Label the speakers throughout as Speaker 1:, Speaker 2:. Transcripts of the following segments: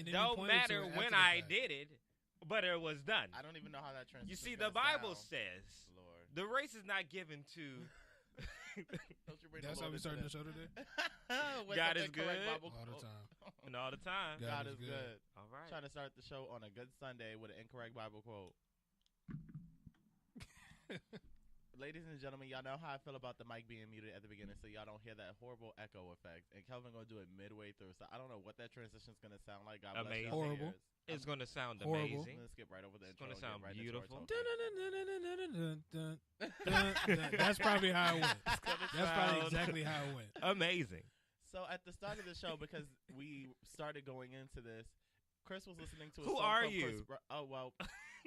Speaker 1: it
Speaker 2: don't
Speaker 1: pointed
Speaker 2: matter
Speaker 1: to it
Speaker 2: when
Speaker 1: after the
Speaker 2: I
Speaker 1: fact.
Speaker 2: did it, but it was done.
Speaker 3: I don't even know how that transition.
Speaker 2: You see, the Bible says
Speaker 3: Lord.
Speaker 2: the race is not given to.
Speaker 3: Don't you bring
Speaker 1: That's
Speaker 3: the
Speaker 1: how
Speaker 3: Lord
Speaker 1: we starting
Speaker 3: into
Speaker 1: the show today?
Speaker 2: God is good.
Speaker 1: All the time.
Speaker 2: And all the time.
Speaker 3: God is good.
Speaker 2: All right.
Speaker 3: Trying to start the show on a good Sunday with an incorrect Bible quote. Ladies and gentlemen, y'all know how I feel about the mic being muted at the beginning, so y'all don't hear that horrible echo effect. And Kelvin gonna do it midway through, so I don't know what that transition is gonna sound like. God bless
Speaker 2: Amazing.
Speaker 3: y'all
Speaker 1: Horrible.
Speaker 3: ears.
Speaker 2: It's going to sound
Speaker 1: Horrible.
Speaker 2: amazing.
Speaker 3: I'm gonna skip right over the
Speaker 2: It's
Speaker 3: intro.
Speaker 2: gonna sound
Speaker 3: and get right
Speaker 2: beautiful.
Speaker 3: into our talking.
Speaker 1: That's probably how it went.
Speaker 2: It's gonna
Speaker 1: That's probably
Speaker 2: sound
Speaker 1: exactly how it went.
Speaker 2: amazing.
Speaker 3: So at the start of the show, because we started going into this, Chris was listening to a
Speaker 2: Who
Speaker 3: song
Speaker 2: are
Speaker 3: from
Speaker 2: you?
Speaker 3: Oh, well.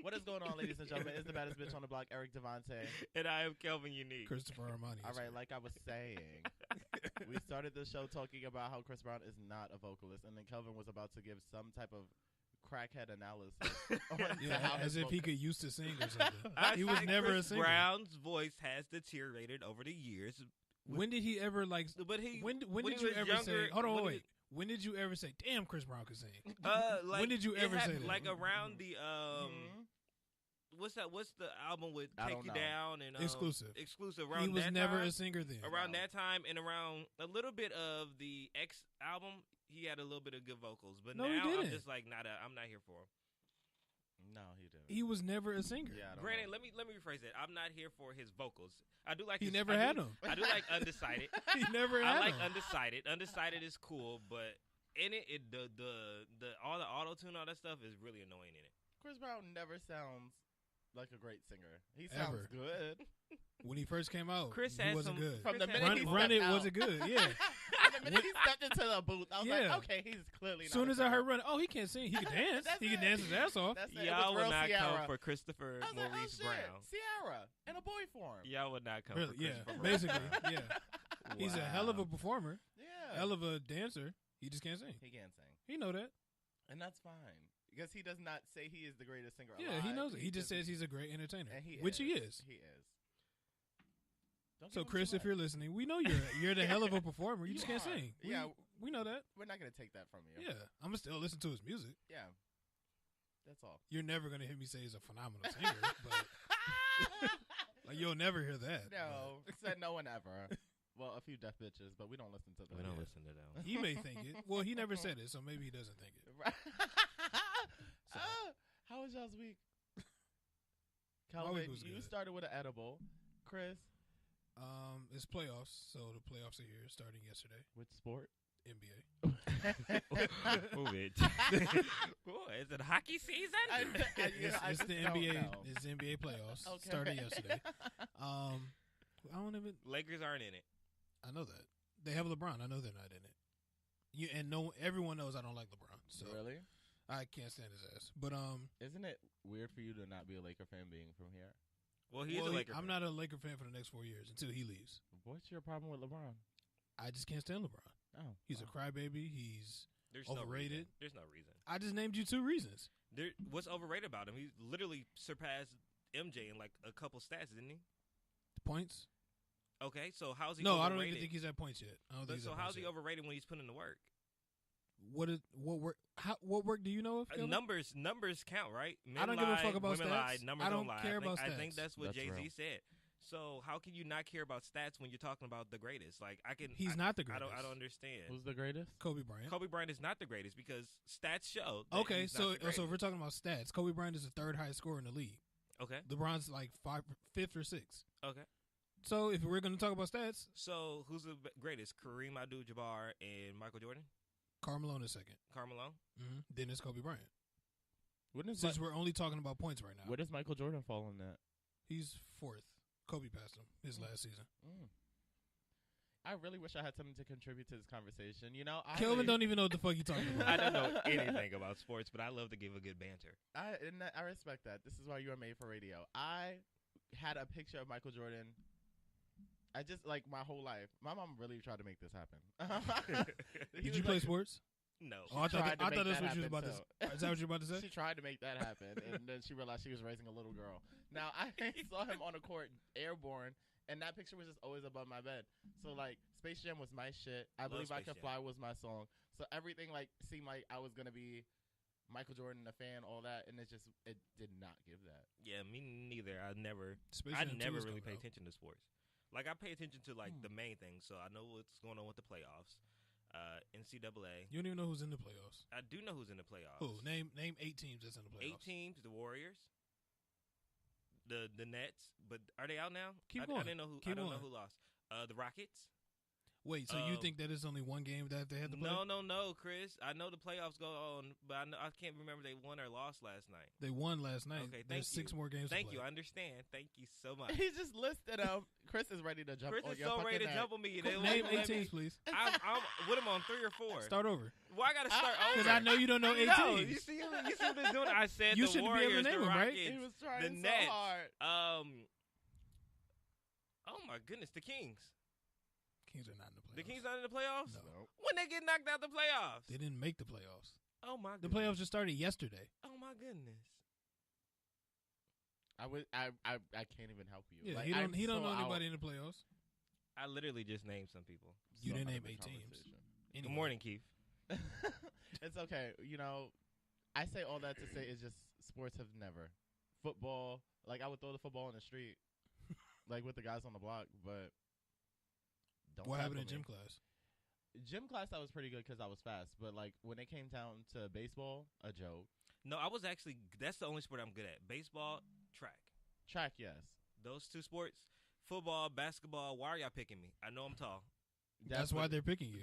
Speaker 3: What is going on, ladies and gentlemen? It's the baddest bitch on the block, Eric Devante.
Speaker 2: And I am Kelvin Unique.
Speaker 1: Christopher Armani.
Speaker 3: All right, like I was saying, we started the show talking about how Chris Brown is not a vocalist, and then Kelvin was about to give some type of crackhead analysis.
Speaker 1: Yeah, as if he could used to sing or something.
Speaker 2: I
Speaker 1: He was
Speaker 2: think
Speaker 1: never
Speaker 2: Chris
Speaker 1: a singer.
Speaker 2: Brown's voice has deteriorated over the years.
Speaker 1: When did he ever like?
Speaker 2: But he
Speaker 1: When
Speaker 2: when
Speaker 1: did
Speaker 2: he
Speaker 1: you
Speaker 2: was
Speaker 1: ever
Speaker 2: younger,
Speaker 1: say? Hold on,
Speaker 2: when
Speaker 1: wait. When did you ever say, "Damn, Chris Brown could sing"?
Speaker 2: Like,
Speaker 1: When did you
Speaker 2: it
Speaker 1: ever say
Speaker 2: happened,
Speaker 1: that?
Speaker 2: Like around the
Speaker 3: Mhm.
Speaker 2: what's that? What's the album with
Speaker 3: I
Speaker 2: Take
Speaker 3: don't
Speaker 2: You
Speaker 3: know.
Speaker 2: Down and
Speaker 1: Exclusive.
Speaker 2: Exclusive around
Speaker 1: He was
Speaker 2: that
Speaker 1: never
Speaker 2: time,
Speaker 1: a singer then.
Speaker 2: around
Speaker 3: No.
Speaker 2: that time and around a little bit of the X album. He had a little bit of good vocals, but
Speaker 1: No, he
Speaker 2: now I'm
Speaker 1: didn't.
Speaker 2: just like I'm not here for him.
Speaker 3: No, he didn't.
Speaker 1: He was never a singer.
Speaker 3: Yeah, I don't
Speaker 2: Granted,
Speaker 3: know.
Speaker 2: let me rephrase it. I'm not here for his vocals. I do like.
Speaker 1: He
Speaker 2: his,
Speaker 1: never
Speaker 2: I
Speaker 1: had
Speaker 2: do,
Speaker 1: them.
Speaker 2: I do like Undecided.
Speaker 1: He never
Speaker 2: I
Speaker 1: had
Speaker 2: like
Speaker 1: them.
Speaker 2: Undecided. Undecided is cool, but in it, the all the auto tune, all that stuff is really annoying in it.
Speaker 3: Chris Brown never sounds like a great singer. He sounds
Speaker 1: Ever.
Speaker 3: good.
Speaker 1: When he first came out,
Speaker 2: Chris
Speaker 1: he
Speaker 2: had
Speaker 1: wasn't
Speaker 2: some-
Speaker 1: good.
Speaker 3: From the
Speaker 2: Chris
Speaker 3: minute
Speaker 2: had
Speaker 3: he
Speaker 2: some-
Speaker 1: Run
Speaker 3: stepped
Speaker 1: It
Speaker 3: out.
Speaker 1: wasn't good. Yeah.
Speaker 3: The minute he stepped into the booth, I was
Speaker 1: Yeah.
Speaker 3: like, okay, he's clearly not
Speaker 1: Soon
Speaker 3: a
Speaker 1: as I
Speaker 3: singer.
Speaker 1: heard Run It, oh, he can't sing. He can dance.
Speaker 3: That's
Speaker 1: He can
Speaker 3: it.
Speaker 1: dance his ass off.
Speaker 3: That's it. It
Speaker 2: Y'all
Speaker 3: was
Speaker 2: would
Speaker 3: real
Speaker 2: not
Speaker 3: Ciara.
Speaker 2: come for Christopher
Speaker 3: I was like,
Speaker 2: Maurice
Speaker 3: oh, shit.
Speaker 2: Brown.
Speaker 3: Ciara in a boy form.
Speaker 2: Y'all would not come
Speaker 1: Really?
Speaker 2: for
Speaker 1: Yeah.
Speaker 2: Christopher Brown.
Speaker 1: Basically, yeah. He's a hell of a
Speaker 2: Wow.
Speaker 1: performer,
Speaker 3: Yeah.
Speaker 1: hell of a dancer. He just can't sing.
Speaker 3: He can't sing.
Speaker 1: He know that.
Speaker 3: And that's fine. Because he does not say he is the greatest singer
Speaker 1: Yeah,
Speaker 3: alive.
Speaker 1: he knows it. He just says he's a great entertainer,
Speaker 3: and he
Speaker 1: which
Speaker 3: is.
Speaker 1: he is.
Speaker 3: He is. Don't
Speaker 1: So,
Speaker 3: give him
Speaker 1: Chris,
Speaker 3: too
Speaker 1: if you're
Speaker 3: much.
Speaker 1: listening, we know you're the hell of a performer. You just can't
Speaker 3: are.
Speaker 1: sing.
Speaker 3: Yeah.
Speaker 1: We know that.
Speaker 3: We're not going to take that from you.
Speaker 1: Yeah, I'm gonna still listen to his music.
Speaker 3: Yeah. That's all.
Speaker 1: You're never gonna hear me say he's a phenomenal singer, but like you'll never hear that.
Speaker 3: No. Said no one ever. Well, a few deaf bitches, but we don't listen to them.
Speaker 2: We don't listen to them.
Speaker 1: But he may think it. Well, he never said it, so maybe he doesn't think it.
Speaker 3: Right.
Speaker 1: So.
Speaker 3: How was y'all's week?
Speaker 1: My
Speaker 3: Calvin,
Speaker 1: week was
Speaker 3: you
Speaker 1: good.
Speaker 3: started with an edible. Chris,
Speaker 1: It's playoffs, so the playoffs are here, starting yesterday.
Speaker 3: which sport?
Speaker 1: NBA.
Speaker 2: Move it. Ooh, is it hockey season?
Speaker 1: It's the
Speaker 3: just don't
Speaker 1: NBA.
Speaker 3: know.
Speaker 1: It's the NBA playoffs.
Speaker 3: Okay.
Speaker 1: Started yesterday. I don't even.
Speaker 2: Lakers aren't in it.
Speaker 1: I know that they have LeBron. I know they're not in it. You and no, everyone knows I don't like LeBron, so
Speaker 3: Really?
Speaker 1: I can't stand his ass. But
Speaker 3: Isn't it weird for you to not be a Laker fan being from here?
Speaker 2: Well, he's
Speaker 1: well,
Speaker 2: a Laker.
Speaker 1: I'm
Speaker 2: fan.
Speaker 1: not a Laker fan for the next 4 years until he leaves.
Speaker 3: What's your problem with LeBron?
Speaker 1: I just can't stand LeBron.
Speaker 3: Oh,
Speaker 1: He's a crybaby. He's
Speaker 2: There's
Speaker 1: overrated.
Speaker 2: No reason. There's no reason.
Speaker 1: I just named you 2 reasons.
Speaker 2: What's overrated about him? He literally surpassed MJ in like a couple stats, didn't he?
Speaker 1: Points?
Speaker 2: Okay, so how's he
Speaker 1: No,
Speaker 2: overrated?
Speaker 1: I don't even think he's at points yet. I don't think he's
Speaker 2: So
Speaker 1: at
Speaker 2: how's
Speaker 1: points
Speaker 2: he
Speaker 1: yet.
Speaker 2: overrated when he's putting in the work?
Speaker 1: What work do you know of? Kelvin?
Speaker 2: Numbers count, right? Men
Speaker 1: I don't give a
Speaker 2: lie,
Speaker 1: fuck about
Speaker 2: women
Speaker 1: stats.
Speaker 2: lie, numbers
Speaker 1: I don't
Speaker 2: lie.
Speaker 1: care about
Speaker 2: I think
Speaker 1: stats.
Speaker 2: that's what
Speaker 3: That's
Speaker 2: Jay-Z
Speaker 3: real.
Speaker 2: said. So how can you not care about stats when you're talking about the greatest? Like
Speaker 1: He's not the greatest.
Speaker 2: I don't understand.
Speaker 3: Who's the greatest?
Speaker 1: Kobe Bryant.
Speaker 2: Kobe Bryant is not the greatest because stats show. That
Speaker 1: Okay,
Speaker 2: he's
Speaker 1: so
Speaker 2: not the
Speaker 1: if we're
Speaker 2: greatest.
Speaker 1: talking about stats, Kobe Bryant is the 3rd highest scorer in the league.
Speaker 2: Okay,
Speaker 1: LeBron's like 5th or 6th.
Speaker 2: okay.
Speaker 1: So if we're going to talk about stats,
Speaker 2: So who's the greatest? Kareem Abdul-Jabbar and Michael Jordan?
Speaker 1: Carmelo is 2nd.
Speaker 2: Carmelo?
Speaker 1: Then it's Kobe Bryant.
Speaker 3: Wouldn't
Speaker 1: Since we're only talking about points right now,
Speaker 3: where does Michael Jordan fall in that?
Speaker 1: he's 4th. Kobe passed him his last season.
Speaker 3: I really wish I had something to contribute to this conversation. You know,
Speaker 1: Kelvin don't even know what the fuck you talking about.
Speaker 2: I don't know anything about sports, but I love to give a good banter.
Speaker 3: I respect that. This is why you are made for radio. I had a picture of Michael Jordan. I just like my whole life. My mom really tried to make this happen.
Speaker 1: Did you play sports?
Speaker 2: No.
Speaker 1: Oh, I
Speaker 3: tried to
Speaker 1: thought
Speaker 3: make
Speaker 1: that's
Speaker 3: that
Speaker 1: what you was
Speaker 3: happen,
Speaker 1: about to
Speaker 3: too.
Speaker 1: say. Is that what you're about to say?
Speaker 3: She tried to make that happen, and then she realized she was raising a little girl. Now, I saw him on the court, airborne, and that picture was just always above my bed. So, like, Space Jam was my shit. I
Speaker 2: Love
Speaker 3: Believe I
Speaker 2: Space
Speaker 3: Can
Speaker 2: Jam.
Speaker 3: Fly was my song. So everything, like, seemed like I was going to be Michael Jordan, a fan, all that, and it did not give that.
Speaker 2: Yeah, me neither. I never
Speaker 1: Space Jam 2 is
Speaker 2: really
Speaker 1: coming
Speaker 2: pay
Speaker 1: out.
Speaker 2: attention to sports. Like I pay attention to like the main things, so I know what's going on with the playoffs. NCAA.
Speaker 1: You don't even know who's in the playoffs.
Speaker 2: I do know who's in the playoffs.
Speaker 1: Who? Name 8 teams that's in the playoffs.
Speaker 2: 8 teams. The Warriors. The Nets, but are they out now?
Speaker 1: Keep
Speaker 2: I
Speaker 1: going.
Speaker 2: didn't know who.
Speaker 1: Keep
Speaker 2: I don't
Speaker 1: going.
Speaker 2: know who lost. The Rockets.
Speaker 1: Wait, so you think that it's only one game that they had to play?
Speaker 2: No, Chris. I know the playoffs go on, but I can't remember they won or lost last night.
Speaker 1: They won last night.
Speaker 2: Okay,
Speaker 1: There's 6 more games.
Speaker 2: Thank
Speaker 1: to play.
Speaker 2: you. I understand. Thank you so much.
Speaker 3: He just listed them. Chris is ready to jump.
Speaker 2: Chris
Speaker 3: on
Speaker 2: is
Speaker 3: your
Speaker 2: so ready to
Speaker 3: fucking
Speaker 2: jump on me.
Speaker 1: Name 8 teams, please.
Speaker 2: I'm what am I on 3 or 4?
Speaker 1: Start over.
Speaker 2: Well, I gotta start over
Speaker 1: Because I know you don't know 8
Speaker 2: No,
Speaker 1: teams.
Speaker 2: you see what they're doing? I said
Speaker 1: You
Speaker 2: the
Speaker 1: shouldn't be able
Speaker 2: Warriors,
Speaker 1: to name
Speaker 2: the
Speaker 1: them, right?
Speaker 2: Rockets,
Speaker 3: He was trying
Speaker 2: the
Speaker 3: so
Speaker 2: Nets.
Speaker 3: hard.
Speaker 2: Oh my goodness, the Kings.
Speaker 1: Kings are not in the playoffs.
Speaker 2: The Kings not in the playoffs?
Speaker 1: No.
Speaker 2: When they get knocked out the playoffs?
Speaker 1: They didn't make the playoffs.
Speaker 2: Oh my
Speaker 1: The
Speaker 2: goodness.
Speaker 1: playoffs just started yesterday.
Speaker 2: Oh my goodness.
Speaker 3: I can't even help you.
Speaker 1: Yeah,
Speaker 3: Like,
Speaker 1: he don't
Speaker 3: I'm
Speaker 1: know
Speaker 3: so
Speaker 1: anybody
Speaker 3: out.
Speaker 1: in the playoffs.
Speaker 2: I literally just named some people.
Speaker 1: You
Speaker 3: So
Speaker 1: didn't
Speaker 3: out of
Speaker 1: name
Speaker 3: the
Speaker 1: 8 teams.
Speaker 3: conversation.
Speaker 1: Anyway.
Speaker 2: Good morning, Keith.
Speaker 3: It's okay. You know, I say all that to say it's just sports have never. Football, like I would throw the football in the street, like with the guys on the block, but don't.
Speaker 1: What happened in
Speaker 3: tackle
Speaker 1: gym
Speaker 3: me.
Speaker 1: class?
Speaker 3: Gym class, I was pretty good because I was fast, but like when it came down to baseball, a joke.
Speaker 2: No, I was actually, that's the only sport I'm good at. Baseball, track.
Speaker 3: Track, yes.
Speaker 2: Those 2 sports. Football, basketball. Why are y'all picking me? I know I'm tall.
Speaker 1: That's why they're picking you.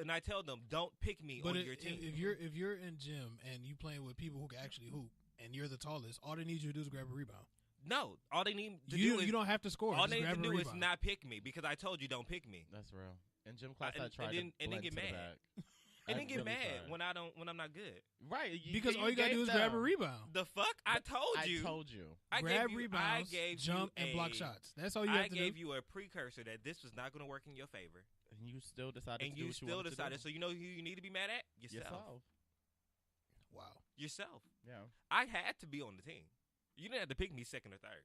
Speaker 2: And I tell them, don't pick me
Speaker 1: But
Speaker 2: on your team.
Speaker 1: if you're in gym and you playing with people who can actually hoop and you're the tallest, all they need you to do is grab a rebound.
Speaker 2: No, all they need to
Speaker 1: You
Speaker 2: do is
Speaker 1: you don't have to score.
Speaker 2: all
Speaker 1: Just
Speaker 2: they need
Speaker 1: grab
Speaker 2: to
Speaker 1: a
Speaker 2: do is
Speaker 1: rebound.
Speaker 2: not pick me because I told you don't pick me.
Speaker 3: That's real. In gym class, I
Speaker 2: and
Speaker 3: tried
Speaker 2: then-
Speaker 3: to
Speaker 2: and then
Speaker 3: blend
Speaker 2: get
Speaker 3: to the
Speaker 2: mad.
Speaker 3: back.
Speaker 2: And
Speaker 3: I
Speaker 2: then get
Speaker 3: really
Speaker 2: mad
Speaker 3: tried.
Speaker 2: when I'm not good.
Speaker 3: Right,
Speaker 1: because all you gotta do is grab a rebound.
Speaker 2: The fuck? I told you.
Speaker 3: I told you.
Speaker 2: I
Speaker 1: Grab
Speaker 2: gave you,
Speaker 1: rebounds,
Speaker 2: I gave
Speaker 1: jump,
Speaker 2: you
Speaker 1: and block
Speaker 2: a-
Speaker 1: shots. That's all you
Speaker 2: I
Speaker 1: have to
Speaker 2: gave
Speaker 1: do.
Speaker 2: you a precursor that this was not going to work in your favor,
Speaker 3: And you still decided
Speaker 2: and
Speaker 3: to do
Speaker 2: you
Speaker 3: what
Speaker 2: still
Speaker 3: you wanted
Speaker 2: decided.
Speaker 3: to
Speaker 2: So you know who you need to be mad at?
Speaker 3: do.
Speaker 2: Yourself.
Speaker 1: Wow.
Speaker 2: Yourself.
Speaker 3: Yeah.
Speaker 2: I had to be on the team. You didn't have to pick me second or third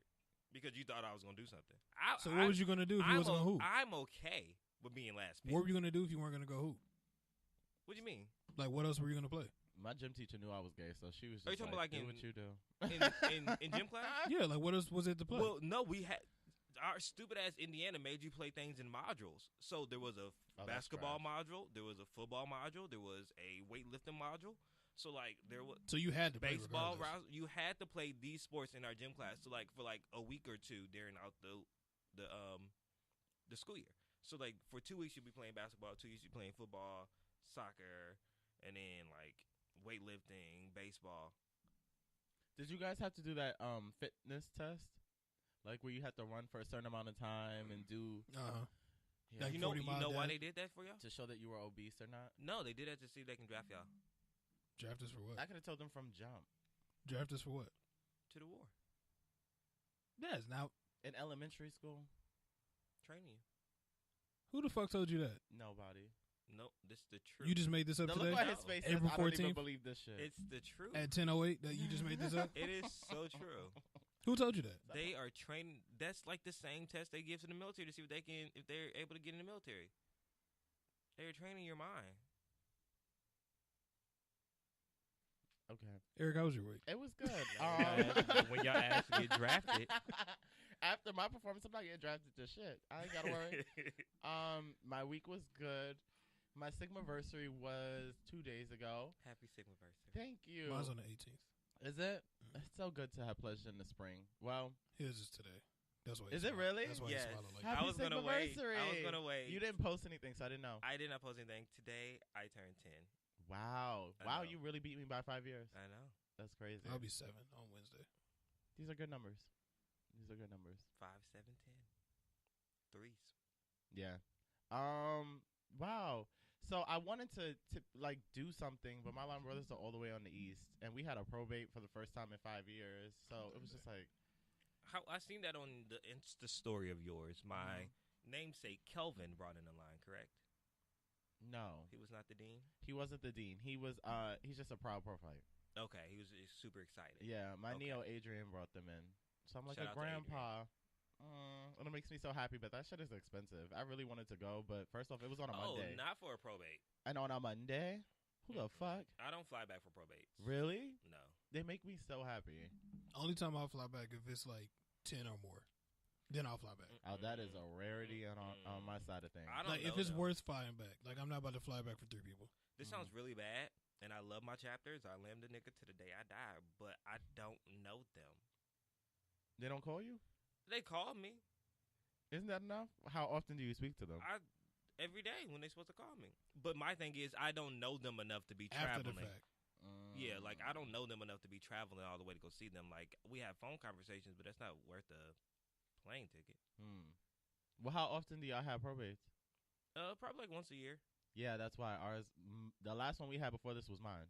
Speaker 2: because you thought I was going to do something.
Speaker 1: So what was you gonna do if you wasn't gonna hoop?
Speaker 2: I'm okay with being last pick.
Speaker 1: What were you gonna do if you weren't gonna go hoop?
Speaker 2: What do you mean?
Speaker 1: Like, what else were you gonna play?
Speaker 3: My gym teacher knew I was gay, so she was just
Speaker 2: Are you talking
Speaker 3: like,
Speaker 2: about like
Speaker 3: do
Speaker 2: in-
Speaker 3: what you do.
Speaker 2: In gym class?
Speaker 1: Yeah, like what else was it to play?
Speaker 2: Well, no, we had our stupid ass Indiana made you play things in modules. So there was a
Speaker 3: Oh, that's
Speaker 2: basketball
Speaker 3: trash.
Speaker 2: module, there was a football module, there was a weightlifting module. So like there was
Speaker 1: so you had to play
Speaker 2: baseball.
Speaker 1: regardless.
Speaker 2: You had to play these sports in our gym class. So like for like a week or 2 during out the school year. So like for 2 weeks you'd be playing basketball, 2 weeks you'd be playing football, soccer, and then like weightlifting, baseball.
Speaker 3: Did you guys have to do that fitness test? Like where you have to run for a certain amount of time and do
Speaker 1: Like
Speaker 2: You know
Speaker 1: 40 mile
Speaker 2: why
Speaker 1: dash?
Speaker 2: they did that for y'all?
Speaker 3: to show that you were obese or not?
Speaker 2: No, they did that to see if they can draft y'all
Speaker 1: Draft us for what?
Speaker 3: I could have told them from jump.
Speaker 1: Draft us for what?
Speaker 2: to the war,
Speaker 1: Yes. Now,
Speaker 3: In elementary school,
Speaker 2: training you.
Speaker 1: who the fuck told you that?
Speaker 3: nobody.
Speaker 2: Nope, this is the truth.
Speaker 1: You just made this up
Speaker 3: The
Speaker 1: today
Speaker 3: look on his face says,
Speaker 1: April
Speaker 3: I don't even
Speaker 1: 14th?
Speaker 3: believe this shit.
Speaker 2: It's the truth.
Speaker 1: at 10:08 that you just made this up.
Speaker 2: It is so true.
Speaker 1: Who told you that?
Speaker 2: They are training. That's like the same test they give to the military to see if they're able to get in the military. They're training your mind.
Speaker 3: Okay.
Speaker 1: Eric, how was your week?
Speaker 3: It was good.
Speaker 2: When y'all actually get drafted.
Speaker 3: After my performance, I'm not getting drafted to shit. I ain't gotta worry. My week was good. My Sigmaversary was 2 days ago.
Speaker 2: Happy Sigmaversary.
Speaker 3: Thank you.
Speaker 1: Mine's on the 18th.
Speaker 3: Is it? It's so good to have pleasure in the spring. Well,
Speaker 1: His is today. That's why.
Speaker 3: Is
Speaker 1: he
Speaker 3: it
Speaker 1: smiled.
Speaker 3: really?
Speaker 1: That's why
Speaker 2: Yes.
Speaker 1: he smiled like
Speaker 3: Happy
Speaker 2: I was gonna wait.
Speaker 3: Sigmaversary.
Speaker 2: I was gonna wait.
Speaker 3: you didn't post anything, so I didn't know.
Speaker 2: I did not post anything. Today, I turned 10.
Speaker 3: Wow.
Speaker 2: I
Speaker 3: Wow,
Speaker 2: know.
Speaker 3: you really beat me by 5 years.
Speaker 2: I know.
Speaker 3: That's crazy.
Speaker 1: I'll be 7 on Wednesday.
Speaker 3: These are good numbers. These are good numbers.
Speaker 2: 5, 7, 10. Threes.
Speaker 3: Yeah. Wow. So I wanted to like do something, but my line brothers are all the way on the east, and we had a probate for the first time in 5 years. So it was just like,
Speaker 2: How I seen that on the Insta story of yours. My namesake Kelvin brought in the line, correct?
Speaker 3: no,
Speaker 2: He was not the dean.
Speaker 3: he wasn't the dean. He was he's just a proud prophet.
Speaker 2: Okay, he was super excited.
Speaker 3: Yeah, my
Speaker 2: Okay.
Speaker 3: Neo Adrian brought them in. So I'm like
Speaker 2: Shout
Speaker 3: a
Speaker 2: out to Adrian.
Speaker 3: grandpa. And it makes me so happy, but that shit is expensive. I really wanted to go, but first off, it was on a
Speaker 2: Oh,
Speaker 3: Monday.
Speaker 2: not for a probate.
Speaker 3: And on a Monday, Who the fuck?
Speaker 2: I don't fly back for probates.
Speaker 3: Really?
Speaker 2: No.
Speaker 3: They make me so happy.
Speaker 1: Only time I'll fly back if it's like 10 or more. Then I'll fly back.
Speaker 3: Oh, that is a rarity on my side of things.
Speaker 2: I don't
Speaker 1: Like
Speaker 2: know,
Speaker 1: if it's
Speaker 2: though.
Speaker 1: worth flying back. Like I'm not about to fly back for 3 people.
Speaker 2: This sounds really bad, and I love my chapters. I lamb the nigga to the day I die, but I don't know them.
Speaker 3: They don't call you?
Speaker 2: They call me
Speaker 3: Isn't that enough? How often do you speak to them?
Speaker 2: every day when they're supposed to call me. But my thing is, I don't know them enough to be
Speaker 1: After
Speaker 2: traveling.
Speaker 1: the fact.
Speaker 2: Yeah, like I don't know them enough to be traveling all the way to go see them. Like we have phone conversations, but that's not worth a plane ticket.
Speaker 3: Well, how often do y'all have probates?
Speaker 2: Probably like once a year.
Speaker 3: Yeah, that's why ours. The last one we had before this was mine,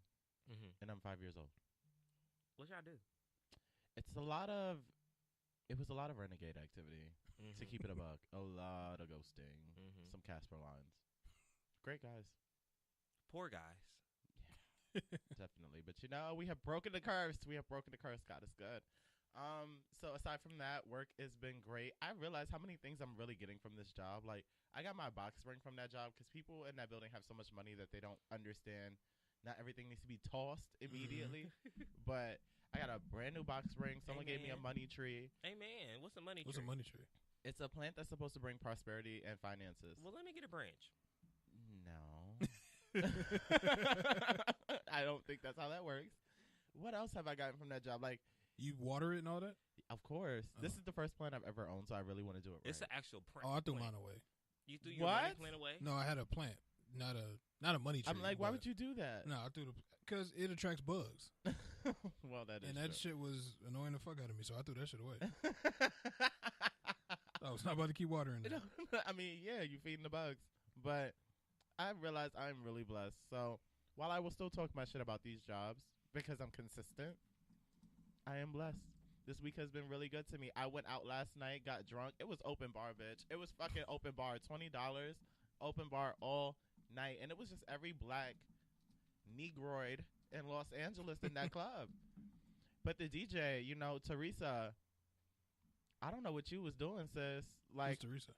Speaker 3: and I'm 5 years old.
Speaker 2: What y'all do?
Speaker 3: It's a lot of. It was a lot of renegade activity to keep it a buck. A lot of ghosting, some Casper lines. Great guys,
Speaker 2: Poor guys.
Speaker 3: definitely. But you know, we have broken the curse. God is good. So aside from that, work has been great. I realize how many things I'm really getting from this job. Like I got my box spring from that job because people in that building have so much money that they don't understand. Not everything needs to be tossed immediately, but I got a brand new box spring. Someone gave me a money tree.
Speaker 2: Hey man, what's a money
Speaker 1: What's
Speaker 2: tree?
Speaker 1: a money tree?
Speaker 3: It's a plant that's supposed to bring prosperity and finances.
Speaker 2: Well, let me get a branch.
Speaker 3: No. I don't think that's how that works. What else have I gotten from that job? Like,
Speaker 1: You water it and all that?
Speaker 3: of course, this is the first plant I've ever owned, so I really want to do it right.
Speaker 2: It's an actual plant.
Speaker 1: Oh, I threw mine away.
Speaker 2: You threw your money
Speaker 3: What?
Speaker 2: plant away?
Speaker 1: No, I had a plant, not a money tree.
Speaker 3: I'm like, why
Speaker 1: but-
Speaker 3: would you do that?
Speaker 1: No, I threw because it attracts bugs,
Speaker 3: Well, that is
Speaker 1: and that
Speaker 3: true.
Speaker 1: shit was annoying the fuck out of me. So I threw that shit away. I was not about to keep watering it.
Speaker 3: I mean, yeah, you feeding the bugs, but I realize I'm really blessed. So while I will still talk my shit about these jobs because I'm consistent, I am blessed. This week has been really good to me. I went out last night, got drunk. It was open bar, bitch. It was fucking open bar, $20, open bar all night, and it was just every black Negroid in Los Angeles in that club. But the DJ, you know, Teresa, I don't know what you was doing, sis. Like
Speaker 1: Who's Teresa?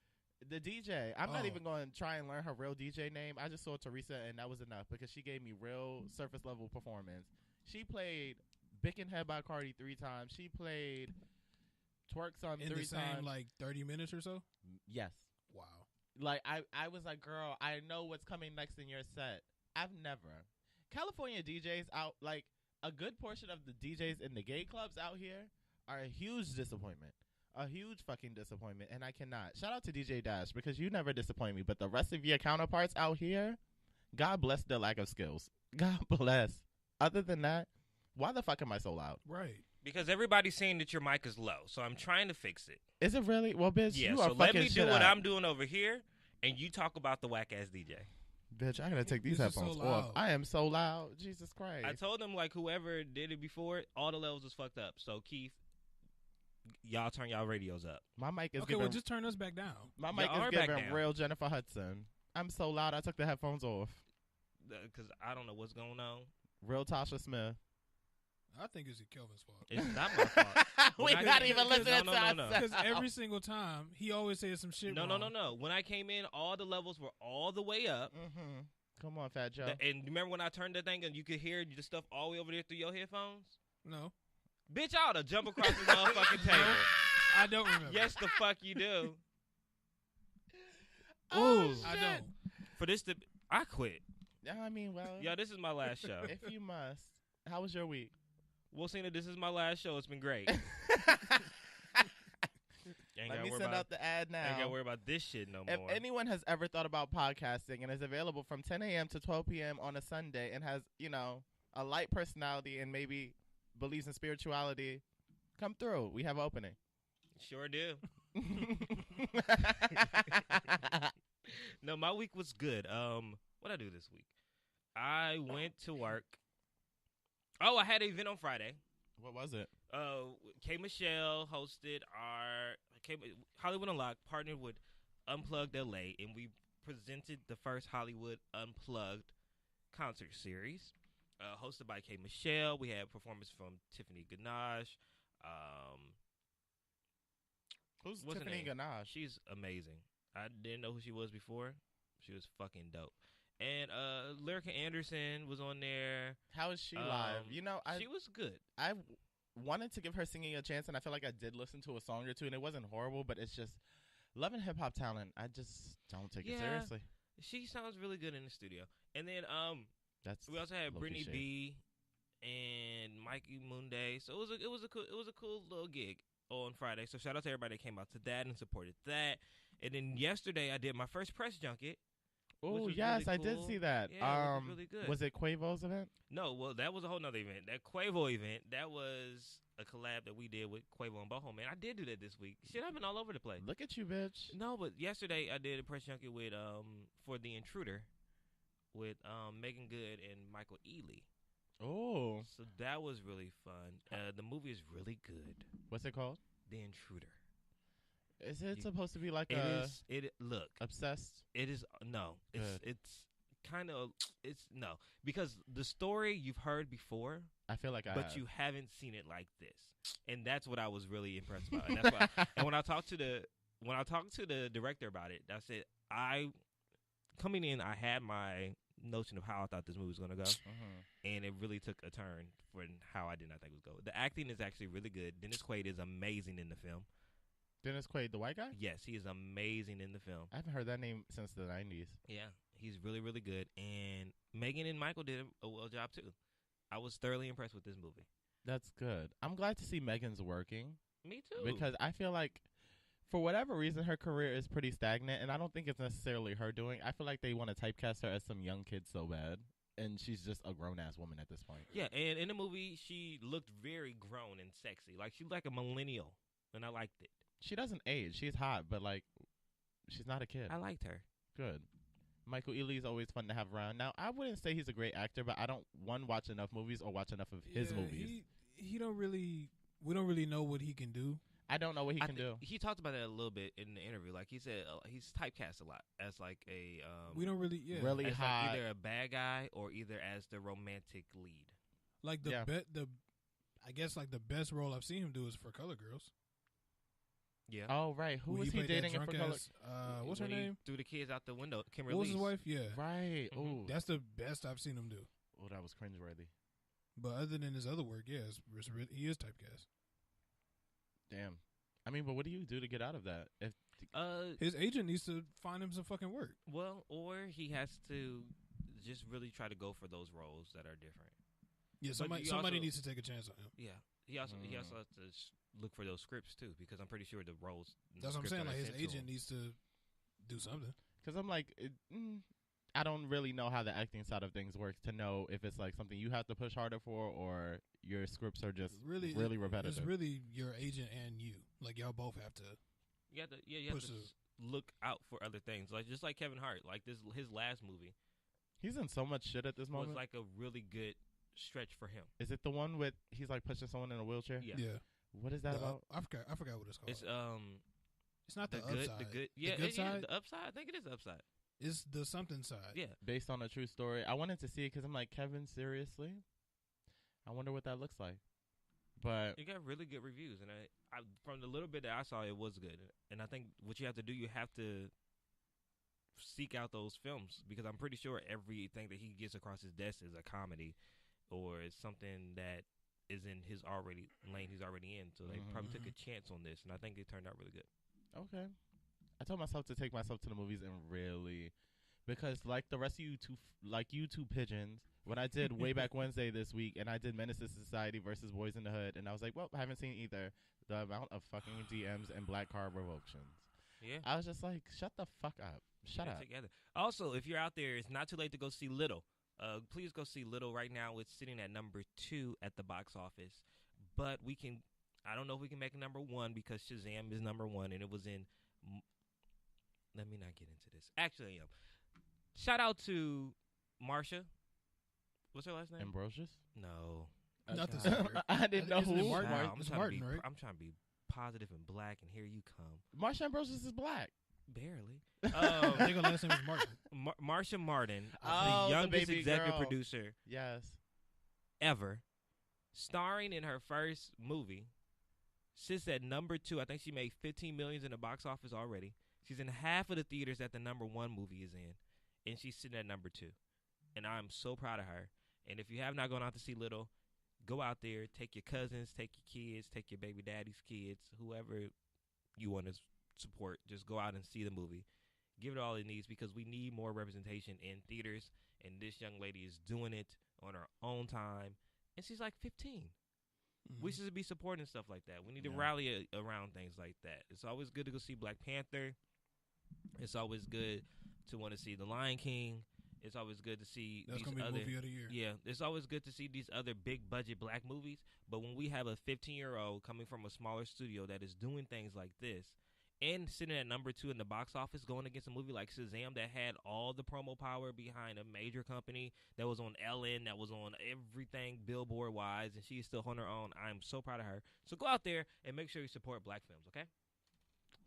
Speaker 3: the DJ. I'm not
Speaker 1: Oh.
Speaker 3: even going to try and learn her real DJ name. I just saw Teresa, and that was enough because she gave me real surface level performance. She played Bickin' Head by Cardi 3 times. She played Twerk Some
Speaker 1: In
Speaker 3: 3
Speaker 1: the same
Speaker 3: times.
Speaker 1: like 30 minutes or so.
Speaker 3: Yes.
Speaker 1: Wow.
Speaker 3: Like I was like, girl, I know what's coming next in your set. I've never. California DJs out, like a good portion of the DJs in the gay clubs out here are a huge disappointment. A huge fucking disappointment, and I cannot. Shout out to DJ Dash because you never disappoint me, but the rest of your counterparts out here, God bless their lack of skills. God bless. Other than that, why the fuck am I so loud?
Speaker 1: Right.
Speaker 2: Because everybody's saying that your mic is low, so I'm trying to fix it.
Speaker 3: Is it really? Well, bitch,
Speaker 2: Yeah,
Speaker 3: you
Speaker 2: so
Speaker 3: are
Speaker 2: let
Speaker 3: fucking
Speaker 2: me do
Speaker 3: shit
Speaker 2: what
Speaker 3: up.
Speaker 2: I'm doing over here, and you talk about the whack ass DJ.
Speaker 3: Bitch, I gotta take these
Speaker 1: This is so
Speaker 3: headphones off.
Speaker 1: loud.
Speaker 3: I am so loud. Jesus Christ.
Speaker 2: I told them like whoever did it before, all the levels was fucked up. So Keith, y'all turn y'all radios up.
Speaker 3: My mic is
Speaker 1: Okay,
Speaker 3: giving.
Speaker 1: well, just turn us back down.
Speaker 3: My mic
Speaker 2: Y'all
Speaker 3: is
Speaker 2: are back
Speaker 3: giving
Speaker 2: down.
Speaker 3: real Jennifer Hudson. I'm so loud. I took the headphones off.
Speaker 2: Because I don't know what's going on.
Speaker 3: Real Tasha Smith.
Speaker 1: I think it's Kelvin's fault.
Speaker 2: It's not my fault.
Speaker 3: We're
Speaker 2: I-
Speaker 3: not even
Speaker 2: because-
Speaker 3: listening
Speaker 2: no,
Speaker 3: to
Speaker 2: no,
Speaker 3: us.
Speaker 2: no.
Speaker 1: Because every single time he always says some shit.
Speaker 2: No.
Speaker 1: wrong.
Speaker 2: When I came in, all the levels were all the way up.
Speaker 3: Mm-hmm. Come on, Fat Joe.
Speaker 2: And remember when I turned the thing and you could hear the stuff all the way over there through your headphones?
Speaker 1: No,
Speaker 2: Bitch, I ought to jump across the motherfucking table.
Speaker 1: I don't remember.
Speaker 2: Yes, the fuck you do.
Speaker 3: Oh,
Speaker 2: Ooh.
Speaker 1: I don't.
Speaker 2: For this to, I quit.
Speaker 3: I mean, well,
Speaker 2: Yeah, this is my last show.
Speaker 3: if you must. How was your week?
Speaker 2: Well, Cena, this is my last show. It's been great. Ain't
Speaker 3: Let
Speaker 2: gotta
Speaker 3: me
Speaker 2: worry
Speaker 3: send
Speaker 2: about-
Speaker 3: out the ad now.
Speaker 2: Ain't gotta worry about this shit no
Speaker 3: If
Speaker 2: more.
Speaker 3: anyone has ever thought about podcasting and is available from 10 a.m. to 12 p.m. on a Sunday and has, you know, a light personality and maybe believes in spirituality, come through. We have an opening.
Speaker 2: Sure do. No, my week was good. What'd I do this week? I went to work. Oh, I had an event on Friday.
Speaker 3: What was it?
Speaker 2: K. Michelle hosted Hollywood Unlocked, partnered with Unplugged LA, and we presented the first Hollywood Unplugged concert series, hosted by K. Michelle. We had performance from Tiffany Ganache.
Speaker 3: Who's
Speaker 2: What's her
Speaker 3: Tiffany
Speaker 2: name?
Speaker 3: Ganache?
Speaker 2: She's amazing. I didn't know who she was before. She was fucking dope. And Lyrica Anderson was on there.
Speaker 3: How is she live? You know,
Speaker 2: she was good.
Speaker 3: I wanted to give her singing a chance, and I feel like I did listen to a song or two, and it wasn't horrible, but it's just loving hip hop talent. I just don't take it seriously.
Speaker 2: She sounds really good in the studio. And then we also had Brittany
Speaker 3: shade.
Speaker 2: B and Mikey Munday. So it was a cool little gig on Friday. So shout out to everybody that came out to that and supported that. And then yesterday I did my first press junket.
Speaker 3: Oh, yes,
Speaker 2: really
Speaker 3: I did
Speaker 2: cool.
Speaker 3: see that.
Speaker 2: Yeah, it was really good.
Speaker 3: Was it Quavo's event?
Speaker 2: No, well, that was a whole nother event. That Quavo event, that was a collab that we did with Quavo and Boho, man. I did do that this week. Shit, I've been all over the place.
Speaker 3: Look at you, bitch.
Speaker 2: No, but yesterday I did a press junket with for The Intruder with Megan Good and Michael Ealy.
Speaker 3: Oh.
Speaker 2: So that was really fun. The movie is really good.
Speaker 3: What's it called?
Speaker 2: The Intruder.
Speaker 3: Is it supposed to be like
Speaker 2: look.
Speaker 3: Obsessed?
Speaker 2: It is no. It's kind of no, because the story you've heard before.
Speaker 3: I feel like
Speaker 2: but you haven't seen it like this, and that's what I was really impressed about. And that's why. And when I talked to the director about it, I said coming in, I had my notion of how I thought this movie was gonna go, and it really took a turn for how I did not think it was going. The acting is actually really good. Dennis Quaid is amazing in the film.
Speaker 3: Dennis Quaid, the white guy?
Speaker 2: Yes, he is amazing in the film.
Speaker 3: I haven't heard that name since the 90s.
Speaker 2: Yeah, he's really, really good. And Megan and Michael did a well job, too. I was thoroughly impressed with this movie.
Speaker 3: That's good. I'm glad to see Megan's working.
Speaker 2: Me too.
Speaker 3: Because I feel like, for whatever reason, her career is pretty stagnant, and I don't think it's necessarily her doing. I feel like they want to typecast her as some young kid so bad, and she's just a grown-ass woman at this point.
Speaker 2: Yeah, and in the movie, she looked very grown and sexy. Like, she was like a millennial, and I liked it.
Speaker 3: She doesn't age. She's hot, but, like, she's not a kid.
Speaker 2: I liked her.
Speaker 3: Good. Michael Ealy is always fun to have around. Now, I wouldn't say he's a great actor, but I don't, watch enough movies or watch enough of his movies.
Speaker 1: We don't really know what he can do.
Speaker 3: I don't know what he can do.
Speaker 2: He talked about that a little bit in the interview. Like, he said he's typecast a lot as, like, a...
Speaker 1: we don't really... Yeah.
Speaker 3: Really
Speaker 2: as
Speaker 3: hot.
Speaker 2: Like either a bad guy or either as the romantic lead.
Speaker 1: Like, I guess, like, the best role I've seen him do is for Color Girls.
Speaker 2: Yeah.
Speaker 3: Oh, right. Who was he dating in for Color?
Speaker 1: What's her name?
Speaker 2: Threw the kids out the window. Kimberly.
Speaker 1: What was his wife? Yeah.
Speaker 3: Right.
Speaker 2: Mm-hmm.
Speaker 3: Oh,
Speaker 1: that's the best I've seen him do.
Speaker 3: Oh, that was cringeworthy.
Speaker 1: But other than his other work, yeah, he is typecast.
Speaker 3: Damn. I mean, but what do you do to get out of that? If
Speaker 1: his agent needs to find him some fucking work.
Speaker 2: Well, or he has to just really try to go for those roles that are different.
Speaker 1: Yeah, somebody needs to take a chance on him.
Speaker 2: Yeah. He also has to look for those scripts too, because I'm pretty sure the roles.
Speaker 1: That's what I'm saying. Like, his agent needs to do something.
Speaker 3: Because I'm like, I don't really know how the acting side of things works to know if it's like something you have to push harder for, or your scripts are just really repetitive.
Speaker 1: It's really your agent and you. Like, y'all both have to.
Speaker 2: You have to look out for other things. Like, just like Kevin Hart. Like, his last movie.
Speaker 3: He's in so much shit at this moment.
Speaker 2: Was like a really good stretch for him.
Speaker 3: Is it the one with he's like pushing someone in a wheelchair?
Speaker 2: Yeah.
Speaker 3: What is that about?
Speaker 1: I forgot what it's called. It's not the
Speaker 2: good,
Speaker 1: upside.
Speaker 2: The good, yeah,
Speaker 1: the good side.
Speaker 2: The upside. I think it is upside.
Speaker 1: It's the something side.
Speaker 2: Yeah,
Speaker 3: based on a true story. I wanted to see it because I'm like, Kevin, seriously? I wonder what that looks like. But
Speaker 2: it got really good reviews, and I from the little bit that I saw, it was good. And I think what you have to do, you have to seek out those films, because I'm pretty sure everything that he gets across his desk is a comedy, or it's something that is in his lane he's already in. So they probably took a chance on this, and I think it turned out really good.
Speaker 3: Okay. I told myself to take myself to the movies and really, because like the rest of you two pigeons, when I did Way Back Wednesday this week, and I did Menace to Society versus Boys in the Hood, and I was like, well, I haven't seen either. The amount of fucking DMs and black card revoktions.
Speaker 2: Yeah.
Speaker 3: I was just like, shut the fuck up. Shut up.
Speaker 2: Together. Also, if you're out there, it's not too late to go see Little. Please go see Little right now. It's sitting at number 2 at the box office. But I don't know if we can make number 1, because Shazam is number 1, and it was in. Let me not get into this. Actually, shout out to Marsha. What's her last name?
Speaker 3: Ambrosius?
Speaker 2: No.
Speaker 1: Not the singer.
Speaker 3: I didn't know who.
Speaker 1: Martin,
Speaker 2: right?
Speaker 1: I'm
Speaker 2: trying to be positive and black, and here you come.
Speaker 3: Marsha Ambrosius is black.
Speaker 2: Barely.
Speaker 1: I think her last name is Martin.
Speaker 2: Marsha Martin,
Speaker 3: the
Speaker 2: youngest
Speaker 3: baby
Speaker 2: executive
Speaker 3: girl.
Speaker 2: producer
Speaker 3: Yes.
Speaker 2: ever, starring in her first movie, sits at number 2. I think she made $15 million in the box office already. She's in half of the theaters that the number 1 movie is in, and she's sitting at number 2. And I'm so proud of her. And if you have not gone out to see Little, go out there, take your cousins, take your kids, take your baby daddy's kids, whoever you want to support. Just go out and see the movie. Give it all it needs because we need more representation in theaters. And this young lady is doing it on her own time. And she's like 15. We should be supporting stuff like that. We need to rally around things like that. It's always good to go see Black Panther. It's always good to want to see The Lion King. It's always good to see
Speaker 1: That's
Speaker 2: these
Speaker 1: gonna be
Speaker 2: other
Speaker 1: movie of the year.
Speaker 2: Yeah, it's always good to see these other big budget black movies. But when we have a 15-year-old coming from a smaller studio that is doing things like this and sitting at number 2 in the box office going against a movie like Shazam that had all the promo power behind a major company that was on Ellen, that was on everything billboard-wise, and she's still on her own. I'm so proud of her. So go out there and make sure you support black films, okay?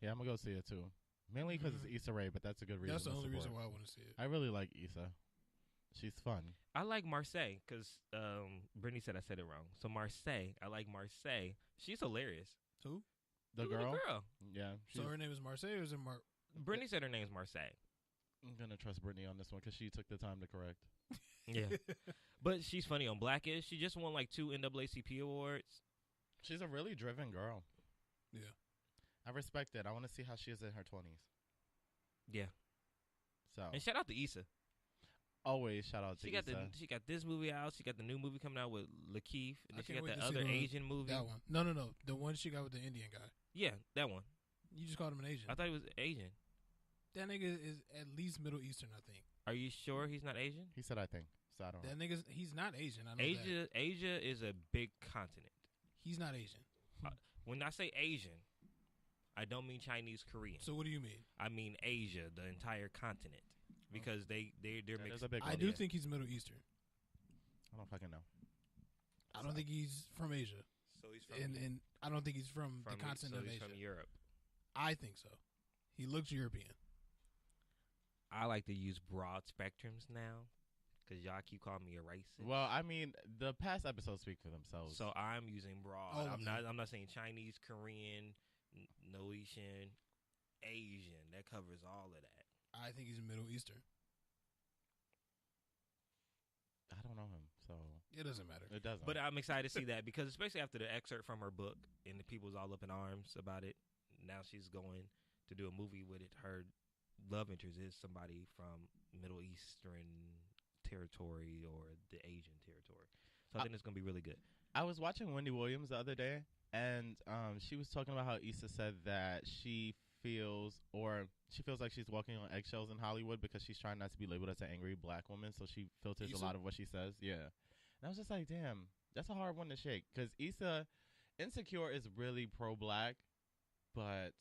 Speaker 3: Yeah, I'm going to go see it, too. Mainly because it's Issa Rae, but that's a good reason.
Speaker 1: That's the
Speaker 3: to
Speaker 1: only
Speaker 3: support.
Speaker 1: reason why I want to see it.
Speaker 3: I really like Issa. She's fun.
Speaker 2: I like Marseille because Brittany said I said it wrong. So Marseille, I like Marseille. She's hilarious.
Speaker 1: Who?
Speaker 3: The
Speaker 2: Ooh,
Speaker 3: girl?
Speaker 2: The girl.
Speaker 3: Yeah.
Speaker 1: So her name is Marseille or is it Mar?
Speaker 2: Brittany said her name is Marseille.
Speaker 3: I'm going to trust Brittany on this one because she took the time to correct.
Speaker 2: Yeah. But she's funny on Blackish. She just won like 2 NAACP awards.
Speaker 3: She's a really driven girl.
Speaker 1: Yeah.
Speaker 3: I respect it. I want to see how she is in her 20s.
Speaker 2: Yeah.
Speaker 3: So
Speaker 2: And shout out to Issa.
Speaker 3: always shout out to Issa.
Speaker 2: She got this movie out. She got the new movie coming out with Lakeith. And
Speaker 1: I
Speaker 2: then she
Speaker 1: can't
Speaker 2: got
Speaker 1: wait
Speaker 2: the
Speaker 1: to see
Speaker 2: other
Speaker 1: the-
Speaker 2: Asian movie.
Speaker 1: That one. No. The one she got with the Indian guy.
Speaker 2: Yeah, that one.
Speaker 1: You just called him an Asian.
Speaker 2: I thought he was Asian.
Speaker 1: That nigga is at least Middle Eastern, I think.
Speaker 2: Are you sure he's not Asian?
Speaker 3: He said, I think. So I don't know.
Speaker 1: That nigga's he's not Asian. I know that.
Speaker 2: Asia is a big continent.
Speaker 1: He's not Asian.
Speaker 2: When I say Asian, I don't mean Chinese, Korean.
Speaker 1: So what do you mean?
Speaker 2: I mean Asia, the entire continent, because they're
Speaker 3: That
Speaker 2: mixed.
Speaker 3: is a big
Speaker 1: I
Speaker 3: one.
Speaker 1: do
Speaker 2: yeah.
Speaker 1: think he's Middle Eastern.
Speaker 3: I don't fucking know.
Speaker 1: I don't think he's from Asia,
Speaker 2: So he's
Speaker 1: and I don't think he's from the continent of
Speaker 2: he's
Speaker 1: Asia.
Speaker 2: from Europe.
Speaker 1: I think so. He looks European.
Speaker 2: I like to use broad spectrums now, because y'all keep calling me a racist.
Speaker 3: Well, I mean, the past episodes speak for themselves.
Speaker 2: So I'm using broad.
Speaker 1: Oh,
Speaker 2: I'm
Speaker 1: yeah.
Speaker 2: not saying Chinese, Korean, Noetian, Asian. That covers all of that.
Speaker 1: I think he's Middle Eastern.
Speaker 3: I don't know him, so
Speaker 1: It doesn't matter.
Speaker 3: it doesn't.
Speaker 2: But I'm excited to see that because especially after the excerpt from her book and the people's all up in arms about it. Now she's going to do a movie with it. Her love interest is somebody from Middle Eastern territory or the Asian territory. So I think it's going to be really good.
Speaker 3: I was watching Wendy Williams the other day, and she was talking about how Issa said that she feels like she's walking on eggshells in Hollywood because she's trying not to be labeled as an angry black woman, so she filters
Speaker 1: Issa?
Speaker 3: a lot of what she says. Yeah. And I was just like, damn, that's a hard one to shake because Issa, Insecure is really pro-black, but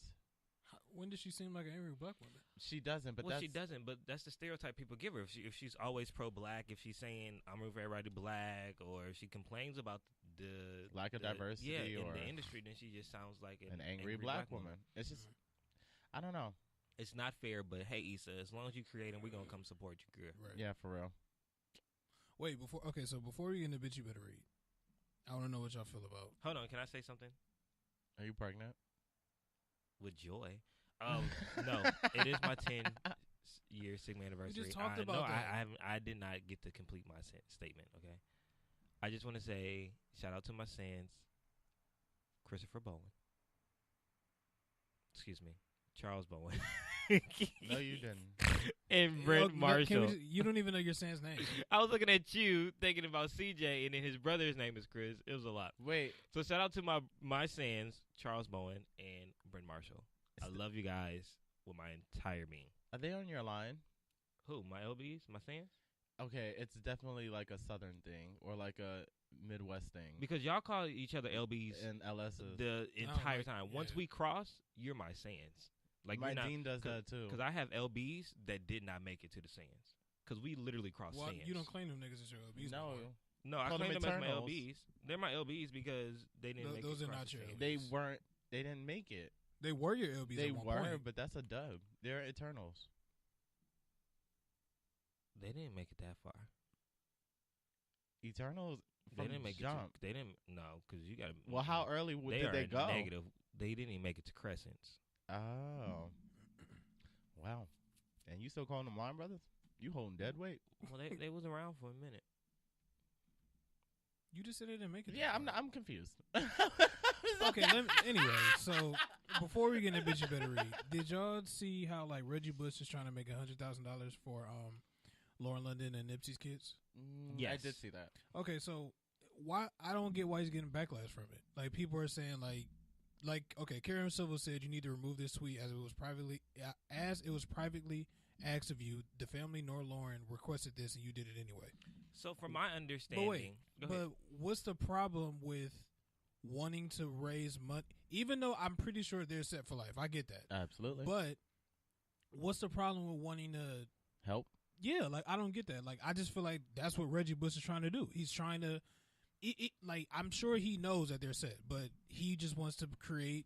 Speaker 1: When does she seem like an angry black woman?
Speaker 3: she doesn't. But
Speaker 2: Well,
Speaker 3: that's,
Speaker 2: she doesn't, but that's the stereotype people give her. If she's always pro-black, if she's saying, I'm rooting for everybody black, or if she complains about the
Speaker 3: lack of diversity
Speaker 2: in
Speaker 3: or
Speaker 2: the industry, then she just sounds like
Speaker 3: an angry black woman. It's just, I don't know.
Speaker 2: It's not fair, but hey, Issa, as long as you create them, we're going to come support you, girl.
Speaker 1: Right.
Speaker 3: Yeah, for real.
Speaker 1: Wait, before we get into bitch, you better read. I want to know what y'all feel about.
Speaker 2: Hold on, can I say something?
Speaker 3: Are you pregnant?
Speaker 2: With joy. No, it is my 10-year Sigma anniversary.
Speaker 1: just talked
Speaker 2: No,
Speaker 1: about that.
Speaker 2: I did not get to complete my statement, okay? I just want to say shout out to my sons, Christopher Bowen. Excuse me, Charles Bowen.
Speaker 3: No, you didn't.
Speaker 2: And
Speaker 1: Oh,
Speaker 2: Brent Marshall.
Speaker 1: you don't even know your son's name.
Speaker 2: I was looking at you thinking about CJ, and then his brother's name is Chris. It was a lot.
Speaker 3: Wait,
Speaker 2: So shout out to my sons, Charles Bowen and Brent Marshall. I love you guys with my entire being.
Speaker 3: are they on your line?
Speaker 2: Who? My LBs? My sons?
Speaker 3: Okay, it's definitely like a Southern thing or like a Midwest thing.
Speaker 2: Because y'all call each other LBs
Speaker 3: And LS is.
Speaker 2: the entire
Speaker 1: like-
Speaker 2: time. Once
Speaker 1: yeah.
Speaker 2: we cross, you're my Sans. Like
Speaker 3: my
Speaker 2: we're not,
Speaker 3: dean does that too.
Speaker 2: Because I have LBs that did not make it to the Sans. Because we literally crossed
Speaker 1: Well,
Speaker 2: Sans.
Speaker 1: you don't claim them niggas as your LBs.
Speaker 3: No,
Speaker 2: No, I
Speaker 3: call them
Speaker 2: claim them as my
Speaker 3: Eternals.
Speaker 2: LBs. They're my LBs because they didn't make
Speaker 1: Those
Speaker 2: it
Speaker 1: are
Speaker 2: across
Speaker 1: not
Speaker 2: the
Speaker 1: your
Speaker 2: Sans.
Speaker 3: they weren't. They didn't make it.
Speaker 1: They were your LBs.
Speaker 3: They
Speaker 1: at one
Speaker 3: were,
Speaker 1: point.
Speaker 3: but that's a dub. They're Eternals.
Speaker 2: They didn't make it that far.
Speaker 3: Eternals
Speaker 2: They
Speaker 3: from
Speaker 2: didn't make
Speaker 3: jump.
Speaker 2: it. They didn't. No, because you got to.
Speaker 3: Well, how early did
Speaker 2: are
Speaker 3: they go?
Speaker 2: Negative. They didn't even make it to Crescents.
Speaker 3: Oh, wow. And you still calling them Line Brothers? You holding dead weight?
Speaker 2: Well, they was around for a minute.
Speaker 1: You just said they didn't make it.
Speaker 3: Yeah, I'm confused.
Speaker 1: Okay, anyway, so before we get into bitch, you better read. Did y'all see how like Reggie Bush is trying to make $100,000 for Lauren London and Nipsey's kids?
Speaker 2: Yes.
Speaker 3: I did see that.
Speaker 1: Okay, so why I don't get why he's getting backlash from it. Like people are saying like okay, Karen Silva said you need to remove this tweet as it was privately asked of you. The family nor Lauren requested this and you did it anyway.
Speaker 2: So from my understanding,
Speaker 1: But what's the problem with wanting to raise money? Even though I'm pretty sure they're set for life, I get that.
Speaker 3: Absolutely.
Speaker 1: But what's the problem with wanting to
Speaker 3: help?
Speaker 1: Yeah, like I don't get that. Like I just feel like that's what Reggie Bush is trying to do. He's trying to, like I'm sure he knows that they're set, but he just wants to create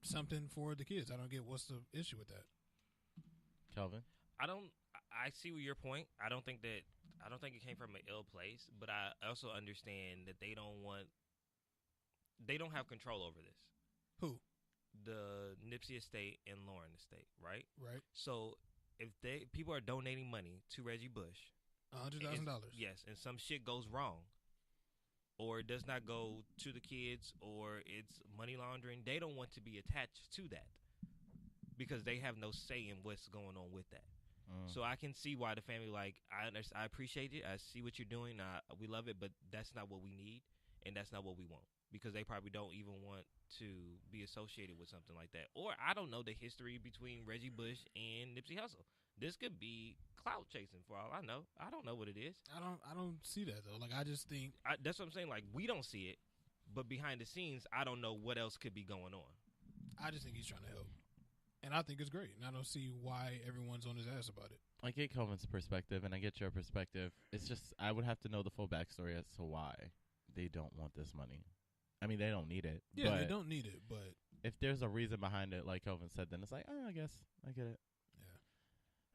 Speaker 1: something for the kids. I don't get what's the issue with that.
Speaker 3: Kelvin,
Speaker 2: I see your point. I don't think it came from an ill place, but I also understand that they don't have control over this.
Speaker 1: Who?
Speaker 2: The Nipsey estate and Lauren estate, right?
Speaker 1: Right.
Speaker 2: So if people are donating money to Reggie Bush,
Speaker 1: $100,000.
Speaker 2: Yes, and some shit goes wrong, or it does not go to the kids, or it's money laundering, they don't want to be attached to that because they have no say in what's going on with that. So I can see why the family, like, I appreciate it. I see what you're doing. We love it, but that's not what we need, and that's not what we want, because they probably don't even want to be associated with something like that. Or I don't know the history between Reggie Bush and Nipsey Hussle. This could be clout chasing for all I know. I don't know what it is.
Speaker 1: I don't see that though. Like I just think
Speaker 2: that's what I'm saying. Like we don't see it, but behind the scenes, I don't know what else could be going on.
Speaker 1: I just think he's trying to help. And I think it's great. And I don't see why everyone's on his ass about it.
Speaker 3: I get Kelvin's perspective, and I get your perspective. It's just I would have to know the full backstory as to why they don't want this money. I mean, they don't need it.
Speaker 1: Yeah, they don't need it, but
Speaker 3: if there's a reason behind it, like Kelvin said, then it's like, I guess I get it.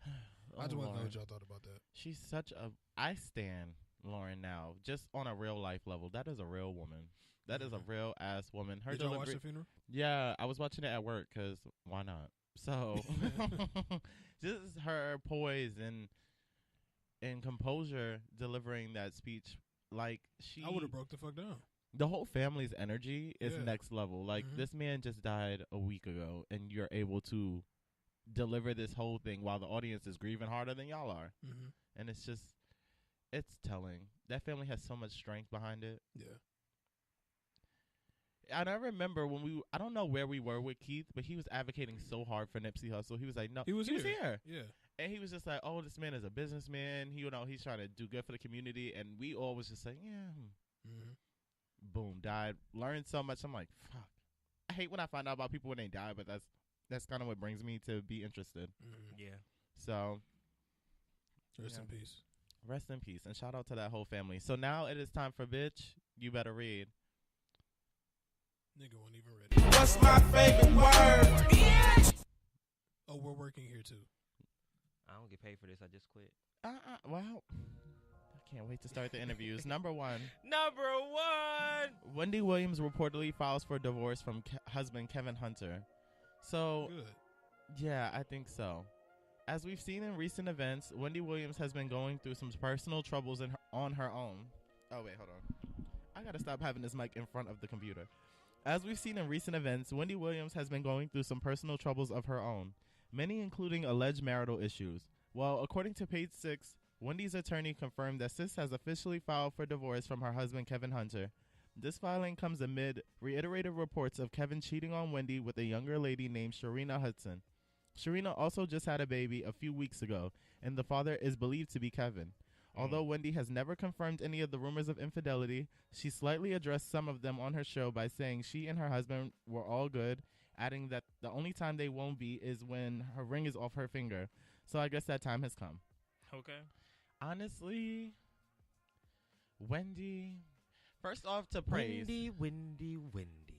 Speaker 1: Yeah. I just want to know what y'all thought about that.
Speaker 3: She's such a... I stan Lauren now, just on a real life level. That is a real woman. That is a real ass woman.
Speaker 1: Did y'all watch the funeral?
Speaker 3: Yeah, I was watching it at work because why not? So, just her poise and composure delivering that speech, like
Speaker 1: I would have broke the fuck down.
Speaker 3: The whole family's energy is next level. Like this man just died a week ago, and you're able to deliver this whole thing while the audience is grieving harder than y'all are, and it's telling. That family has so much strength behind it.
Speaker 1: Yeah.
Speaker 3: And I remember when I don't know where we were with Keith, but he was advocating so hard for Nipsey Hussle. He was like, no,
Speaker 1: he was here.
Speaker 3: Yeah. And he was just like, oh, this man is a businessman. He's trying to do good for the community. And we all was just like, yeah. Boom, died. Learned so much. I'm like, fuck. I hate when I find out about people when they die, but that's kind of what brings me to be interested.
Speaker 2: Yeah.
Speaker 3: So.
Speaker 1: Rest in peace.
Speaker 3: Rest in peace. And shout out to that whole family. So now it is time for Bitch, You Better Read.
Speaker 1: Nigga wasn't even ready.
Speaker 4: What's my favorite word? Bitch.
Speaker 1: Oh, we're working here too.
Speaker 2: I don't get paid for this. I just quit.
Speaker 3: Well, I can't wait to start the interviews. Number one. Wendy Williams reportedly files for divorce from husband Kevin Hunter. So,
Speaker 1: good.
Speaker 3: Yeah, I think so. As we've seen in recent events, Wendy Williams has been going through some personal troubles on her own. Oh, wait, hold on. I gotta stop having this mic in front of the computer. As we've seen in recent events, Wendy Williams has been going through some personal troubles of her own, many including alleged marital issues. Well, according to Page 6, Wendy's attorney confirmed that Sis has officially filed for divorce from her husband, Kevin Hunter. This filing comes amid reiterated reports of Kevin cheating on Wendy with a younger lady named Sharina Hudson. Sharina also just had a baby a few weeks ago, and the father is believed to be Kevin. Although Wendy has never confirmed any of the rumors of infidelity, she slightly addressed some of them on her show by saying she and her husband were all good, adding that the only time they won't be is when her ring is off her finger. So I guess that time has come.
Speaker 2: Okay.
Speaker 3: Honestly, Wendy, first off, to praise.
Speaker 2: Wendy.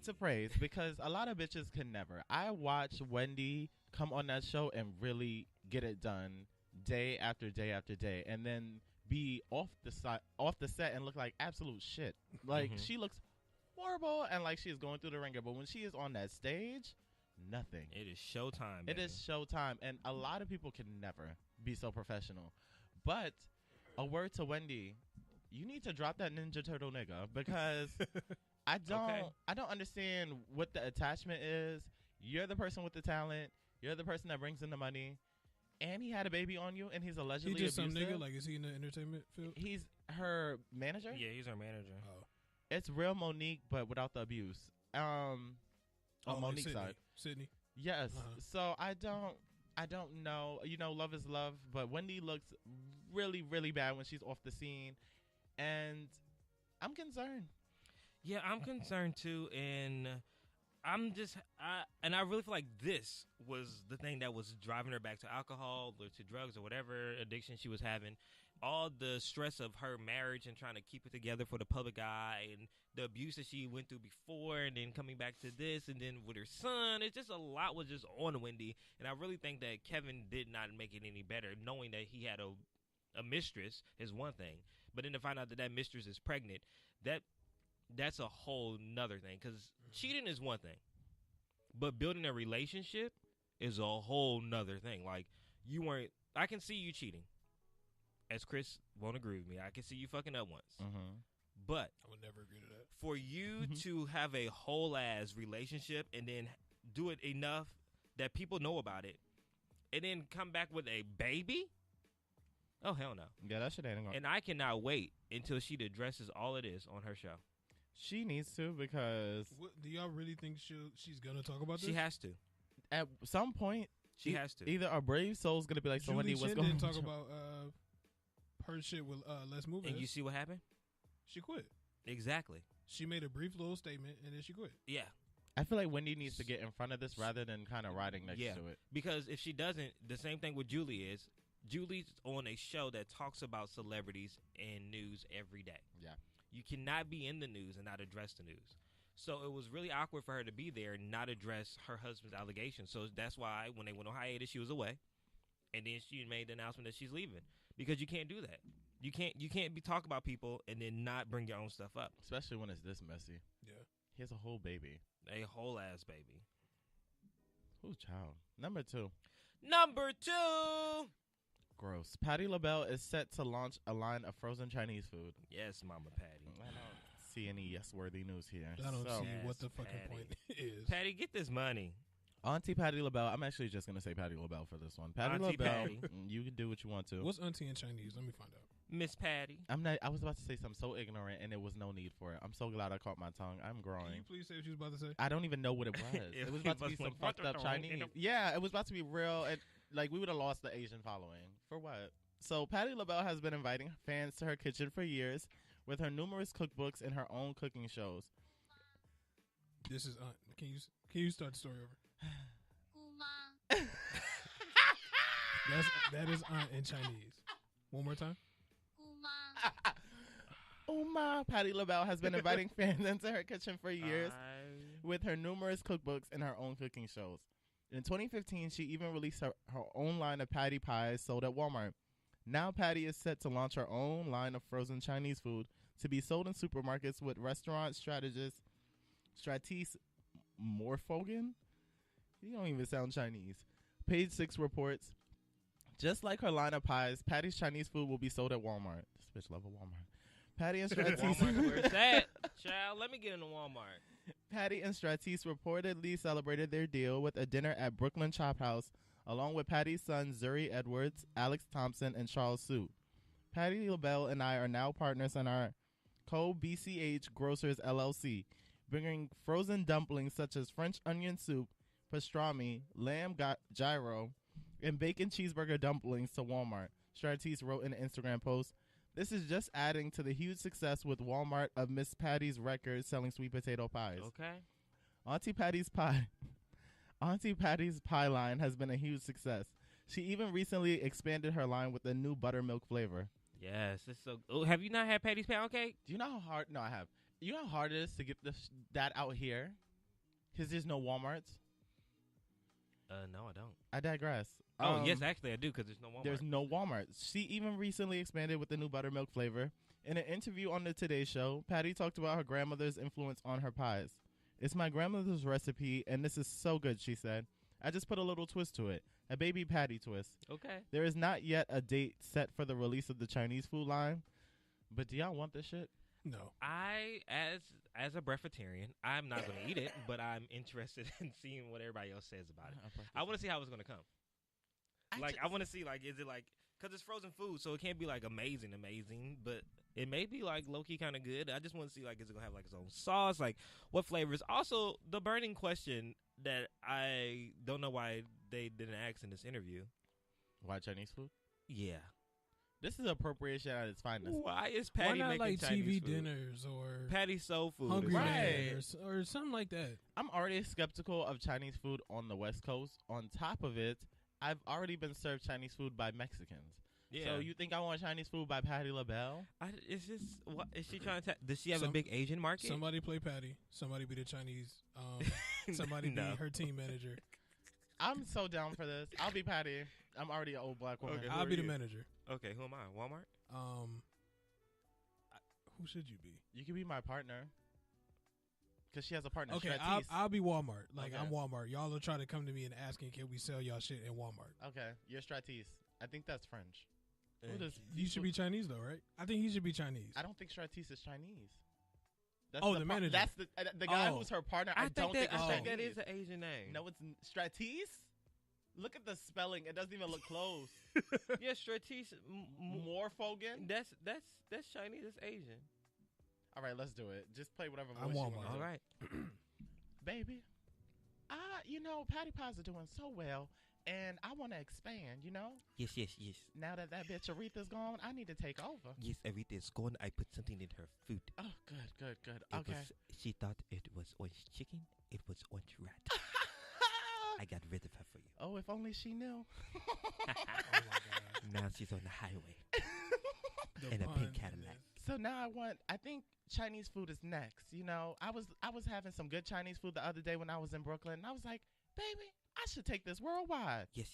Speaker 3: To praise, because a lot of bitches can never. I watch Wendy come on that show and really get it done day after day after day, and then be off the set and look like absolute shit. Like she looks horrible and like she is going through the ringer, but when she is on that stage, nothing.
Speaker 2: It is showtime.
Speaker 3: It is showtime, and a lot of people can never be so professional. But a word to Wendy, you need to drop that Ninja Turtle nigga because I don't understand what the attachment is. You're the person with the talent. You're the person that brings in the money. And he had a baby on you, and he's allegedly
Speaker 1: He just
Speaker 3: abusive.
Speaker 1: some nigga? Like, is he in the entertainment field?
Speaker 3: He's her manager?
Speaker 2: Yeah, he's our manager.
Speaker 1: Oh.
Speaker 3: It's real Monique, but without the abuse. On
Speaker 1: like
Speaker 3: Monique's
Speaker 1: Sydney.
Speaker 3: side.
Speaker 1: Sydney.
Speaker 3: Yes.
Speaker 1: Uh-huh.
Speaker 3: So I don't know. You know, love is love, but Wendy looks really, really bad when she's off the scene, and I'm concerned.
Speaker 2: Yeah, I'm concerned too, and I really feel like this was the thing that was driving her back to alcohol or to drugs or whatever addiction she was having. All the stress of her marriage and trying to keep it together for the public eye, and the abuse that she went through before, and then coming back to this, and then with her son. It's just a lot was just on Wendy, and I really think that Kevin did not make it any better, knowing that he had a mistress is one thing, but then to find out that mistress is pregnant, that's a whole nother thing, because cheating is one thing, but building a relationship is a whole nother thing. Like, I can see you cheating. As Chris won't agree with me, I can see you fucking up once.
Speaker 3: Mm-hmm.
Speaker 2: But
Speaker 1: I would never agree to that.
Speaker 2: for you to have a whole ass relationship and then do it enough that people know about it, and then come back with a baby, oh hell no.
Speaker 3: Yeah, that shit ain't going.
Speaker 2: And I cannot wait until she addresses all of this on her show.
Speaker 3: She needs to, because
Speaker 1: Do y'all really think she's gonna talk about this?
Speaker 2: She has to.
Speaker 3: at some point,
Speaker 2: She has to.
Speaker 3: either our brave soul's gonna be like, so
Speaker 1: Julie
Speaker 3: Wendy, what's
Speaker 1: Chen
Speaker 3: going
Speaker 1: didn't
Speaker 3: on?
Speaker 1: talk about her shit with Let's Move.
Speaker 2: And you see what happened?
Speaker 1: She quit.
Speaker 2: Exactly.
Speaker 1: She made a brief little statement and then she quit.
Speaker 2: Yeah.
Speaker 3: I feel like Wendy needs to get in front of this rather than kind of riding next to it.
Speaker 2: Because if she doesn't, the same thing with Julie is. Julie's on a show that talks about celebrities and news every day.
Speaker 3: Yeah.
Speaker 2: You cannot be in the news and not address the news. So it was really awkward for her to be there and not address her husband's allegations. So that's why when they went on hiatus, she was away. And then she made the announcement that she's leaving. Because you can't do that. You can't be talking about people and then not bring your own stuff up.
Speaker 3: Especially when it's this messy.
Speaker 1: Yeah.
Speaker 3: He has a whole baby.
Speaker 2: A whole ass baby.
Speaker 3: Who's child? Number 2.
Speaker 2: Number 2.
Speaker 3: Gross. Patti LaBelle is set to launch a line of frozen Chinese food.
Speaker 2: Yes, Mama Patty.
Speaker 3: I don't see any yes-worthy news here.
Speaker 1: I don't see
Speaker 2: Yes,
Speaker 1: what the fucking
Speaker 2: Patty.
Speaker 1: point is.
Speaker 2: Patty, get this money.
Speaker 3: Auntie Patti LaBelle. I'm actually just going to say Patti LaBelle for this one. Patti
Speaker 2: Auntie
Speaker 3: LaBelle,
Speaker 2: Patty.
Speaker 3: you can do what you want to.
Speaker 1: What's auntie in Chinese? Let me find out.
Speaker 2: Miss Patty.
Speaker 3: I was about to say something so ignorant, and there was no need for it. I'm so glad I caught my tongue. I'm
Speaker 1: Can you
Speaker 3: growing.
Speaker 1: please say what you was about to say?
Speaker 3: I don't even know what it was. It was about to be some fucked up Chinese. Yeah, it was about to be real. And, like, we would have lost the Asian following. For what? So, Patti LaBelle has been inviting fans to her kitchen for years with her numerous cookbooks and her own cooking shows.
Speaker 1: This is aunt. Can you start the story over? That is aunt in Chinese. One more time.
Speaker 3: Uma. Patti LaBelle has been inviting fans into her kitchen for years with her numerous cookbooks and her own cooking shows. In 2015, she even released her own line of Patty pies sold at Walmart. Now Patty is set to launch her own line of frozen Chinese food to be sold in supermarkets with restaurant strategist Stratis Morfogen. You don't even sound Chinese. Page 6 reports, just like her line of pies, Patty's Chinese food will be sold at Walmart. This bitch love a Walmart. Patty and Stratis.
Speaker 2: Walmart, where's that? Child, let me get into Walmart.
Speaker 3: Patty and Stratis reportedly celebrated their deal with a dinner at Brooklyn Chop House, along with Patty's sons Zuri Edwards, Alex Thompson, and Charles Sue. Patti LaBelle and I are now partners in our co-BCH Grocers LLC, bringing frozen dumplings such as French onion soup, pastrami, lamb gyro, and bacon cheeseburger dumplings to Walmart. Stratis wrote in an Instagram post, "This is just adding to the huge success with Walmart of Miss Patty's record selling sweet potato pies."
Speaker 2: Okay.
Speaker 3: Auntie Patty's pie line has been a huge success. She even recently expanded her line with a new buttermilk flavor.
Speaker 2: Yes, it's so. Oh, have you not had Patty's pound cake?
Speaker 3: Do you know how hard? No, I have. You know how hard it is to get that out here? Because there's no Walmarts.
Speaker 2: No, I don't.
Speaker 3: I digress.
Speaker 2: Yes, actually I do, because there's no Walmart.
Speaker 3: There's no Walmart. She even recently expanded with the new buttermilk flavor. In an interview on the Today Show, Patty talked about her grandmother's influence on her pies. "It's my grandmother's recipe, and this is so good," she said. I just put a little twist to it. A baby patty twist.
Speaker 2: Okay.
Speaker 3: There is not yet a date set for the release of the Chinese food line. But do y'all want this shit?
Speaker 1: No.
Speaker 2: I, as a breatharian, I'm not going to eat it, but I'm interested in seeing what everybody else says about it. I want to see how it's going to come. I want to see, like, is it like, because it's frozen food, so it can't be, like, amazing, but it may be, like, low-key kind of good. I just want to see, like, is it going to have, like, its own sauce? Like, what flavors? Also, the burning question that I don't know why they didn't ask in this interview.
Speaker 3: Why Chinese food?
Speaker 2: Yeah.
Speaker 3: This is appropriation at its finest.
Speaker 2: Why is Patty
Speaker 1: Why not
Speaker 2: making
Speaker 1: like
Speaker 2: Chinese
Speaker 1: TV
Speaker 2: food?
Speaker 1: dinners or
Speaker 2: Patty soul food.
Speaker 1: Hungry
Speaker 3: Right.
Speaker 1: Man or something like that?
Speaker 3: I'm already skeptical of Chinese food on the West Coast. On top of it, I've already been served Chinese food by Mexicans.
Speaker 2: Yeah.
Speaker 3: So you think I want Chinese food by Patti LaBelle?
Speaker 2: It's just, what is she trying to? Does she have a
Speaker 1: Some-
Speaker 2: big Asian market?
Speaker 1: Somebody play Patty. Somebody be the Chinese. Somebody
Speaker 2: No.
Speaker 1: be her team manager.
Speaker 3: I'm so down for this. I'll be Patty. I'm already an old black woman.
Speaker 2: Okay. Who
Speaker 1: I'll
Speaker 2: are
Speaker 1: be the
Speaker 2: you?
Speaker 1: manager.
Speaker 2: Okay, who am I? Walmart?
Speaker 1: Who should you be?
Speaker 3: You can be my partner. Because she has a partner.
Speaker 1: Okay,
Speaker 3: Stratis.
Speaker 1: I'll be Walmart. Like,
Speaker 3: Okay.
Speaker 1: I'm Walmart. Y'all will try to come to me and asking, can we sell y'all shit in Walmart?
Speaker 3: Okay, you're Stratis. I think that's French.
Speaker 2: Eh.
Speaker 3: Who does
Speaker 1: You should be Chinese, though, right? I think he should be Chinese.
Speaker 3: I don't think Stratis is Chinese. That's
Speaker 1: Oh, the manager.
Speaker 3: That's the guy
Speaker 1: Oh.
Speaker 3: who's her partner.
Speaker 2: I
Speaker 3: don't
Speaker 2: think
Speaker 3: is Chinese.
Speaker 2: that is an Asian name.
Speaker 3: No, it's Stratis. Look at the spelling. It doesn't even look close.
Speaker 2: Yeah, Stratis.
Speaker 3: Morphogen.
Speaker 2: That's Chinese. That's Asian.
Speaker 3: All right, let's do it. Just play whatever
Speaker 1: I'm
Speaker 3: voice you
Speaker 1: Walmart.
Speaker 3: want.
Speaker 2: All right.
Speaker 3: Baby. Patty pies are doing so well, and I want to expand,
Speaker 2: Yes.
Speaker 3: Now that Bitch Aretha's gone, I need to take over.
Speaker 2: Yes, everything's gone. I put something in her food.
Speaker 3: Oh, good. Okay.
Speaker 2: She thought it was orange chicken. It was orange rat. I got rid of her for you.
Speaker 3: Oh, if only she knew.
Speaker 1: Oh, my God.
Speaker 2: Now she's on the highway
Speaker 1: The
Speaker 2: in a
Speaker 1: pun
Speaker 2: pink
Speaker 1: in
Speaker 2: Cadillac.
Speaker 1: this.
Speaker 3: So now I think Chinese food is next. I was having some good Chinese food the other day when I was in Brooklyn, and I was like, baby, I should take this worldwide.
Speaker 2: Yes.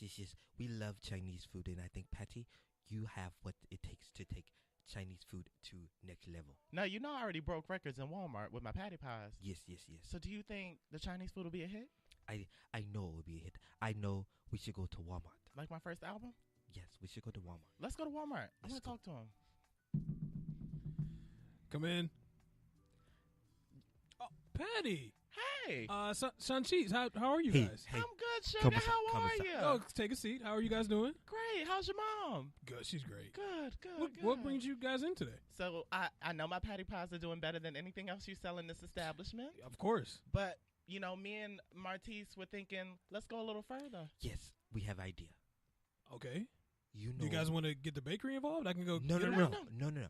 Speaker 2: We love Chinese food, and I think, Patty, you have what it takes to take Chinese food to next level.
Speaker 3: Now, I already broke records in Walmart with my patty pies.
Speaker 2: Yes.
Speaker 3: So do you think the Chinese food will be a hit?
Speaker 2: I know it will be a hit. I know we should go to Walmart.
Speaker 3: Like my first album?
Speaker 2: Yes, we should go to Walmart.
Speaker 3: Let's go to Walmart. I'm
Speaker 2: Let's
Speaker 3: going to
Speaker 2: go.
Speaker 3: talk to him.
Speaker 1: Come in. Oh, Patty.
Speaker 3: Hey.
Speaker 1: Suncheese, how are you guys?
Speaker 2: Hey,
Speaker 3: I'm good, sugar.
Speaker 2: come inside,
Speaker 3: How
Speaker 2: come
Speaker 3: are
Speaker 2: inside.
Speaker 3: you?
Speaker 1: Oh, take a seat. How are you guys doing?
Speaker 3: Great. How's your mom?
Speaker 1: Good. She's great.
Speaker 3: Good.
Speaker 1: What brings you guys in today?
Speaker 3: So I know my patty pies are doing better than anything else you sell in this establishment.
Speaker 1: Of course.
Speaker 3: But, me and Martise were thinking, let's go a little further.
Speaker 2: yes, we have idea.
Speaker 1: Okay.
Speaker 2: You know.
Speaker 1: Do you guys want to get the bakery involved? I can go.
Speaker 2: No.
Speaker 1: get it
Speaker 3: no,
Speaker 1: around.
Speaker 3: no.
Speaker 2: No.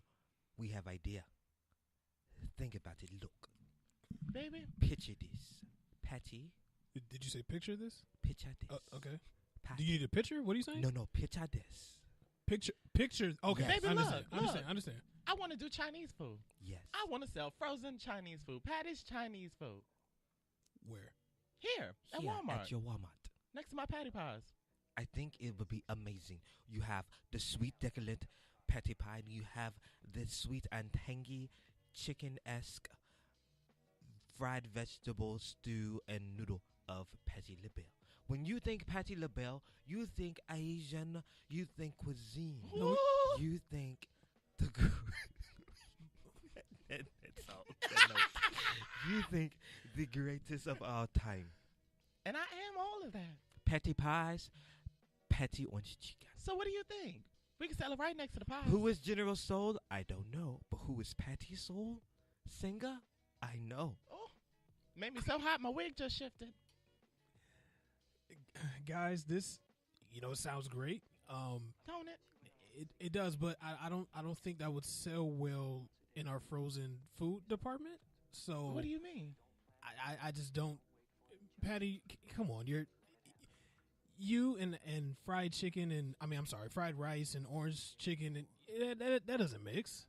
Speaker 2: We have idea. Think about it. Look.
Speaker 3: Baby.
Speaker 2: Picture this. Patty.
Speaker 1: Did you say picture this?
Speaker 2: Picture this.
Speaker 1: Okay.
Speaker 2: Patty.
Speaker 1: Do you need a picture? What are you saying?
Speaker 2: No. Picture this.
Speaker 1: Picture. Okay.
Speaker 2: Yes.
Speaker 3: Baby,
Speaker 1: I understand.
Speaker 3: look.
Speaker 1: Understand.
Speaker 3: I want to do Chinese food.
Speaker 2: Yes.
Speaker 3: I want to sell frozen Chinese food. Patty's Chinese food.
Speaker 1: Where?
Speaker 3: Here at
Speaker 2: Here
Speaker 3: Walmart.
Speaker 2: At your Walmart.
Speaker 3: Next to my patty pies.
Speaker 2: I think it would be amazing. You have the sweet decollete patty pie. And you have the sweet and tangy chicken-esque fried vegetable stew and noodle of Patty LaBelle. When you think Patty LaBelle, you think Asian, you think cuisine.
Speaker 1: No,
Speaker 2: You think the that's all. You think the greatest of all time.
Speaker 3: And I am all of that.
Speaker 2: Patty pies, patty orange chicken.
Speaker 3: So what do you think? We can sell it right next to the pies.
Speaker 2: Who is General Soul? I don't know. But who is Patty Soul? Singer? I know.
Speaker 3: Oh, made me so hot my wig just shifted.
Speaker 1: Guys, this sounds great.
Speaker 3: Don't it?
Speaker 1: It does, but I don't think that would sell well in our frozen food department. So
Speaker 3: What do you mean?
Speaker 1: I just don't. Patty, come on, you and fried chicken and I'm sorry, fried rice and orange chicken and that doesn't mix.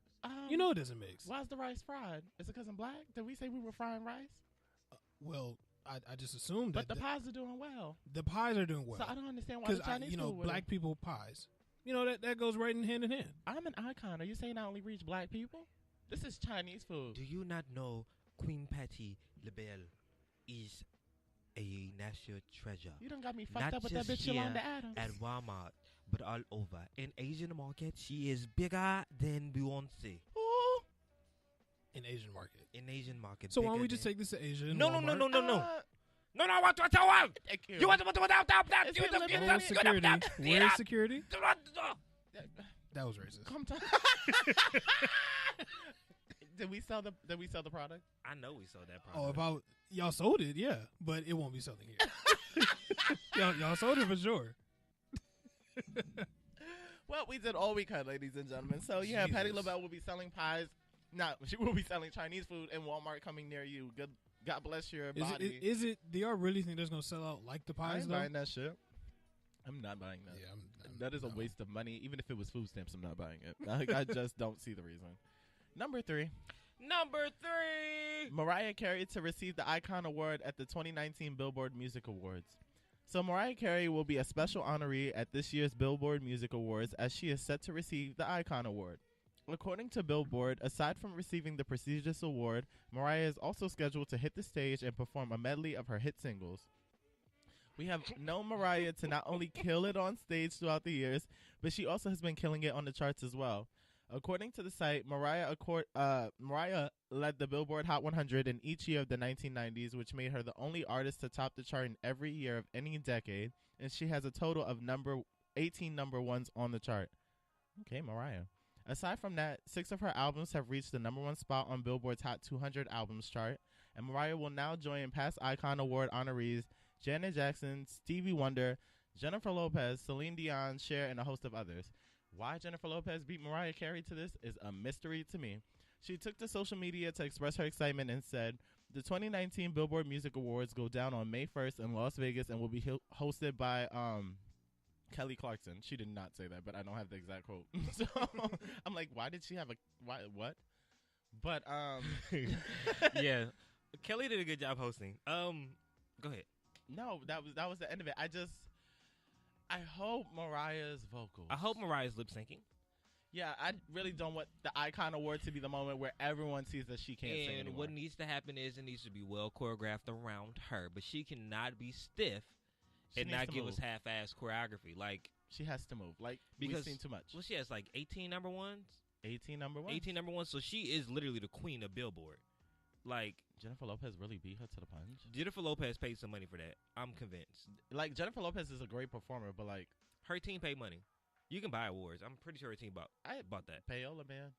Speaker 1: It doesn't mix.
Speaker 3: Why's the rice fried? Is it because I'm black? Did we say we were frying rice?
Speaker 1: Well, I just assumed
Speaker 3: But
Speaker 1: that
Speaker 3: the pies are doing well.
Speaker 1: the pies are doing well.
Speaker 3: So I don't understand why the Chinese food would-
Speaker 1: black people pies. That goes right in hand in hand.
Speaker 3: I'm an icon. Are you saying I only reach black people? This is Chinese food.
Speaker 2: Do you not know Queen Patty LaBelle is a national treasure.
Speaker 3: You done got me fucked
Speaker 2: Not
Speaker 3: up with that
Speaker 2: just
Speaker 3: bitch Yolanda
Speaker 2: here
Speaker 3: Adams.
Speaker 2: at Walmart, but all over. In Asian market, she is bigger than Beyonce.
Speaker 3: Ooh.
Speaker 1: In Asian market.
Speaker 2: In Asian market.
Speaker 1: So why don't
Speaker 2: bigger
Speaker 1: we just
Speaker 2: than-
Speaker 1: take this to Asia? and
Speaker 2: No.
Speaker 1: Walmart?
Speaker 2: No, what?
Speaker 3: Thank you.
Speaker 2: You want to
Speaker 3: It's
Speaker 2: you
Speaker 3: a little bit
Speaker 1: Where's security? Where's security? That was racist.
Speaker 3: Come to Did we sell the product?
Speaker 2: I know we sold that
Speaker 1: Oh,
Speaker 2: product.
Speaker 1: y'all sold it, yeah, but it won't be selling here. y'all sold it for sure.
Speaker 3: Well, we did all we could, ladies and gentlemen. So yeah, Patty
Speaker 1: Jesus.
Speaker 3: LaBelle will be selling pies. She will be selling Chinese food in Walmart coming near you. Good, God bless your body.
Speaker 1: Is it? Do y'all really think that's gonna sell out like the
Speaker 3: I
Speaker 1: pies
Speaker 3: ain't
Speaker 1: though?
Speaker 3: buying that shit. I'm not buying that.
Speaker 1: Yeah,
Speaker 3: That is a
Speaker 1: no.
Speaker 3: waste of money. Even if it was food stamps, I'm not buying it. I just don't see the reason. Number 3.
Speaker 2: Number 3.
Speaker 3: Mariah Carey to receive the Icon Award at the 2019 Billboard Music Awards. So Mariah Carey will be a special honoree at this year's Billboard Music Awards as she is set to receive the Icon Award. According to Billboard, aside from receiving the prestigious award, Mariah is also scheduled to hit the stage and perform a medley of her hit singles. We have known Mariah to not only kill it on stage throughout the years, but she also has been killing it on the charts as well. According to the site, Mariah led the Billboard Hot 100 in each year of the 1990s, which made her the only artist to top the chart in every year of any decade, and she has a total of 18 number ones on the chart. Okay, Mariah. Aside from that, 6 of her albums have reached the number 1 spot on Billboard's Hot 200 Albums chart, and Mariah will now join past Icon Award honorees Janet Jackson, Stevie Wonder, Jennifer Lopez, Celine Dion, Cher, and a host of others. Why Jennifer Lopez beat Mariah Carey to this is a mystery to me. She took to social media to express her excitement and said, "The 2019 Billboard Music Awards go down on May 1st in Las Vegas and will be hosted by Kelly Clarkson." She did not say that, but I don't have the exact quote. So I'm like, why did she have what? But
Speaker 2: Yeah. Kelly did a good job hosting. Go ahead.
Speaker 3: No, that was the end of it. I hope Mariah's vocals.
Speaker 2: I hope Mariah's lip syncing.
Speaker 3: Yeah, I really don't want the Icon Award to be the moment where everyone sees that she can't sing
Speaker 2: And
Speaker 3: anymore.
Speaker 2: what needs to happen is it needs to be well choreographed around her, but she cannot be stiff
Speaker 3: She
Speaker 2: and
Speaker 3: needs
Speaker 2: not
Speaker 3: to
Speaker 2: give
Speaker 3: move.
Speaker 2: us half-ass choreography. Like,
Speaker 3: She has to move. Like,
Speaker 2: because
Speaker 3: we've seen too much.
Speaker 2: well, she has like 18 number ones.
Speaker 3: 18 number 1.
Speaker 2: 18 number ones. So she is literally the queen of Billboard. Like,
Speaker 3: Jennifer Lopez really beat her to the punch.
Speaker 2: Jennifer Lopez paid some money for that. I'm convinced.
Speaker 3: Like, Jennifer Lopez is a great performer, but like,
Speaker 2: Her team paid money. You can buy awards. I'm pretty sure her team bought that.
Speaker 3: Payola, man.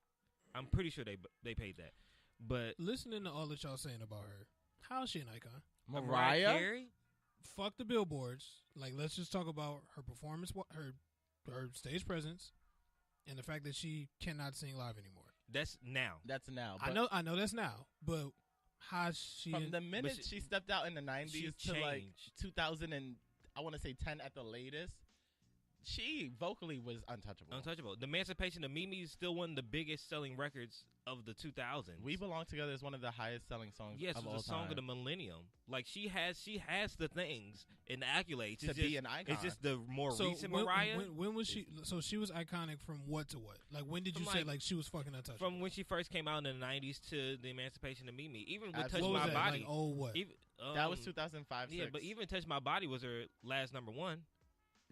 Speaker 2: I'm pretty sure they paid that. But
Speaker 1: Listening to all that y'all saying about her, how is she an icon?
Speaker 3: Mariah?
Speaker 2: Carey?
Speaker 1: Fuck the billboards. Like, let's just talk about her performance, her stage presence, and the fact that she cannot sing live anymore.
Speaker 2: That's now.
Speaker 3: That's now.
Speaker 1: I know that's now, but how she
Speaker 3: From the minute
Speaker 2: she-
Speaker 3: she stepped out in the 90s
Speaker 2: she
Speaker 3: to like
Speaker 2: changed.
Speaker 3: 2000 and I want to say 10 at the latest, she vocally was untouchable.
Speaker 2: Untouchable. The Emancipation of Mimi is still one of the biggest selling records of the 2000s.
Speaker 3: We Belong Together is one of the highest selling songs
Speaker 2: Yes,
Speaker 3: of
Speaker 2: it's
Speaker 3: all
Speaker 2: the song
Speaker 3: time.
Speaker 2: of the millennium. Like she has the things and the accolades
Speaker 3: To
Speaker 2: It's
Speaker 3: be
Speaker 2: just-
Speaker 3: an icon.
Speaker 2: It's just the more
Speaker 1: so
Speaker 2: recent
Speaker 1: when,
Speaker 2: Mariah
Speaker 1: when was she? So she was iconic from what to what? Like, when did you
Speaker 2: From,
Speaker 1: say
Speaker 2: like,
Speaker 1: like she was fucking untouchable?
Speaker 2: from when she first came out in the 90s to the Emancipation of Mimi. Even with Touch
Speaker 3: Absolutely.
Speaker 1: what was
Speaker 2: My
Speaker 1: that?
Speaker 2: Body.
Speaker 1: Like, oh what?
Speaker 2: Even,
Speaker 3: That was 2005.
Speaker 2: Yeah,
Speaker 3: 6.
Speaker 2: but even Touch My Body was her last number 1.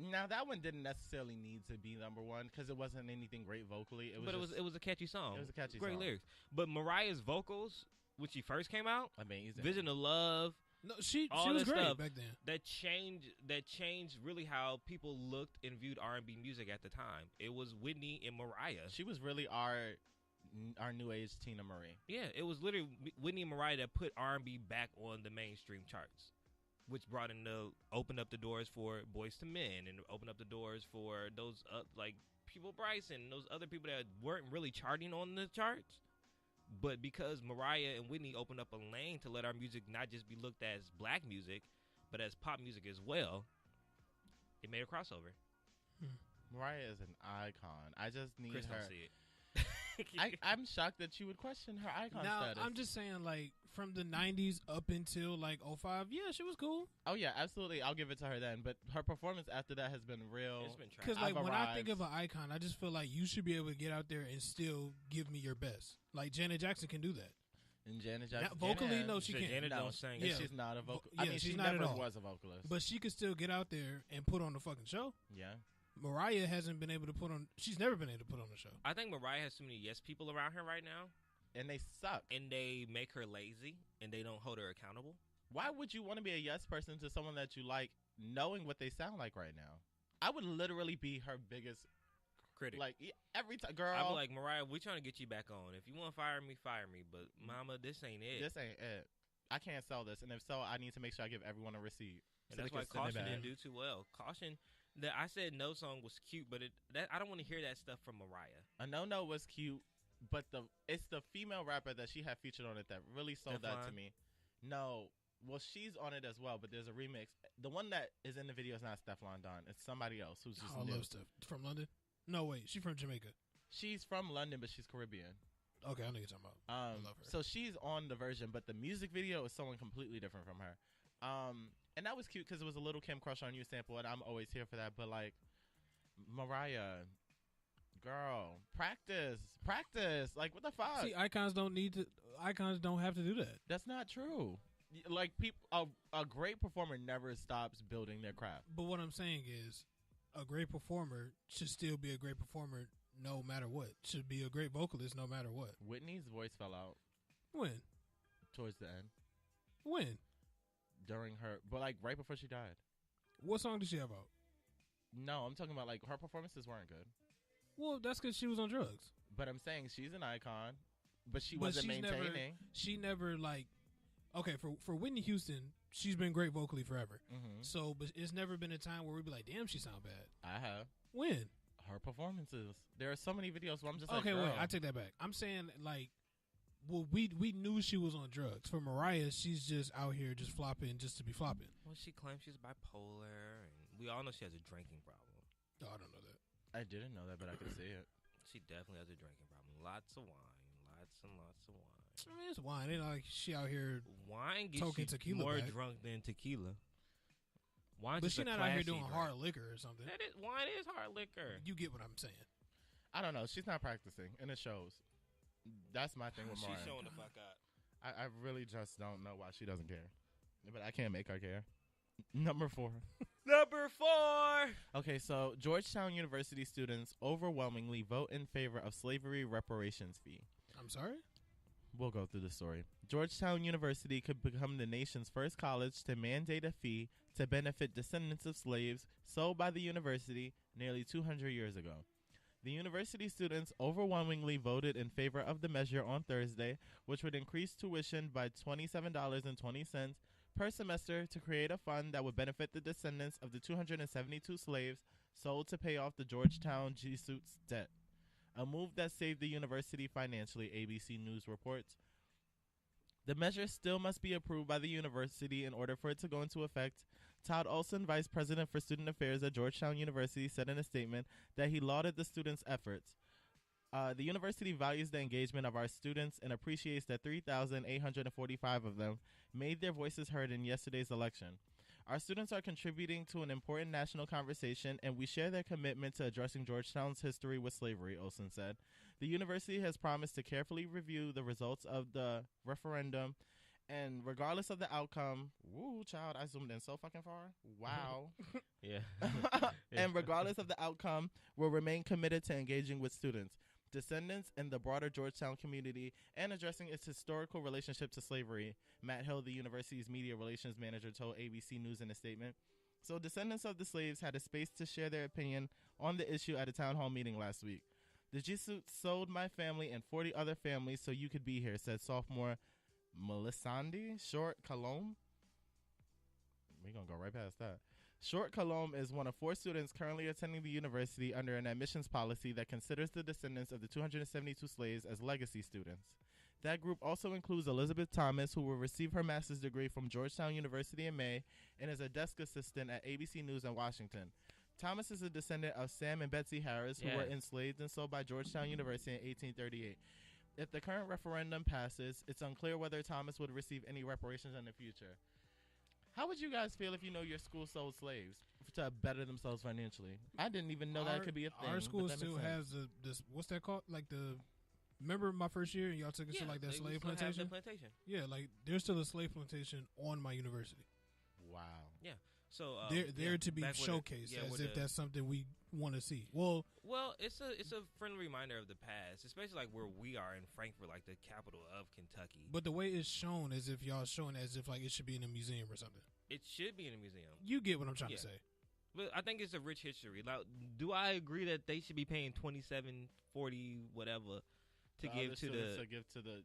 Speaker 3: Now that one didn't necessarily need to be number 1 because it wasn't anything great vocally.
Speaker 2: But it was a catchy song.
Speaker 3: It was a catchy
Speaker 2: Great
Speaker 3: song.
Speaker 2: lyrics. But Mariah's vocals, when she first came out,
Speaker 3: amazing.
Speaker 2: Vision of Love,
Speaker 1: No, she
Speaker 2: all
Speaker 1: was
Speaker 2: that
Speaker 1: great
Speaker 2: stuff.
Speaker 1: back then.
Speaker 2: that changed really how people looked and viewed R&B music at the time. It was Whitney and Mariah.
Speaker 3: She was really our new age Tina Marie.
Speaker 2: Yeah, it was literally Whitney and Mariah that put R&B back on the mainstream charts, which opened up the doors for Boys to Men and opened up the doors for those like People Bryson, those other people that weren't really charting on the charts. But because Mariah and Whitney opened up a lane to let our music not just be looked at as black music, but as pop music as well, it made a crossover.
Speaker 3: Mariah is an icon. I just need
Speaker 2: Chris
Speaker 3: her.
Speaker 2: don't see it.
Speaker 3: I'm shocked that you would question her icon
Speaker 1: Now
Speaker 3: status.
Speaker 1: I'm just saying, like, from the '90s up until like 05, yeah, she was cool.
Speaker 3: Oh yeah, absolutely. I'll give it to her then. But her performance after that has been real.
Speaker 2: It's been trash.
Speaker 1: Because like
Speaker 3: I've
Speaker 1: when I think
Speaker 3: arrived.
Speaker 1: of an icon, I just feel like you should be able to get out there and still give me your best. Like Janet Jackson can do that.
Speaker 3: And Janet
Speaker 1: Now,
Speaker 3: Jackson
Speaker 1: vocally,
Speaker 3: can.
Speaker 1: no, she can't.
Speaker 2: Janet
Speaker 3: No,
Speaker 2: don't sing.
Speaker 3: and
Speaker 1: Yeah.
Speaker 3: she's not a vocal.
Speaker 1: Yeah,
Speaker 3: I mean,
Speaker 1: she's
Speaker 3: she
Speaker 1: not at
Speaker 3: never
Speaker 1: all.
Speaker 3: was a vocalist.
Speaker 1: But she could still get out there and put on the fucking show.
Speaker 3: Yeah.
Speaker 1: Mariah hasn't been able to put on. She's never been able to put on the show.
Speaker 2: I think Mariah has too many yes people around her right now,
Speaker 3: And they suck.
Speaker 2: and they make her lazy, and they don't hold her accountable.
Speaker 3: Why would you want to be a yes person to someone that you like, knowing what they sound like right now? I would literally be her biggest
Speaker 2: Critic.
Speaker 3: like every time, girl.
Speaker 2: I'd be like, Mariah, we trying to get you back on. If you want to fire me, fire me. But Mama, this ain't it.
Speaker 3: this ain't it. I can't sell this, and if so, I need to make sure I give everyone a receipt.
Speaker 2: And
Speaker 3: so
Speaker 2: that's
Speaker 3: they
Speaker 2: why
Speaker 3: can send it
Speaker 2: Caution
Speaker 3: back.
Speaker 2: didn't do too well. Caution, that I said no song was cute, but I don't want to hear that stuff from Mariah.
Speaker 3: A No was cute, but it's the female rapper that she had featured on it that really sold that to
Speaker 2: Stefan?
Speaker 3: me. No, well, she's on it as well, but there's a remix. The one that is in the video is not Stefflon Don. It's somebody else who's just
Speaker 1: I
Speaker 3: new.
Speaker 1: love stuff from London. No, wait, she's from Jamaica.
Speaker 3: She's from London, but she's Caribbean.
Speaker 1: Okay, I know you're talking about. I love her.
Speaker 3: So she's on the version, but the music video is someone completely different from her. And that was cute because it was a Little Kim Crush on You sample, and I'm always here for that. But like, Mariah, girl, practice. Like, what the fuck?
Speaker 1: See, icons don't need to. Icons don't have to do that.
Speaker 3: That's not true. Like, people, a great performer never stops building their craft.
Speaker 1: But what I'm saying is, a great performer should still be a great performer no matter what. Should be a great vocalist no matter what.
Speaker 3: Whitney's voice fell out
Speaker 1: When?
Speaker 3: towards the end
Speaker 1: When?
Speaker 3: during her, but like right before she died.
Speaker 1: What song did she have out?
Speaker 3: No, I'm talking about like her performances weren't good.
Speaker 1: Well, that's because she was on drugs.
Speaker 3: But I'm saying she's an icon, but she
Speaker 1: But
Speaker 3: wasn't
Speaker 1: she's never-
Speaker 3: maintaining.
Speaker 1: She never like. Okay, for Whitney Houston, she's been great vocally forever.
Speaker 3: Mm-hmm.
Speaker 1: So, but it's never been a time where we'd be like, "Damn, she sound bad."
Speaker 3: I have
Speaker 1: When?
Speaker 3: her performances. There are so many videos where I'm just like,
Speaker 1: Okay,
Speaker 3: girl.
Speaker 1: wait, I take that back. I'm saying like, well, we knew she was on drugs. For Mariah, she's just out here just flopping just to be flopping.
Speaker 2: Well, she claims she's bipolar, and we all know she has a drinking problem.
Speaker 1: Oh, I don't know that.
Speaker 3: I didn't know that, but I could see it.
Speaker 2: She definitely has a drinking problem. Lots of wine. Lots and lots of wine.
Speaker 1: I mean, it's wine. Ain't like she out here,
Speaker 2: Wine gets
Speaker 1: Token
Speaker 2: you
Speaker 1: tequila
Speaker 2: more
Speaker 1: back.
Speaker 2: drunk than tequila. Wine
Speaker 1: but
Speaker 2: just
Speaker 1: she's
Speaker 2: a
Speaker 1: not out here
Speaker 2: classy
Speaker 1: doing
Speaker 2: drink.
Speaker 1: hard liquor or something.
Speaker 2: Wine is hard liquor.
Speaker 1: You get what I'm saying.
Speaker 3: I don't know. She's not practicing, and it shows. That's my thing with
Speaker 2: She's
Speaker 3: Mariah.
Speaker 2: showing the fuck up.
Speaker 3: I really just don't know why she doesn't care. But I can't make her care. Number 4.
Speaker 2: Number 4.
Speaker 3: Okay, so Georgetown University students overwhelmingly vote in favor of slavery reparations fee.
Speaker 1: I'm sorry?
Speaker 3: We'll go through the story. Georgetown University could become the nation's first college to mandate a fee to benefit descendants of slaves sold by the university nearly 200 years ago. The university students overwhelmingly voted in favor of the measure on Thursday, which would increase tuition by $27.20 per semester to create a fund that would benefit the descendants of the 272 slaves sold to pay off the Georgetown G-Suits debt. A move that saved the university financially, ABC News reports. The measure still must be approved by the university in order for it to go into effect. Todd Olson, Vice President for Student Affairs at Georgetown University, said in a statement that he lauded the students' efforts. The university values the engagement of our students and appreciates that 3,845 of them made their voices heard in yesterday's election. Our students are contributing to an important national conversation, and we share their commitment to addressing Georgetown's history with slavery, Olson said. The university has promised to carefully review the results of the referendum, and regardless of the outcome, woo, child, I zoomed in so fucking far. Wow.
Speaker 2: Yeah.
Speaker 3: And regardless of the outcome, we'll remain committed to engaging with students, descendants, and the broader Georgetown community, and addressing its historical relationship to slavery, Matt Hill, the university's media relations manager, told ABC News in a statement. So descendants of the slaves had a space to share their opinion on the issue at a town hall meeting last week. The G-Suits sold my family and 40 other families so you could be here, said sophomore Melisande Short Colombe. We're going to go right past that. Short Colombe is one of 4 students currently attending the university under an admissions policy that considers the descendants of the 272 slaves as legacy students. That group also includes Elizabeth Thomas, who will receive her master's degree from Georgetown University in May and is a desk assistant at ABC News in Washington. Thomas is a descendant of Sam and Betsy Harris, who were enslaved and sold by Georgetown University in 1838. If the current referendum passes, it's unclear whether Thomas would receive any reparations in the future. How would you guys feel if you know your school sold slaves to better themselves financially? I didn't even know that could be a thing.
Speaker 1: Our school
Speaker 3: but that
Speaker 1: still
Speaker 3: makes sense.
Speaker 1: has this. What's that called? Like the Remember my first year and y'all took us to like that
Speaker 2: they
Speaker 1: slave
Speaker 2: still have
Speaker 1: plantation?
Speaker 2: the plantation.
Speaker 1: Yeah, like there's still a slave plantation on my university.
Speaker 3: Wow.
Speaker 2: So
Speaker 1: They're to be
Speaker 2: back where the-
Speaker 1: showcased
Speaker 2: yeah,
Speaker 1: as
Speaker 2: where
Speaker 1: if
Speaker 2: the-
Speaker 1: that's something we want to see. Well,
Speaker 2: it's a friendly reminder of the past, especially like where we are in Frankfurt, like the capital of Kentucky.
Speaker 1: but the way it's shown is if y'all showing it as if like it should be in a museum or something.
Speaker 2: It should be in a museum.
Speaker 1: You get what I'm trying
Speaker 2: Yeah.
Speaker 1: to say.
Speaker 2: But I think it's a rich history. Like, do I agree that they should be paying $27.40 whatever to give to the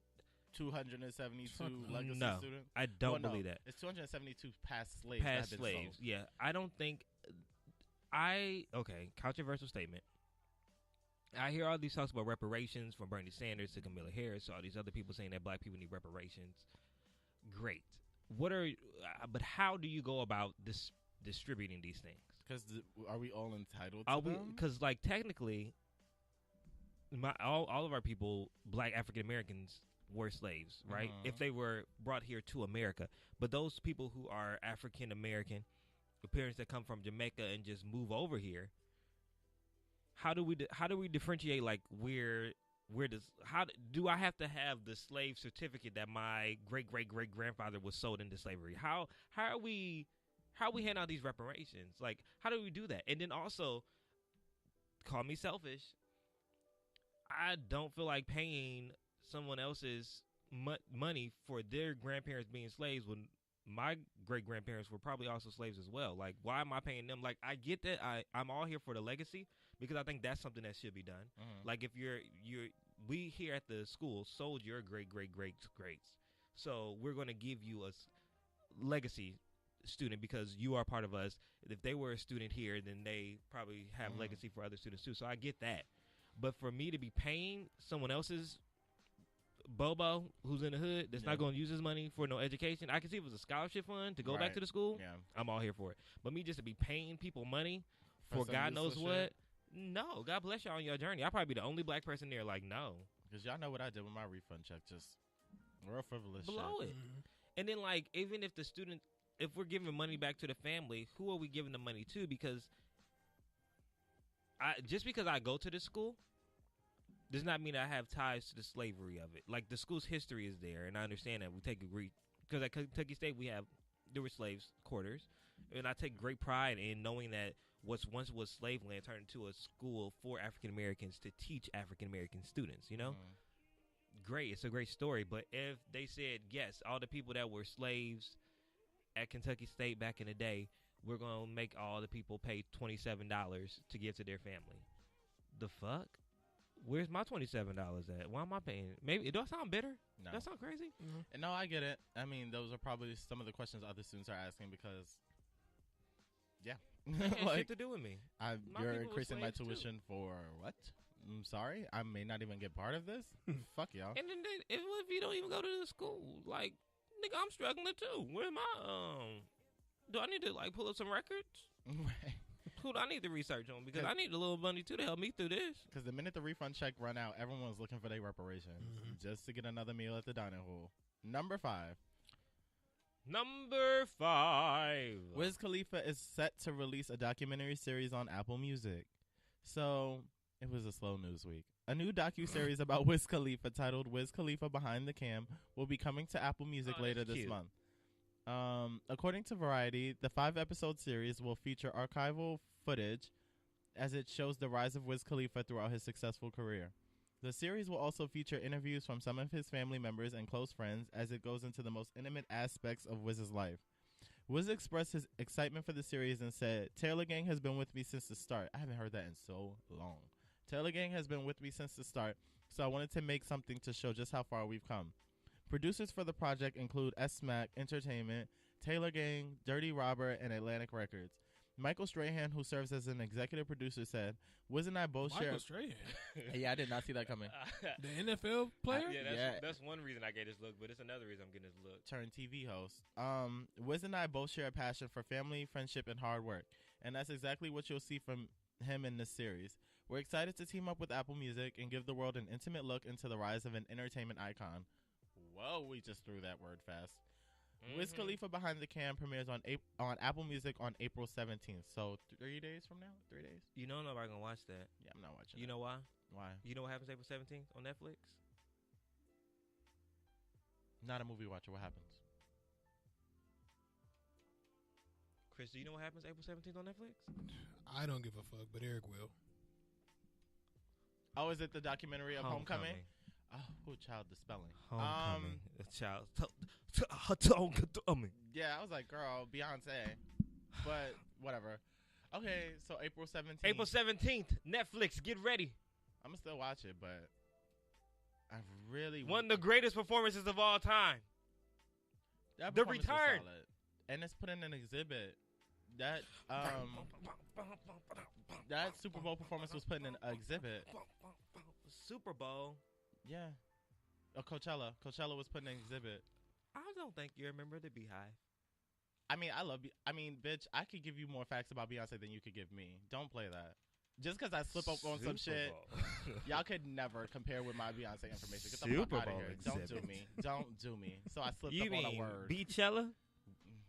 Speaker 3: 272 legacy
Speaker 2: No.
Speaker 3: students?
Speaker 2: I don't
Speaker 3: Well, no,
Speaker 2: believe that.
Speaker 3: It's 272 past slaves. that
Speaker 2: Past
Speaker 3: have been
Speaker 2: slaves.
Speaker 3: sold.
Speaker 2: Yeah, I don't think. Controversial statement. I hear all these talks about reparations from Bernie Sanders to Kamala Harris, all these other people saying that black people need reparations. Great. But how do you go about distributing these things?
Speaker 3: Because are we all entitled to
Speaker 2: Are we?
Speaker 3: them?
Speaker 2: Because like technically, all of our people, black African Americans, were slaves, right?
Speaker 3: Mhm.
Speaker 2: If they were brought here to America, but those people who are African American, the parents that come from Jamaica and just move over here, how do we differentiate like do I have to have the slave certificate that my great grandfather was sold into slavery? How are we hand out these reparations? Like, how do we do that? And then also, call me selfish, I don't feel like paying someone else's money for their grandparents being slaves when my great grandparents were probably also slaves as well. Like, why am I paying them? Like, I get that. I'm all here for the legacy because I think that's something that should be done.
Speaker 3: Mhm.
Speaker 2: Like, if we here at the school sold your greats, so we're going to give you a legacy student because you are part of us. If they were a student here, then they probably have
Speaker 3: Mhm.
Speaker 2: legacy for other students too. So I get that. But for me to be paying someone else's Bobo who's in the hood that's
Speaker 3: Yeah.
Speaker 2: not going to use his money for no education, I can see if it was a scholarship fund to go back
Speaker 3: Right.
Speaker 2: to the school.
Speaker 3: Yeah.
Speaker 2: I'm all here for it. But me just to be paying people money for
Speaker 3: some
Speaker 2: God knows
Speaker 3: useless
Speaker 2: what,
Speaker 3: shit.
Speaker 2: no. God bless y'all on your journey. I'll probably be the only black person there. Like, no,
Speaker 3: Because y'all know what I did with my refund check. Just real frivolous
Speaker 2: blow
Speaker 3: shit.
Speaker 2: it.
Speaker 1: Mhm.
Speaker 2: And then, like, even if the student, if we're giving money back to the family, who are we giving the money to? Because just because I go to this school does not mean I have ties to the slavery of it. Like, the school's history is there, and I understand that. We take a great, because at Kentucky State there were slaves quarters, and I take great pride in knowing that what's once was slave land turned into a school for African Americans to teach African American students. You know.
Speaker 3: Mhm.
Speaker 2: Great, it's a great story. But if they said, yes, all the people that were slaves at Kentucky State back in the day, we're going to make all the people pay $27 to give to their family. The fuck? Where's my $27 at? Why am I paying? Maybe, do I sound bitter?
Speaker 3: No.
Speaker 2: That sound crazy?
Speaker 3: And no, I get it. I mean, those are probably some of the questions other students are asking because, yeah.
Speaker 2: It had
Speaker 3: like,
Speaker 2: shit to do with me.
Speaker 3: you're
Speaker 2: people were
Speaker 3: increasing my
Speaker 2: slaves, too.
Speaker 3: tuition for what? I'm sorry? I may not even get part of this? Fuck y'all.
Speaker 2: And then if you don't even go to the school, like, nigga, I'm struggling too. Where am I? Do I need to, like, pull up some records?
Speaker 3: Right.
Speaker 2: Who do I need to research on? Because I need a little money, too, to help me through this.
Speaker 3: Because the minute the refund check run out, everyone's looking for their reparations
Speaker 1: Mhm.
Speaker 3: just to get another meal at the dining hall. Number 5.
Speaker 2: Number 5.
Speaker 3: Wiz Khalifa is set to release a documentary series on Apple Music. So, it was a slow news week. A new docuseries about Wiz Khalifa titled Wiz Khalifa Behind the Cam will be coming to Apple Music
Speaker 2: Oh,
Speaker 3: later
Speaker 2: that's
Speaker 3: this
Speaker 2: cute.
Speaker 3: month. According to Variety, the 5-episode series will feature archival footage as it shows the rise of Wiz Khalifa throughout his successful career. The series will also feature interviews from some of his family members and close friends as it goes into the most intimate aspects of Wiz's life. Wiz expressed his excitement for the series and said, Taylor Gang has been with me since the start. I haven't heard that in so long. Taylor Gang has been with me since the start, so I wanted to make something to show just how far we've come. Producers for the project include S-Mac Entertainment, Taylor Gang, Dirty Robert, and Atlantic Records. Michael Strahan, who serves as an executive producer, said, Wiz and I both share...
Speaker 1: Michael Strahan,
Speaker 3: Yeah, I did not see that coming.
Speaker 1: the NFL player.
Speaker 2: That's one reason I get this look, but it's another reason I'm getting this look.
Speaker 3: Turn TV host. Wiz and I both share a passion for family, friendship, and hard work. And that's exactly what you'll see from him in this series. We're excited to team up with Apple Music and give the world an intimate look into the rise of an entertainment icon. Whoa, we just threw that word fast. Wiz Khalifa Behind the Cam premieres on Apple Music on April 17th. So 3 days from now? 3 days?
Speaker 2: You know nobody gonna watch that.
Speaker 3: Yeah, I'm not watching
Speaker 2: You
Speaker 3: it.
Speaker 2: know why?
Speaker 3: Why?
Speaker 2: You know what happens April 17th on Netflix?
Speaker 3: Not a movie watcher. What happens?
Speaker 2: Chris, do you know what happens April 17th on Netflix?
Speaker 1: I don't give a fuck, but Eric will.
Speaker 3: Oh, is it the documentary of Homecoming? Oh, child, the spelling.
Speaker 2: Homecoming. Child.
Speaker 3: Yeah, I was like, girl, Beyonce. But whatever. Okay, so April 17th.
Speaker 2: April 17th, Netflix, get ready.
Speaker 3: I'm going to still watch it, but I really...
Speaker 2: One of the greatest performances of all time.
Speaker 3: That
Speaker 2: The
Speaker 3: performance was
Speaker 2: Return.
Speaker 3: solid. And it's put in an exhibit. That that Super Bowl performance was put in an exhibit.
Speaker 2: Super Bowl.
Speaker 3: Yeah. Coachella. Coachella was put in an exhibit.
Speaker 2: I don't think you're a member of the Beehive.
Speaker 3: I mean, bitch, I could give you more facts about Beyonce than you could give me. Don't play that. Just because I slip up on some shit, y'all could never compare with my Beyonce information. Get the fuck out of here. Don't do me. Don't do me. So I slipped up on a word.
Speaker 2: Beachella?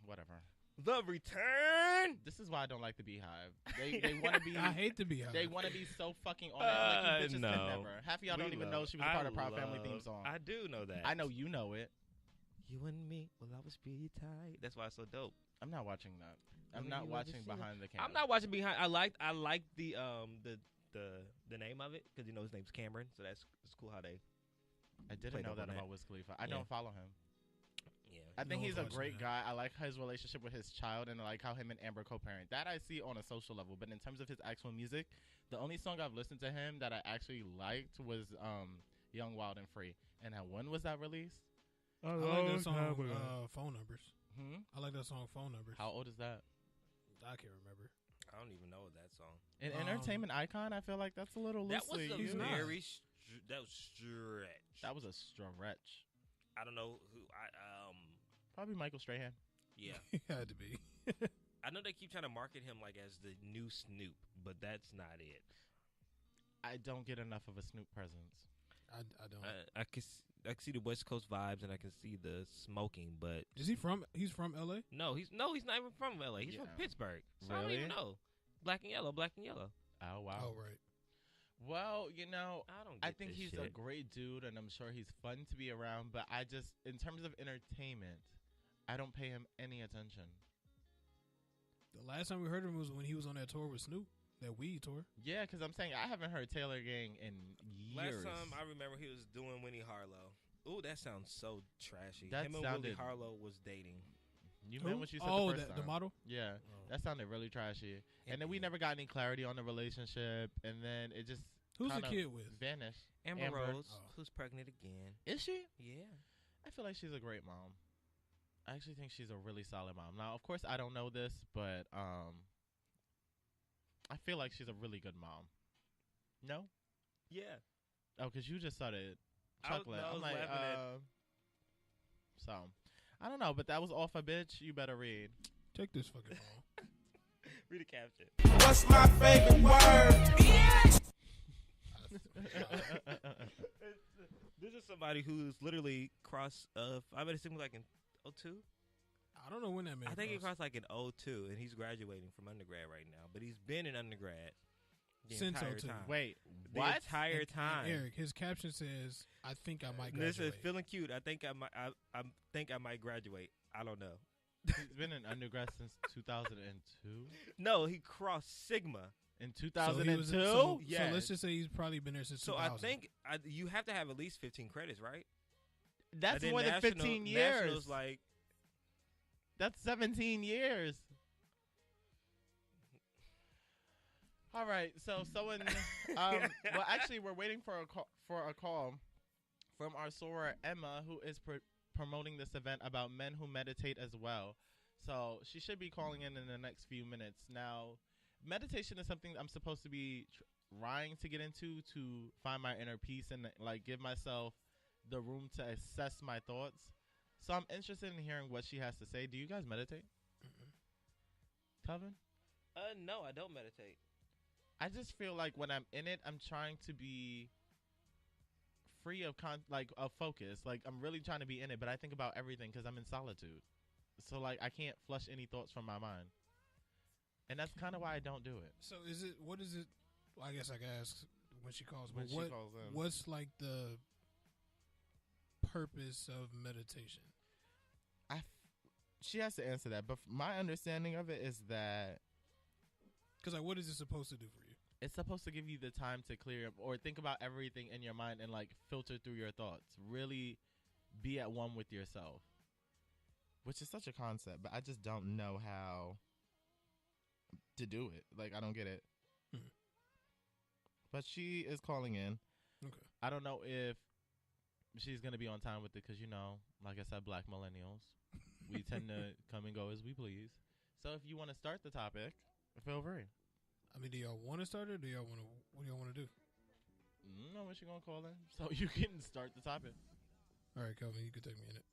Speaker 3: Whatever.
Speaker 2: The Return?
Speaker 3: This is why I don't like the Beehive. They want to be.
Speaker 1: I hate the Beehive.
Speaker 3: They want to be so fucking on it. Like, you bitches
Speaker 2: no.
Speaker 3: can never. Half of y'all don't even know she was a part of Proud Family theme song.
Speaker 2: I do know that.
Speaker 3: I know you know it.
Speaker 2: You and me will always be tight. That's why it's so dope.
Speaker 3: I'm not watching that. I'm
Speaker 2: When
Speaker 3: not
Speaker 2: you
Speaker 3: watching
Speaker 2: ever see
Speaker 3: Behind the Camera.
Speaker 2: I'm not watching Behind. I like the name of it because his name's Cameron, so it's cool how they.
Speaker 3: I didn't
Speaker 2: played
Speaker 3: know
Speaker 2: up
Speaker 3: that
Speaker 2: on
Speaker 3: about
Speaker 2: that.
Speaker 3: Wiz Khalifa. I
Speaker 2: Yeah.
Speaker 3: don't follow him.
Speaker 2: Yeah.
Speaker 3: I think
Speaker 1: No
Speaker 3: he's a
Speaker 1: one's
Speaker 3: great
Speaker 1: watching
Speaker 3: guy. I like his relationship with his child and I like how him and Amber co-parent. That I see on a social level. But in terms of his actual music, the only song I've listened to him that I actually liked was Young, Wild, and Free. And when was that released?
Speaker 1: I like that song, Phone Numbers. I like that song, Phone Numbers.
Speaker 3: How old is that?
Speaker 1: I can't remember.
Speaker 2: I don't even know that song.
Speaker 3: An entertainment icon, I feel like that's a little
Speaker 2: That was
Speaker 3: loosely
Speaker 2: a
Speaker 3: used.
Speaker 2: very that was stretch.
Speaker 3: That was a stretch.
Speaker 2: I don't know who
Speaker 3: Probably Michael Strahan.
Speaker 2: yeah.
Speaker 1: It had to be.
Speaker 2: I know they keep trying to market him like as the new Snoop, but that's not it.
Speaker 3: I don't get enough of a Snoop presence.
Speaker 1: I don't.
Speaker 2: I can see the West Coast vibes and I can see the smoking, but
Speaker 1: Is he from? He's from L.A.
Speaker 2: no, he's not even from LA. He's from
Speaker 3: Yeah.
Speaker 2: Pittsburgh. So I don't
Speaker 3: Really?
Speaker 2: even know. Black and yellow.
Speaker 3: Oh, wow.
Speaker 1: Oh right.
Speaker 3: Well,
Speaker 2: I don't. Get
Speaker 3: I think
Speaker 2: this
Speaker 3: he's
Speaker 2: shit.
Speaker 3: a great dude, and I'm sure he's fun to be around. But I just, in terms of entertainment, I don't pay him any attention.
Speaker 1: The last time we heard him was when he was on that tour with Snoop, that weed tour.
Speaker 3: Yeah, because I'm saying I haven't heard Taylor Gang in years.
Speaker 2: Last time I remember he was doing Winnie Harlow. Ooh, that sounds so trashy.
Speaker 3: That
Speaker 2: Him and Willie
Speaker 3: sounded-
Speaker 2: Harlow was dating.
Speaker 3: You
Speaker 1: Who?
Speaker 3: meant what you said
Speaker 1: Oh,
Speaker 3: the first
Speaker 1: the
Speaker 3: time.
Speaker 1: model.
Speaker 3: Yeah,
Speaker 1: Oh.
Speaker 3: that sounded really trashy. And then we never got any clarity on the relationship, and then it just
Speaker 1: Who's the
Speaker 3: kinda
Speaker 1: kid with?
Speaker 3: vanished.
Speaker 2: Amber
Speaker 3: Amber.
Speaker 2: Rose,
Speaker 1: Oh.
Speaker 2: who's pregnant again.
Speaker 3: Is she?
Speaker 2: Yeah.
Speaker 3: I feel like she's a great mom. I actually think she's a really solid mom. Now, of course, I don't know this, but I feel like she's a really good mom. No?
Speaker 2: Yeah.
Speaker 3: Oh, because you just started
Speaker 2: I was-
Speaker 3: chuckling.
Speaker 2: I
Speaker 3: I'm
Speaker 2: was
Speaker 3: like,
Speaker 2: laughing at-
Speaker 3: so, I don't know, but that was off a bitch. You better read.
Speaker 1: Take this fucking ball.
Speaker 2: Read the caption.
Speaker 4: What's my favorite word?
Speaker 2: This is somebody who's literally crossed. I bet it seemed like in 02.
Speaker 1: I don't know when that man.
Speaker 2: I think he
Speaker 1: crossed.
Speaker 2: crossed like in 02, and he's graduating from undergrad right now. But he's been in undergrad the
Speaker 1: Since
Speaker 2: entire
Speaker 1: 02.
Speaker 2: time.
Speaker 3: Wait,
Speaker 2: the
Speaker 3: what?
Speaker 2: entire time.
Speaker 1: Eric, his caption says, "I think I might
Speaker 2: This
Speaker 1: graduate."
Speaker 2: is feeling cute. I think I might. I think I might graduate. I don't know.
Speaker 3: He's been in undergrad since 2002.
Speaker 2: No, he crossed Sigma.
Speaker 3: In
Speaker 1: So he
Speaker 3: 2002?
Speaker 1: was- So
Speaker 2: Yes.
Speaker 1: let's just say he's probably been there since.
Speaker 2: So
Speaker 1: 2000.
Speaker 2: I think you have to have at least 15 credits, right?
Speaker 3: That's
Speaker 2: And then
Speaker 3: more than 15 years.
Speaker 2: Nationals, like
Speaker 3: That's 17 years. All right, so someone, well, actually, we're waiting for a call from our soror Emma, who is promoting this event about men who meditate as well. So she should be calling in the next few minutes. Now, meditation is something I'm supposed to be trying to get into to find my inner peace and like give myself the room to assess my thoughts. So I'm interested in hearing what she has to say. Do you guys meditate? Tevin?
Speaker 2: no, I don't meditate.
Speaker 3: I just feel like when I'm in it, I'm trying to be free of of focus. Like I'm really trying to be in it, but I think about everything because I'm in solitude. So like I can't flush any thoughts from my mind, and that's kind of why I don't do it.
Speaker 1: So is it? What is it? Well, I guess I can ask when she calls.
Speaker 3: When
Speaker 1: But
Speaker 3: she
Speaker 1: what?
Speaker 3: calls in.
Speaker 1: What's like the purpose of meditation?
Speaker 3: She has to answer that, but my understanding of it is that
Speaker 1: Because like, what is it supposed to do for you?
Speaker 3: it's supposed to give you the time to clear up or think about everything in your mind and like filter through your thoughts. Really be at one with yourself, which is such a concept, but I just don't know how to do it. Like, I don't get it. But she is calling in.
Speaker 1: Okay.
Speaker 3: I don't know if she's going to be on time with it because, you know, like I said, black millennials, we tend to come and go as we please. So if you want to start the topic, feel free.
Speaker 1: I mean, do y'all want to start it? Or do y'all want to? What do y'all want to do?
Speaker 3: No, what you gonna call in? So you can start the topic.
Speaker 1: All right, Kelvin, you can take me in it.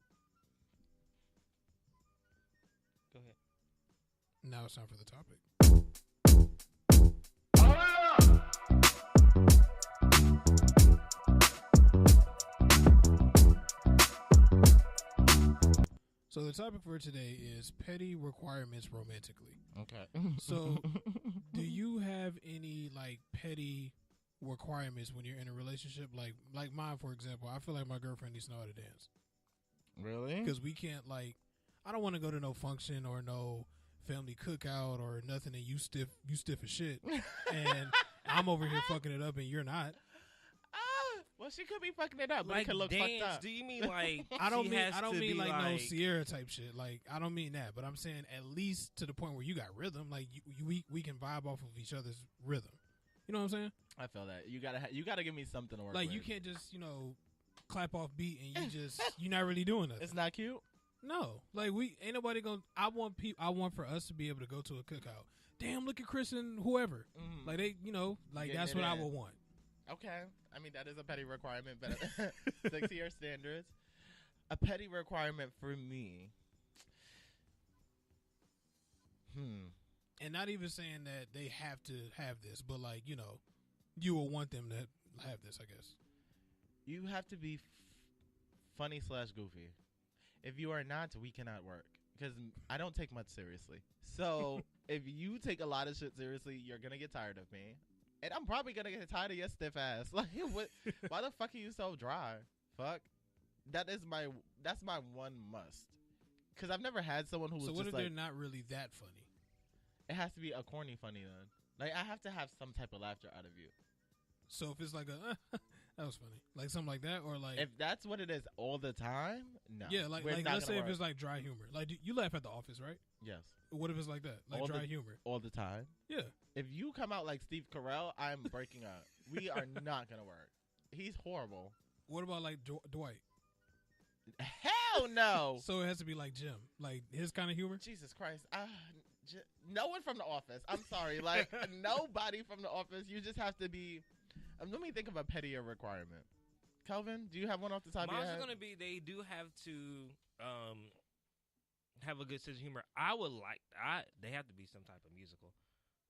Speaker 2: Go ahead.
Speaker 1: Now it's time for the topic. So the topic for today is petty requirements romantically.
Speaker 3: Okay.
Speaker 1: So, do you have any like petty requirements when you're in a relationship? Like mine, for example. I feel like my girlfriend needs to know how to dance
Speaker 3: Really?
Speaker 1: because we can't like. I don't want to go to no function or no family cookout or nothing, and you stiff as shit, and I'm over here fucking it up, and you're not.
Speaker 3: Well, she could be fucking it up, but it
Speaker 2: Like
Speaker 3: could look
Speaker 2: dance?
Speaker 3: fucked up.
Speaker 2: Do you mean like
Speaker 1: I don't
Speaker 2: she
Speaker 1: mean
Speaker 2: has
Speaker 1: I don't
Speaker 2: to
Speaker 1: mean
Speaker 2: be
Speaker 1: like no Sierra type shit. Like I don't mean that, but I'm saying at least to the point where you got rhythm. Like we can vibe off of each other's rhythm. You know what I'm saying?
Speaker 3: I feel that you gotta give me something to work
Speaker 1: Like
Speaker 3: with.
Speaker 1: you can't just clap off beat and you're not really doing nothing.
Speaker 3: It's not cute.
Speaker 1: No, like we ain't nobody gonna. I want for us to be able to go to a cookout. Damn, look at Chris and whoever.
Speaker 3: Mm.
Speaker 1: Like they, like
Speaker 3: Getting
Speaker 1: that's
Speaker 3: it
Speaker 1: what I
Speaker 3: in.
Speaker 1: would want.
Speaker 3: Okay. I mean, that is a petty requirement, but stick to your standards. A petty requirement for me.
Speaker 1: And not even saying that they have to have this, but like you will want them to have this. I guess.
Speaker 3: You have to be funny / goofy. If you are not, we cannot work. Because I don't take much seriously. So if you take a lot of shit seriously, you're going to get tired of me. And I'm probably going to get tired of your stiff ass. Like, what? Why the fuck are you so dry? Fuck. That's my one must. Because I've never had someone who was
Speaker 1: So
Speaker 3: just
Speaker 1: what if
Speaker 3: like,
Speaker 1: they're not really that funny?
Speaker 3: it has to be a corny funny then. Like, I have to have some type of laughter out of you.
Speaker 1: So if it's like that was funny, like something like that, or like
Speaker 3: If that's what it is all the time, no.
Speaker 1: yeah, like
Speaker 3: We're not
Speaker 1: let's say
Speaker 3: gonna
Speaker 1: if
Speaker 3: work.
Speaker 1: it's like dry humor, like you laugh at The Office, right?
Speaker 3: Yes.
Speaker 1: What if it's like that, like
Speaker 3: All
Speaker 1: dry
Speaker 3: the-
Speaker 1: humor?
Speaker 3: All the time.
Speaker 1: Yeah.
Speaker 3: If you come out like Steve Carell, I'm breaking up. We are not going to work. He's horrible.
Speaker 1: What about like Dwight?
Speaker 3: Hell no.
Speaker 1: So it has to be like Jim, like his kind of humor.
Speaker 3: Jesus Christ. No one from The Office. I'm sorry. Like, nobody from The Office. You just have to be. Let me think of a pettier requirement. Kelvin, do you have one off the top of your
Speaker 2: Mine's
Speaker 3: head?
Speaker 2: going to be they do have to have a good sense of humor. They have to be some type of musical.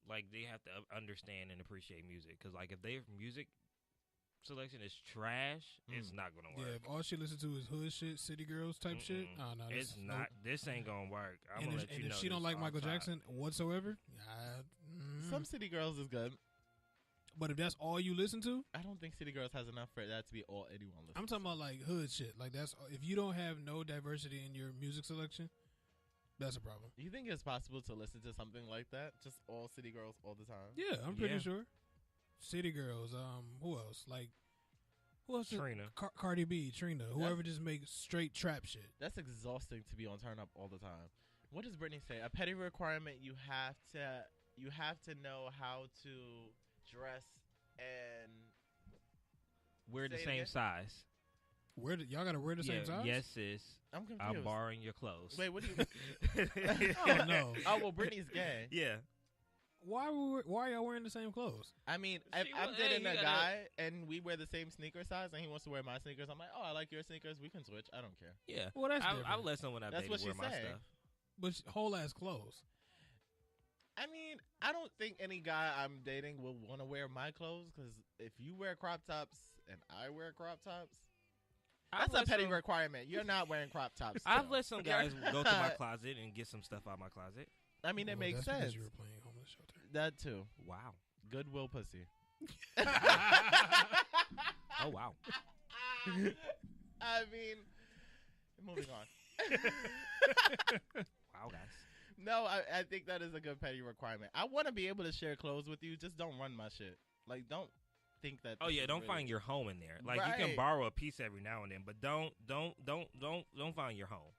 Speaker 2: Like, they have to understand and appreciate music. Because, like, if their music selection is trash, it's not going to
Speaker 1: Yeah,
Speaker 2: work.
Speaker 1: if all she listens to is hood shit, city girls type shit. Oh no,
Speaker 2: It's not. This ain't going to work. I'm
Speaker 1: And
Speaker 2: going to
Speaker 1: if,
Speaker 2: let you
Speaker 1: and
Speaker 2: know
Speaker 1: if she don't
Speaker 2: this
Speaker 1: like
Speaker 2: off
Speaker 1: Michael
Speaker 2: top.
Speaker 1: Jackson whatsoever,
Speaker 3: Some City Girls is good.
Speaker 1: but if that's all you listen to,
Speaker 3: I don't think City Girls has enough for that to be all anyone listens
Speaker 1: I'm talking about like hood shit. Like that's if you don't have no diversity in your music selection, that's a problem.
Speaker 3: Do you think it's possible to listen to something like that? Just all City Girls all the time?
Speaker 1: Yeah, I'm pretty
Speaker 2: Yeah.
Speaker 1: sure. City girls. Who else? Like who else?
Speaker 2: Trina.
Speaker 1: Cardi B, Trina. Whoever just makes straight trap shit.
Speaker 3: That's exhausting to be on turn up all the time. What does Brittany say? A petty requirement: you have to know how to dress and
Speaker 2: We're the
Speaker 3: Say it
Speaker 2: same
Speaker 3: again?
Speaker 2: size.
Speaker 1: Y'all gotta wear the same size?
Speaker 2: Yes, sis.
Speaker 3: I'm confused.
Speaker 2: I'm borrowing your clothes.
Speaker 3: Wait, what do you?
Speaker 1: Oh no.
Speaker 3: Oh well, Brittany's gay.
Speaker 2: Yeah.
Speaker 1: Why are y'all wearing the same clothes?
Speaker 3: I mean, if
Speaker 2: She
Speaker 3: I'm
Speaker 2: wa-
Speaker 3: dating
Speaker 2: hey,
Speaker 3: a
Speaker 2: you
Speaker 3: guy and we wear the same sneaker size and he wants to wear my sneakers, I'm like, oh, I like your sneakers. We can switch. I don't care.
Speaker 2: Yeah.
Speaker 1: Well, that's
Speaker 2: I'll
Speaker 1: different.
Speaker 2: let someone I've
Speaker 3: That's
Speaker 2: dated
Speaker 3: what
Speaker 2: wear
Speaker 3: she's
Speaker 2: my
Speaker 3: saying.
Speaker 2: stuff.
Speaker 1: But whole ass clothes.
Speaker 3: I mean, I don't think any guy I'm dating will want to wear my clothes because if you wear crop tops and I wear crop tops,
Speaker 2: I've
Speaker 3: that's a
Speaker 2: let
Speaker 3: petty
Speaker 2: some-
Speaker 3: requirement. You're not wearing crop tops.
Speaker 2: I've
Speaker 3: still.
Speaker 2: let some guys go to my closet and get some stuff out of my closet.
Speaker 3: I mean, it
Speaker 1: Well,
Speaker 3: makes
Speaker 1: that's because
Speaker 3: sense.
Speaker 1: you were playing homeless shelter.
Speaker 3: That too.
Speaker 2: Wow.
Speaker 3: Goodwill pussy.
Speaker 2: Oh, wow.
Speaker 3: I mean, moving on.
Speaker 2: Wow, guys.
Speaker 3: No, I think that is a good petty requirement. I want to be able to share clothes with you. Just don't run my shit. Like, don't think that.
Speaker 2: Oh
Speaker 3: this
Speaker 2: yeah,
Speaker 3: is
Speaker 2: don't
Speaker 3: really-
Speaker 2: find your home in there. Like you can
Speaker 3: Right.
Speaker 2: borrow a piece every now and then, but don't find your home.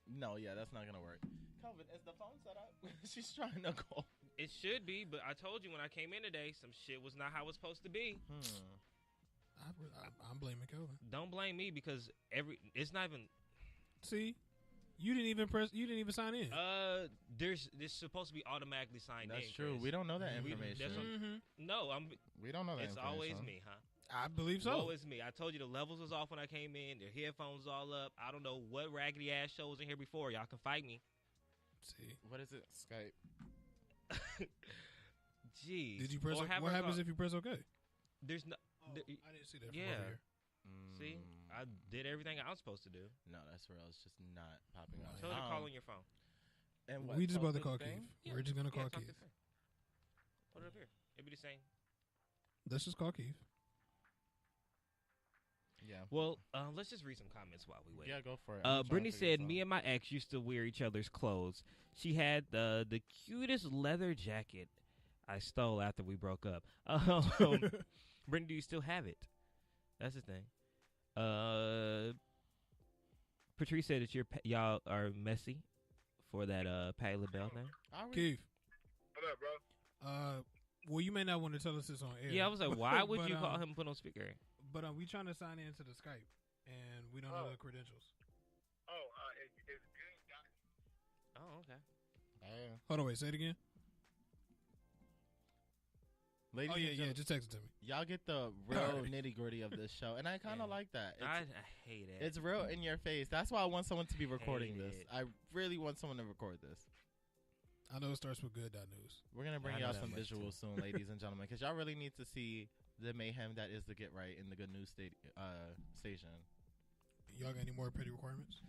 Speaker 3: No, yeah, that's not gonna work. Calvin, is the phone set up? She's trying to call.
Speaker 2: It should be, but I told you when I came in today, some shit was not how it was supposed to be.
Speaker 1: I'm blaming Kelvin.
Speaker 2: Don't blame me because it's not even.
Speaker 1: See, you didn't even sign in.
Speaker 2: There's supposed to be automatically signed in.
Speaker 3: That's true.
Speaker 2: Chris.
Speaker 3: We don't know that
Speaker 1: We-
Speaker 3: information.
Speaker 2: that's what- No,
Speaker 3: We don't know that
Speaker 2: it's
Speaker 3: information.
Speaker 2: always me, huh?
Speaker 1: I believe so.
Speaker 2: Always me. I told you the levels was off when I came in. The headphones all up. I don't know what raggedy ass show was in here before. Y'all can fight me.
Speaker 1: See,
Speaker 3: What is it? Skype.
Speaker 2: Jeez.
Speaker 1: did you press?
Speaker 2: Or have
Speaker 1: What
Speaker 2: her
Speaker 1: happens
Speaker 2: call-
Speaker 1: if you press OK?
Speaker 2: There's no.
Speaker 1: I didn't see that.
Speaker 2: Yeah.
Speaker 1: From over here.
Speaker 2: See, I did everything I was supposed to do.
Speaker 3: No, that's real. It's just not popping up.
Speaker 2: I told you to call on your phone.
Speaker 3: And what,
Speaker 1: We just
Speaker 3: talk
Speaker 1: about to
Speaker 3: the
Speaker 1: call
Speaker 3: thing?
Speaker 1: Keith.
Speaker 2: Yeah.
Speaker 1: We're just gonna
Speaker 2: Yeah,
Speaker 1: call
Speaker 2: talk
Speaker 1: Keith.
Speaker 2: this thing. Put it up here. It'd be the same.
Speaker 1: Let's just call Keith.
Speaker 3: Yeah.
Speaker 2: Well, let's just read some comments while we wait.
Speaker 3: Yeah, go for it. I'm trying to
Speaker 2: Brittany
Speaker 3: figure
Speaker 2: said,
Speaker 3: this
Speaker 2: "Me
Speaker 3: out.
Speaker 2: and my ex used to wear each other's clothes. She had the cutest leather jacket I stole after we broke up. Brittany, do you still have it? That's the thing. Patrice said that y'all are messy for that Patti LaBelle thing.
Speaker 3: Are we?
Speaker 1: Keith.
Speaker 5: What up, bro?
Speaker 1: Well, you may not want to tell us this on air.
Speaker 2: Yeah, I was like, why would
Speaker 1: But,
Speaker 2: you call him and put on speaker?
Speaker 1: But we trying to sign in to the Skype, and we don't know the credentials.
Speaker 5: Oh, it's good, guys.
Speaker 2: Oh, okay.
Speaker 1: Hold on, wait. Say it again.
Speaker 3: Ladies
Speaker 1: Oh
Speaker 3: and
Speaker 1: yeah,
Speaker 3: gentlemen,
Speaker 1: just text it to me.
Speaker 3: y'all get the real nitty gritty of this show, and I kind of
Speaker 2: Yeah.
Speaker 3: like that.
Speaker 2: I hate it.
Speaker 3: It's real in your face. That's why I want someone to be recording
Speaker 2: Hate
Speaker 3: this.
Speaker 2: it.
Speaker 3: I really want someone to record this.
Speaker 1: I know it starts with good.news.
Speaker 3: We're gonna bring
Speaker 2: I know
Speaker 3: y'all
Speaker 2: that
Speaker 3: some
Speaker 2: much,
Speaker 3: visuals soon, ladies and gentlemen, because y'all really need to see the mayhem that is the Get Right in the Good News station.
Speaker 1: Y'all got any more petty requirements?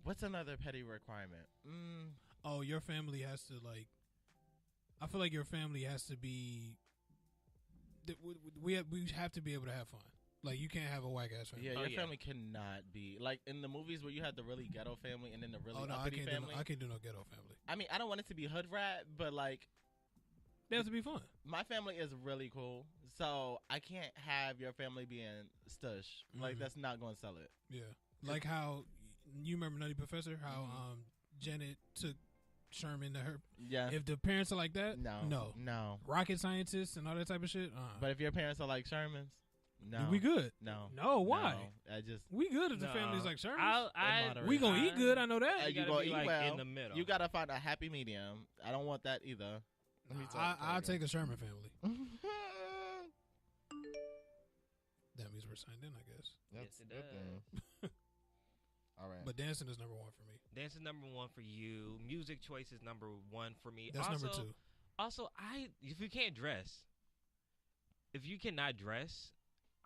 Speaker 3: What's another petty requirement?
Speaker 1: Oh, your family has to like. I feel like your family has to be. We have to be able to have fun. Like you can't have a whack ass family.
Speaker 3: Yeah,
Speaker 2: Oh,
Speaker 3: your
Speaker 2: yeah.
Speaker 3: family cannot be like in the movies where you had the really ghetto family and then the really
Speaker 1: Oh no, I
Speaker 3: uppity
Speaker 1: can't do
Speaker 3: family.
Speaker 1: no, I can't do no ghetto family.
Speaker 3: I mean, I don't want it to be hood rat, but like
Speaker 1: They have to be fun.
Speaker 3: my family is really cool, so I can't have your family being stush. Like
Speaker 1: Mhm.
Speaker 3: that's not going to sell it.
Speaker 1: Yeah, like how you remember Nutty Professor? How
Speaker 3: Mhm.
Speaker 1: Janet took Sherman to her.
Speaker 3: Yeah.
Speaker 1: If the parents are like that,
Speaker 3: No.
Speaker 1: rocket scientists and all that type of shit.
Speaker 3: But if your parents are like Shermans, no.
Speaker 1: we good.
Speaker 3: No.
Speaker 1: No, why?
Speaker 3: No. I just
Speaker 1: We good if the
Speaker 2: No.
Speaker 1: family's like Sherman.
Speaker 3: moderate.
Speaker 1: We gonna eat good. I know that.
Speaker 3: You
Speaker 2: gotta
Speaker 3: gonna
Speaker 2: be
Speaker 3: eat
Speaker 2: like
Speaker 3: well.
Speaker 2: in the middle.
Speaker 3: You gotta find a happy medium. I don't want that either. Let me
Speaker 1: I'll take a Sherman family. That means we're signed in, I guess.
Speaker 2: Yes, it
Speaker 3: good
Speaker 2: does.
Speaker 3: then. All right.
Speaker 1: But dancing is number one for me.
Speaker 2: Dance is number one for you. Music choice is number one for me.
Speaker 1: That's
Speaker 2: also,
Speaker 1: number two.
Speaker 2: Also, if you can't dress, if you cannot dress,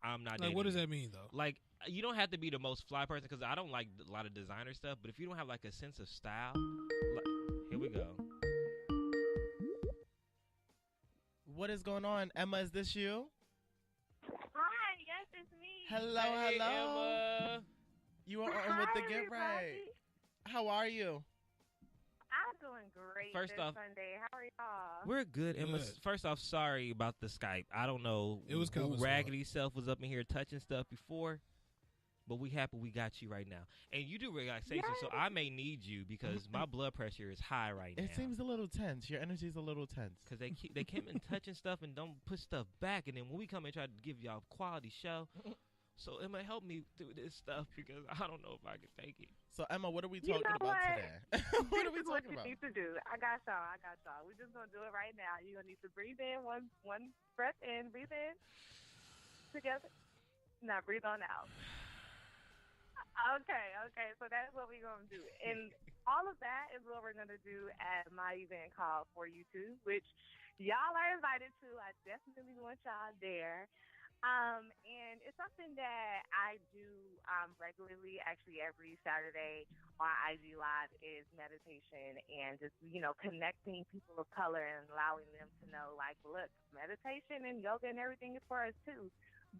Speaker 2: I'm not.
Speaker 1: Like,
Speaker 2: dating
Speaker 1: what does
Speaker 2: you.
Speaker 1: that mean, though?
Speaker 2: Like, you don't have to be the most fly person because I don't like a lot of designer stuff. But if you don't have like a sense of style, here we go.
Speaker 3: What is going on, Emma? Is this you?
Speaker 6: Hi, yes, it's me.
Speaker 3: Hello,
Speaker 2: Hey,
Speaker 3: hello.
Speaker 2: Emma.
Speaker 3: You are
Speaker 6: Hi,
Speaker 3: on with the Get
Speaker 6: everybody.
Speaker 3: Right. How are you?
Speaker 6: I'm doing great.
Speaker 2: First
Speaker 6: this
Speaker 2: off-
Speaker 6: Sunday. How are y'all?
Speaker 2: We're good, Emma.
Speaker 1: Good.
Speaker 2: First off, sorry about the Skype. I don't know.
Speaker 1: It was
Speaker 2: who
Speaker 1: Kelvin's
Speaker 2: raggedy self was up in here touching stuff before, but we happy we got you right now. And you do relaxation, so I may need you because my blood pressure is high right now.
Speaker 3: It seems a little tense. Your energy's a little tense.
Speaker 2: Because they keep in touching stuff and don't put stuff back, and then when we come and try to give y'all a quality show, so Emma, help me do this stuff because I don't know if I can take it.
Speaker 3: So, Emma, what are we
Speaker 6: You
Speaker 3: talking
Speaker 6: know
Speaker 3: about
Speaker 6: what?
Speaker 3: today? What are we
Speaker 6: This is what
Speaker 3: talking
Speaker 6: you
Speaker 3: about?
Speaker 6: need to do. I got y'all. We're just going to do it right now. You're going to need to breathe in one breath in, breathe in together. Now breathe on out. Okay. So that's what we're going to do. And all of that is what we're going to do at my event called For You Too, which y'all are invited to. I definitely want y'all there. And it's something that I do regularly, actually every Saturday on IG Live is meditation and just, connecting people of color and allowing them to know, like, look, meditation and yoga and everything is for us too.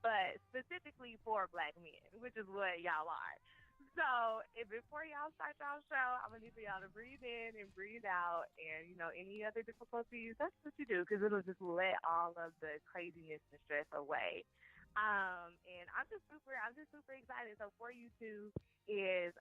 Speaker 6: but specifically for black men, which is what y'all are. So before y'all start y'all show, I'm gonna need for y'all to breathe in and breathe out, and any other difficulties, that's what you do because it'll just let all of the craziness and stress away. And I'm just super excited. So for you two is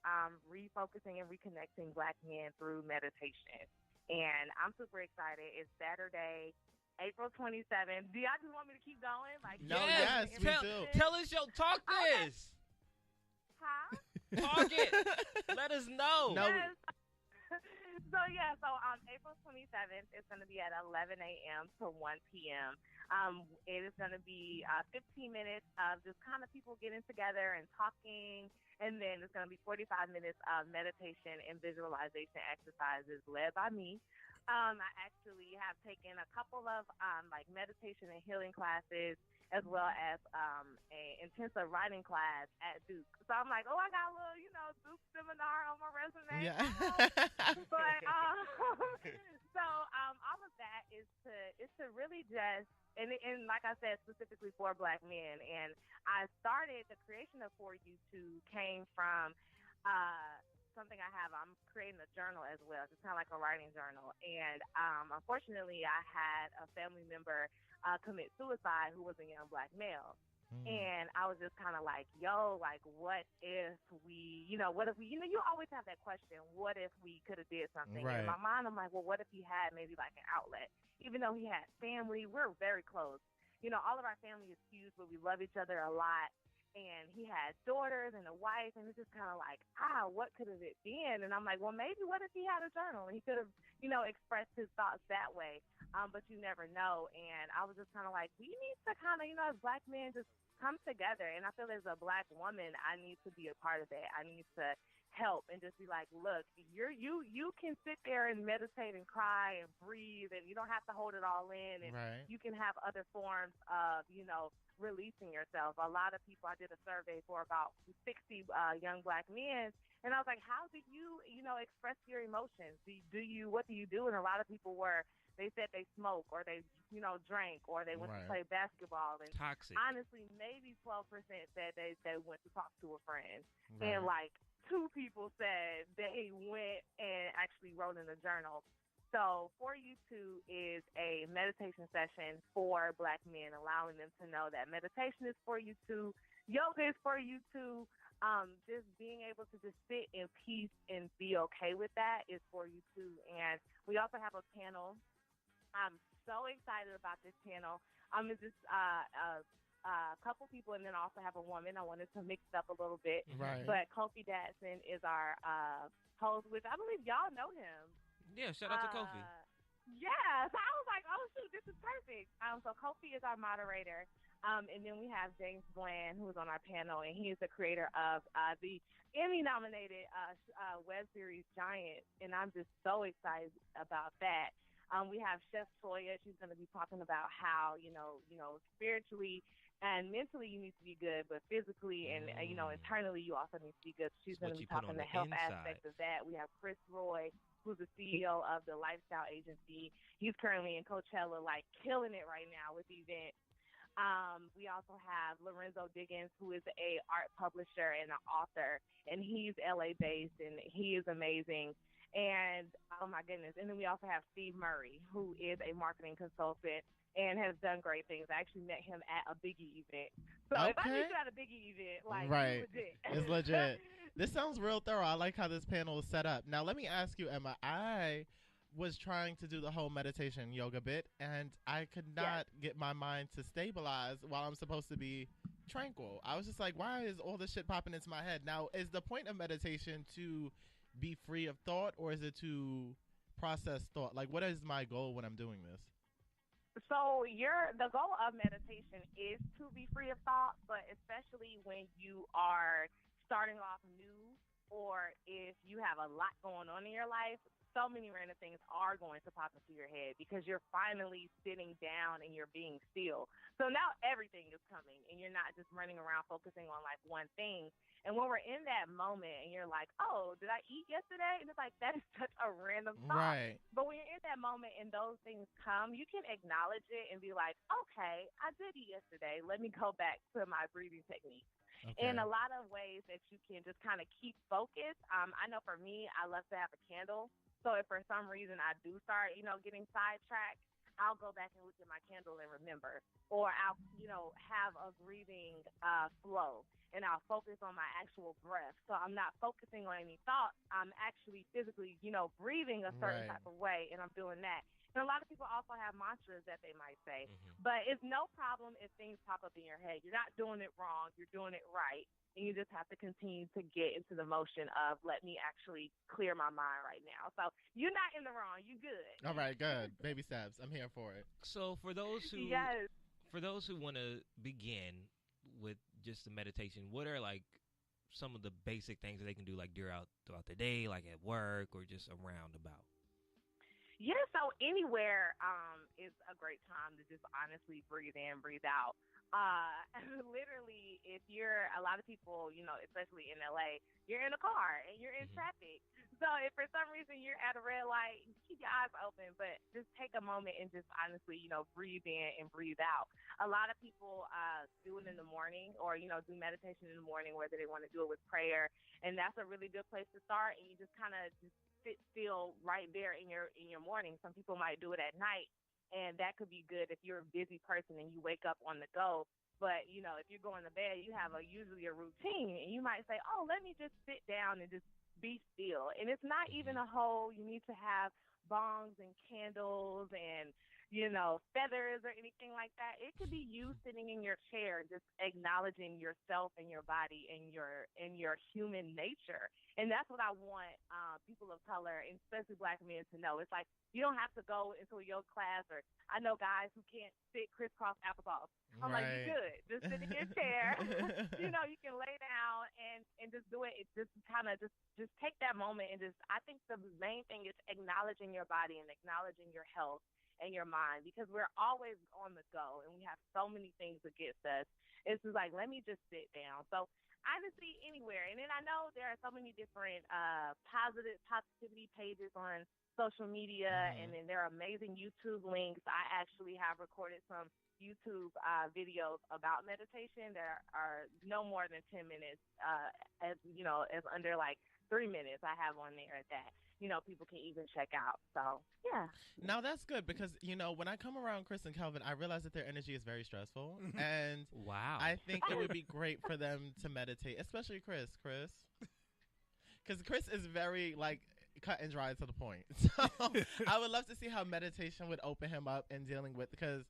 Speaker 6: refocusing and reconnecting black men through meditation, and I'm super excited. It's Saturday, April 27th. Do y'all just want me to keep going? Like,
Speaker 3: No, yes, we do.
Speaker 2: Tell us talk this.
Speaker 6: Huh?
Speaker 2: Talk it. Let us know.
Speaker 3: No.
Speaker 6: Yes. So on April 27th, it's going to be at 11 a.m. to 1 p.m. It is going to be 15 minutes of just kind of people getting together and talking, and then it's going to be 45 minutes of meditation and visualization exercises led by me. I actually have taken a couple of like meditation and healing classes, as well as a intensive writing class at Duke. So I'm like, I got a little, Duke seminar on my resume.
Speaker 3: Yeah.
Speaker 6: But so all of that is to really just and like I said, specifically for black men. And I started the creation of For You Two came from something I have. I'm creating a journal as well. It's kind of like a writing journal. And unfortunately, I had a family member commit suicide who was a young black male. And I was just kind of like, what if we, you always have that question, what if we could have did something?
Speaker 3: Right.
Speaker 6: In my mind, I'm like, well, what if he had maybe like an outlet? Even though he had family, we're very close. All of our family is huge, but we love each other a lot. And he had daughters and a wife, and it's just kind of like, what could have it been? And I'm like, well, maybe what if he had a journal and he could have, expressed his thoughts that way? But you never know. And I was just kind of like, we need to kind of, as black men, just come together. And I feel as a black woman, I need to be a part of that. I need to help and just be like, look, you can sit there and meditate and cry and breathe, and you don't have to hold it all in. And
Speaker 3: Right.
Speaker 6: you can have other forms of, releasing yourself. A lot of people, I did a survey for about 60 young black men, and I was like, how do you, express your emotions? What do you do? And a lot of people they said they smoke or they, drank or they went to play basketball. And
Speaker 2: Toxic.
Speaker 6: honestly, maybe 12% said they went to talk to a friend.
Speaker 3: Right.
Speaker 6: And like 2 people said they went and actually wrote in a journal. So For You Two is a meditation session for black men, allowing them to know that meditation is for you too, yoga is for you too. Just being able to just sit in peace and be okay with that is for you too. And we also have a panel. I'm so excited about this panel. It's just a couple people, and then I also have a woman. I wanted to mix it up a little bit.
Speaker 3: Right.
Speaker 6: But Kofi Datson is our host, which I believe y'all know him.
Speaker 2: Yeah, shout out to Kofi.
Speaker 6: Yeah, so I was like, oh shoot, this is perfect. So Kofi is our moderator, and then we have James Bland, who is on our panel, and he is the creator of the Emmy-nominated web series Giant, and I'm just so excited about that. We have Chef Toya. She's going to be talking about how spiritually and mentally you need to be good, but physically and internally you also need to be good. She's going to be talking the health aspect of that. We have Chris Roy, who's the CEO of the lifestyle agency. He's currently in Coachella, like killing it right now with the event. We also have Lorenzo Diggins, who is a art publisher and an author, and he's LA based, and he is amazing. And oh my goodness! And then we also have Steve Murray, who is a marketing consultant and has done great things. I actually met him at a Biggie event. So if I meet you at a Biggie event, like,
Speaker 3: right,
Speaker 6: it's legit.
Speaker 3: It's legit. This sounds real thorough. I like how this panel is set up. Now, let me ask you, Emma. I was trying to do the whole meditation yoga bit, and I could not get my mind to stabilize while I'm supposed to be tranquil. I was just like, why is all this shit popping into my head? Now, is the point of meditation to be free of thought, or is it to process thought? Like, what is my goal when I'm doing this?
Speaker 6: So the goal of meditation is to be free of thought, but especially when you are starting off new or if you have a lot going on in your life, so many random things are going to pop into your head because you're finally sitting down and you're being still. So now everything is coming and you're not just running around focusing on like one thing. And when we're in that moment and you're like, oh, did I eat yesterday? And it's like, that is such a random thought.
Speaker 3: Right.
Speaker 6: But when you're in that moment and those things come, you can acknowledge it and be like, okay, I did eat yesterday. Let me go back to my breathing technique.
Speaker 3: Okay.
Speaker 6: In a lot of ways that you can just kind of keep focused. I know for me, I love to have a candle. So if for some reason I do start, getting sidetracked, I'll go back and look at my candle and remember. Or I'll, have a breathing flow and I'll focus on my actual breath. So I'm not focusing on any thoughts. I'm actually physically, breathing a certain
Speaker 3: Right.
Speaker 6: type of way and I'm doing that. And a lot of people also have mantras that they might say.
Speaker 2: Mm-hmm.
Speaker 6: But it's no problem if things pop up in your head. You're not doing it wrong. You're doing it right. And you just have to continue to get into the motion of let me actually clear my mind right now. So you're not in the wrong. You good.
Speaker 3: All right, good. Baby steps. I'm here for it.
Speaker 2: So for those who
Speaker 6: Yes.
Speaker 2: want to begin with just the meditation, what are like some of the basic things that they can do like throughout the day, like at work or just around about?
Speaker 6: Yeah, so anywhere is a great time to just honestly breathe in, breathe out. Literally, if you're a lot of people, especially in LA, you're in a car and you're in
Speaker 2: Mhm.
Speaker 6: traffic. So if for some reason you're at a red light, keep your eyes open, but just take a moment and just honestly, breathe in and breathe out. A lot of people do it in the morning or, do meditation in the morning, whether they want to do it with prayer. And that's a really good place to start. And you just kind of just sit still right there in your morning. Some people might do it at night, and that could be good if you're a busy person and you wake up on the go. But if you're going to bed, you have usually a routine, and you might say, "Oh, let me just sit down and just be still." And it's not even a whole. You need to have bongs and candles and feathers or anything like that. It could be you sitting in your chair, just acknowledging yourself and your body and your human nature. And that's what I want people of color, and especially Black men, to know. It's like you don't have to go into a yoga class, or I know guys who can't sit crisscross applesauce. I'm like,
Speaker 3: Right.
Speaker 6: you good. Just sit in your chair. You can lay down and just do it. It just kind of just take that moment and just. I think the main thing is acknowledging your body and acknowledging your health and your mind, because we're always on the go and we have so many things against us. It's just like, let me just sit down. So honestly, anywhere. And then I know there are so many different positivity pages on social media, and then there are amazing YouTube links. I actually have recorded some YouTube videos about meditation that are no more than 10 minutes, as under like 3 minutes I have on there that people can even check out. So yeah.
Speaker 3: Now that's good because when I come around Chris and Calvin, I realize that their energy is very stressful, and
Speaker 2: Wow.
Speaker 3: I think it would be great for them to meditate, especially Chris, because Chris is very like cut and dry to the point. So I would love to see how meditation would open him up in dealing with, because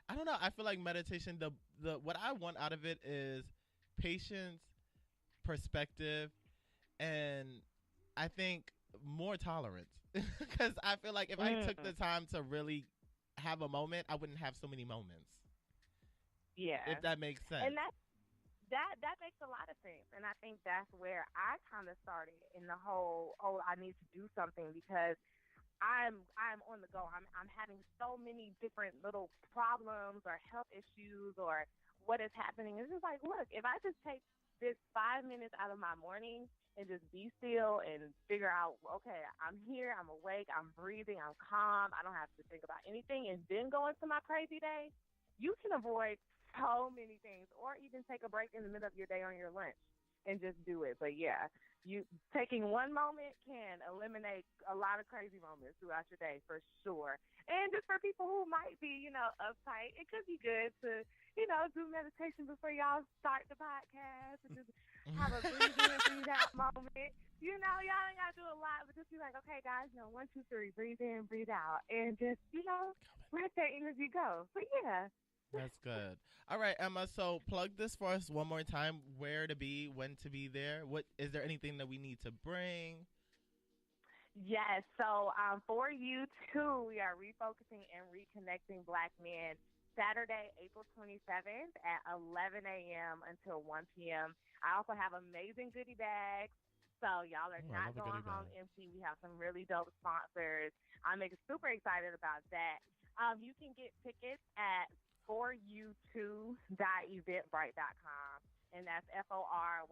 Speaker 3: I don't know. I feel like meditation, the what I want out of it is patience, perspective, and I think more tolerance. Because I feel like if I took the time to really have a moment, I wouldn't have so many moments.
Speaker 6: Yeah.
Speaker 3: If that makes sense.
Speaker 6: And that makes a lot of sense. And I think that's where I kind of started in the whole, I need to do something because I'm on the go. I'm having so many different little problems or health issues or what is happening. It's just like, look, if I just take this 5 minutes out of my morning and just be still and figure out, okay, I'm here, I'm awake, I'm breathing, I'm calm, I don't have to think about anything, and then go into my crazy day, you can avoid so many things, or even take a break in the middle of your day on your lunch and just do it. But yeah, you taking one moment can eliminate a lot of crazy moments throughout your day for sure. And just for people who might be, uptight, it could be good to, do meditation before y'all start the podcast and just have a breathe in, breathe out moment. Y'all ain't got to do a lot, but just be like, okay, guys, 1, 2, 3, breathe in, breathe out, and just, let that energy go. But yeah.
Speaker 3: That's good. All right, Emma, so plug this for us one more time. Where to be, when to be there. What is there anything that we need to bring?
Speaker 6: Yes, so for you too, we are refocusing and reconnecting Black men Saturday, April 27th at 11 a.m. until 1 p.m. I also have amazing goodie bags So y'all are
Speaker 3: Ooh, I
Speaker 6: not
Speaker 3: love a
Speaker 6: going
Speaker 3: goodie
Speaker 6: home
Speaker 3: bag.
Speaker 6: empty. We have some really dope sponsors. I'm super excited about that. You can get tickets at foryou2.eventbrite.com. And that's FORYOUTOO.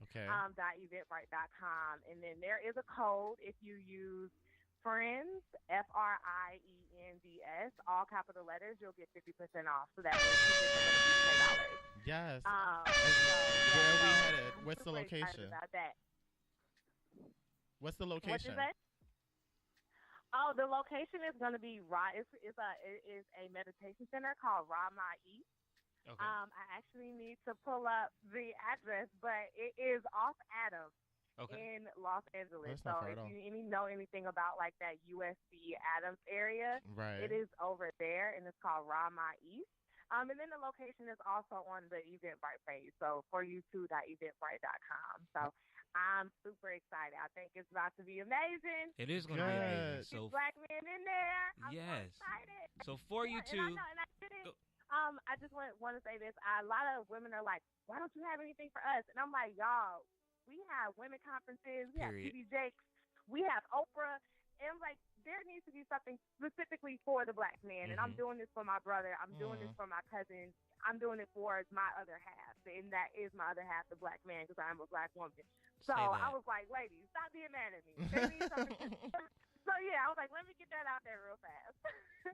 Speaker 3: Okay.
Speaker 6: .eventbrite.com. And then there is a code if you use friends, FRIENDS, all capital letters, you'll get 50% off. So that means tickets are going to be $10.
Speaker 3: Yes.
Speaker 6: Where
Speaker 3: are we headed? What's the location?
Speaker 6: About that.
Speaker 3: What's the
Speaker 6: What
Speaker 3: location?
Speaker 6: is that? Oh, the location is going to be it is a meditation center called Rama East.
Speaker 2: Okay.
Speaker 6: I actually need to pull up the address, but it is off Adams in Los Angeles.
Speaker 3: That's not
Speaker 6: So
Speaker 3: far at
Speaker 6: if
Speaker 3: all.
Speaker 6: you know anything about like that USC Adams area,
Speaker 3: Right.
Speaker 6: it is over there, and it's called Rama East. And then the location is also on the Eventbrite page, so foryou2.eventbrite.com. So I'm super excited. I think it's about to be amazing.
Speaker 2: It is going to be amazing. So
Speaker 6: black men in there. I'm
Speaker 2: yes.
Speaker 6: so excited.
Speaker 2: So for you two.
Speaker 6: I just want to say this. A lot of women are like, why don't you have anything for us? And I'm like, y'all, we have women conferences. We have TD Jakes. We have Oprah. And I'm like, there needs to be something specifically for the black man. And I'm doing this for my brother. I'm doing this for my cousin. I'm doing it for my other half. And that is my other half, the black man, because I'm a black woman. So I was like, ladies, stop being mad at me. They need something. So, yeah, I was like, let me get that out there real fast.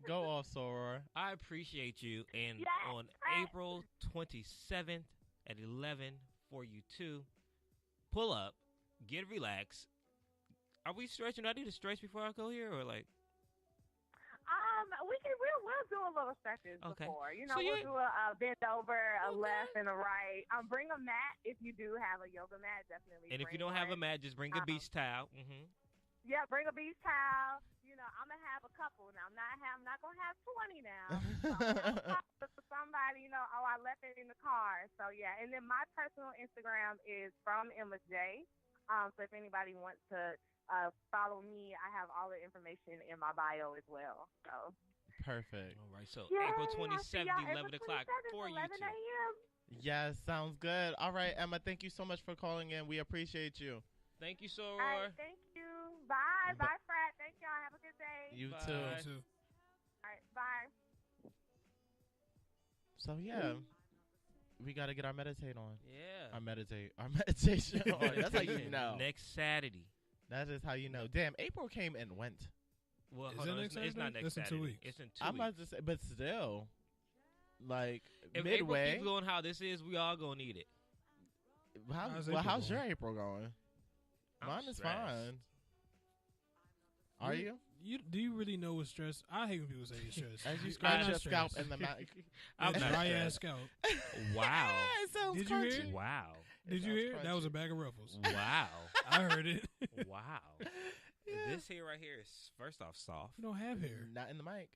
Speaker 3: Go off, Soror.
Speaker 2: I appreciate you. And on April 27th at 11 for you two, pull up, get relaxed. Are we stretching? Do I need to stretch before I go here, or like?
Speaker 6: We'll do a little stretches before. You know,
Speaker 2: so
Speaker 6: we'll do a bend over, a left and a right. Bring a mat if you do have a yoga mat. Definitely.
Speaker 2: And if you don't have a mat, just bring a beach towel.
Speaker 6: Yeah, bring a beach towel. You know, I'm gonna have a couple now. I'm not gonna have 20 now. So for somebody, you know, I left it in the car. So yeah, and then my personal Instagram is from Emma J. So if anybody wants to follow me, I have all the information in my bio as well. So
Speaker 3: perfect.
Speaker 2: All right, so April 27th, 11 o'clock for you two.
Speaker 3: Yes, sounds good. All right, Emma, thank you so much for calling in. We appreciate you.
Speaker 2: Thank you, Soror.
Speaker 6: All right, thank you. Bye. Bye, Frat. Thank y'all. Have a good day.
Speaker 3: You
Speaker 2: Bye.
Speaker 3: too.
Speaker 6: All right, bye.
Speaker 3: So, yeah, we got to get our meditate on.
Speaker 2: Yeah.
Speaker 3: Our meditation on. That's how you know.
Speaker 2: Next Saturday.
Speaker 3: That is how you know. Damn, April came and went.
Speaker 2: Well,
Speaker 1: hold on.
Speaker 2: It's not next Saturday.
Speaker 1: In 2 weeks.
Speaker 2: It's in 2 weeks.
Speaker 3: I'm about to say, but still, like,
Speaker 2: if
Speaker 3: midway.
Speaker 2: April keeps going how this is, we all gonna need it.
Speaker 3: How's your April going? Mine is
Speaker 2: stressed.
Speaker 3: fine. Are you?
Speaker 1: Do you really know what stress? I hate when people say you're stressed.
Speaker 3: As you scratch your scalp in the mic.
Speaker 2: I'm not
Speaker 1: dry
Speaker 2: stressed.
Speaker 1: ass scalp.
Speaker 2: Wow.
Speaker 3: It sounds
Speaker 1: Did you hear
Speaker 3: crunchy.
Speaker 1: it?
Speaker 2: Wow.
Speaker 1: Did you hear?
Speaker 3: crunchy.
Speaker 1: That was a bag of ruffles.
Speaker 2: Wow.
Speaker 1: I heard it.
Speaker 2: Wow.
Speaker 3: Yeah.
Speaker 2: This hair right here is first off soft.
Speaker 1: You don't have hair.
Speaker 3: Not in the mic.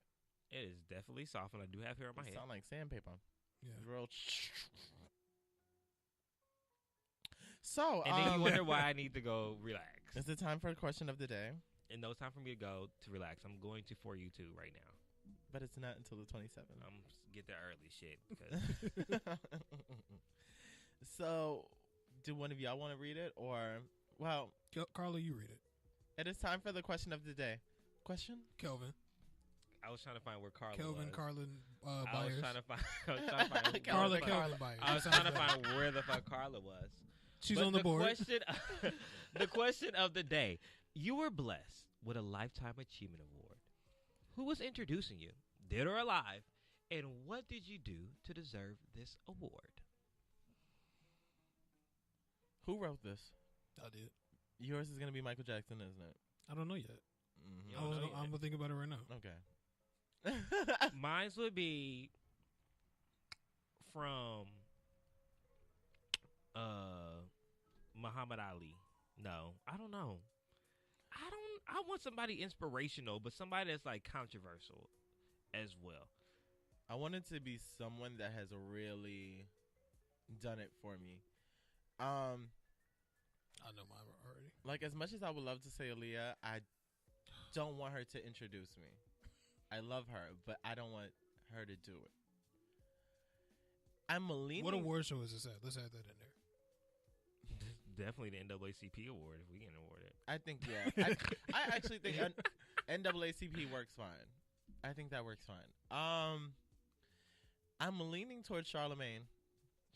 Speaker 2: It is definitely soft, and I do have hair on my
Speaker 3: It
Speaker 2: head.
Speaker 3: sound like sandpaper.
Speaker 1: Yeah.
Speaker 3: Real. So,
Speaker 2: And then you wonder why I need to go relax.
Speaker 3: Is it time for the question of the day?
Speaker 2: And no time for me to go to relax. I'm going to for you two right now.
Speaker 3: But it's not until the 27th.
Speaker 2: I'm get there early, shit. Because
Speaker 3: So, do one of y'all want to read it, or
Speaker 1: Carla, you read it.
Speaker 3: it is time for the question of the day. Question?
Speaker 1: Kelvin.
Speaker 2: I was trying to find where Carla
Speaker 1: Kelvin,
Speaker 2: was.
Speaker 1: Carlin,
Speaker 2: I was
Speaker 1: Byers.
Speaker 2: trying to find.
Speaker 1: Carla, Kelvin, Byers.
Speaker 2: I was trying to find where the fuck Carla was.
Speaker 1: She's
Speaker 2: But
Speaker 1: on the board.
Speaker 2: The question of the day. You were blessed with a Lifetime Achievement Award. Who was introducing you, dead or alive, and what did you do to deserve this award?
Speaker 3: Who wrote this?
Speaker 1: I did.
Speaker 3: Yours is going to be Michael Jackson, isn't it?
Speaker 1: I don't know yet.
Speaker 2: You don't know
Speaker 1: I'm
Speaker 2: yet.
Speaker 1: gonna think about it right now.
Speaker 3: Okay.
Speaker 2: Mine would be from Muhammad Ali. No, I don't know. I want somebody inspirational, but somebody that's like controversial as well.
Speaker 3: I want it to be someone that has really done it for me.
Speaker 1: I know mine already.
Speaker 3: Like, as much as I would love to say Aaliyah, I don't want her to introduce me. I love her, but I don't want her to do it. I'm leaning.
Speaker 1: What award show is this at? Let's add that in there.
Speaker 2: definitely the NAACP award if we get awarded.
Speaker 3: I think, yeah. I actually think NAACP works fine. I think that works fine. I'm leaning towards Charlemagne.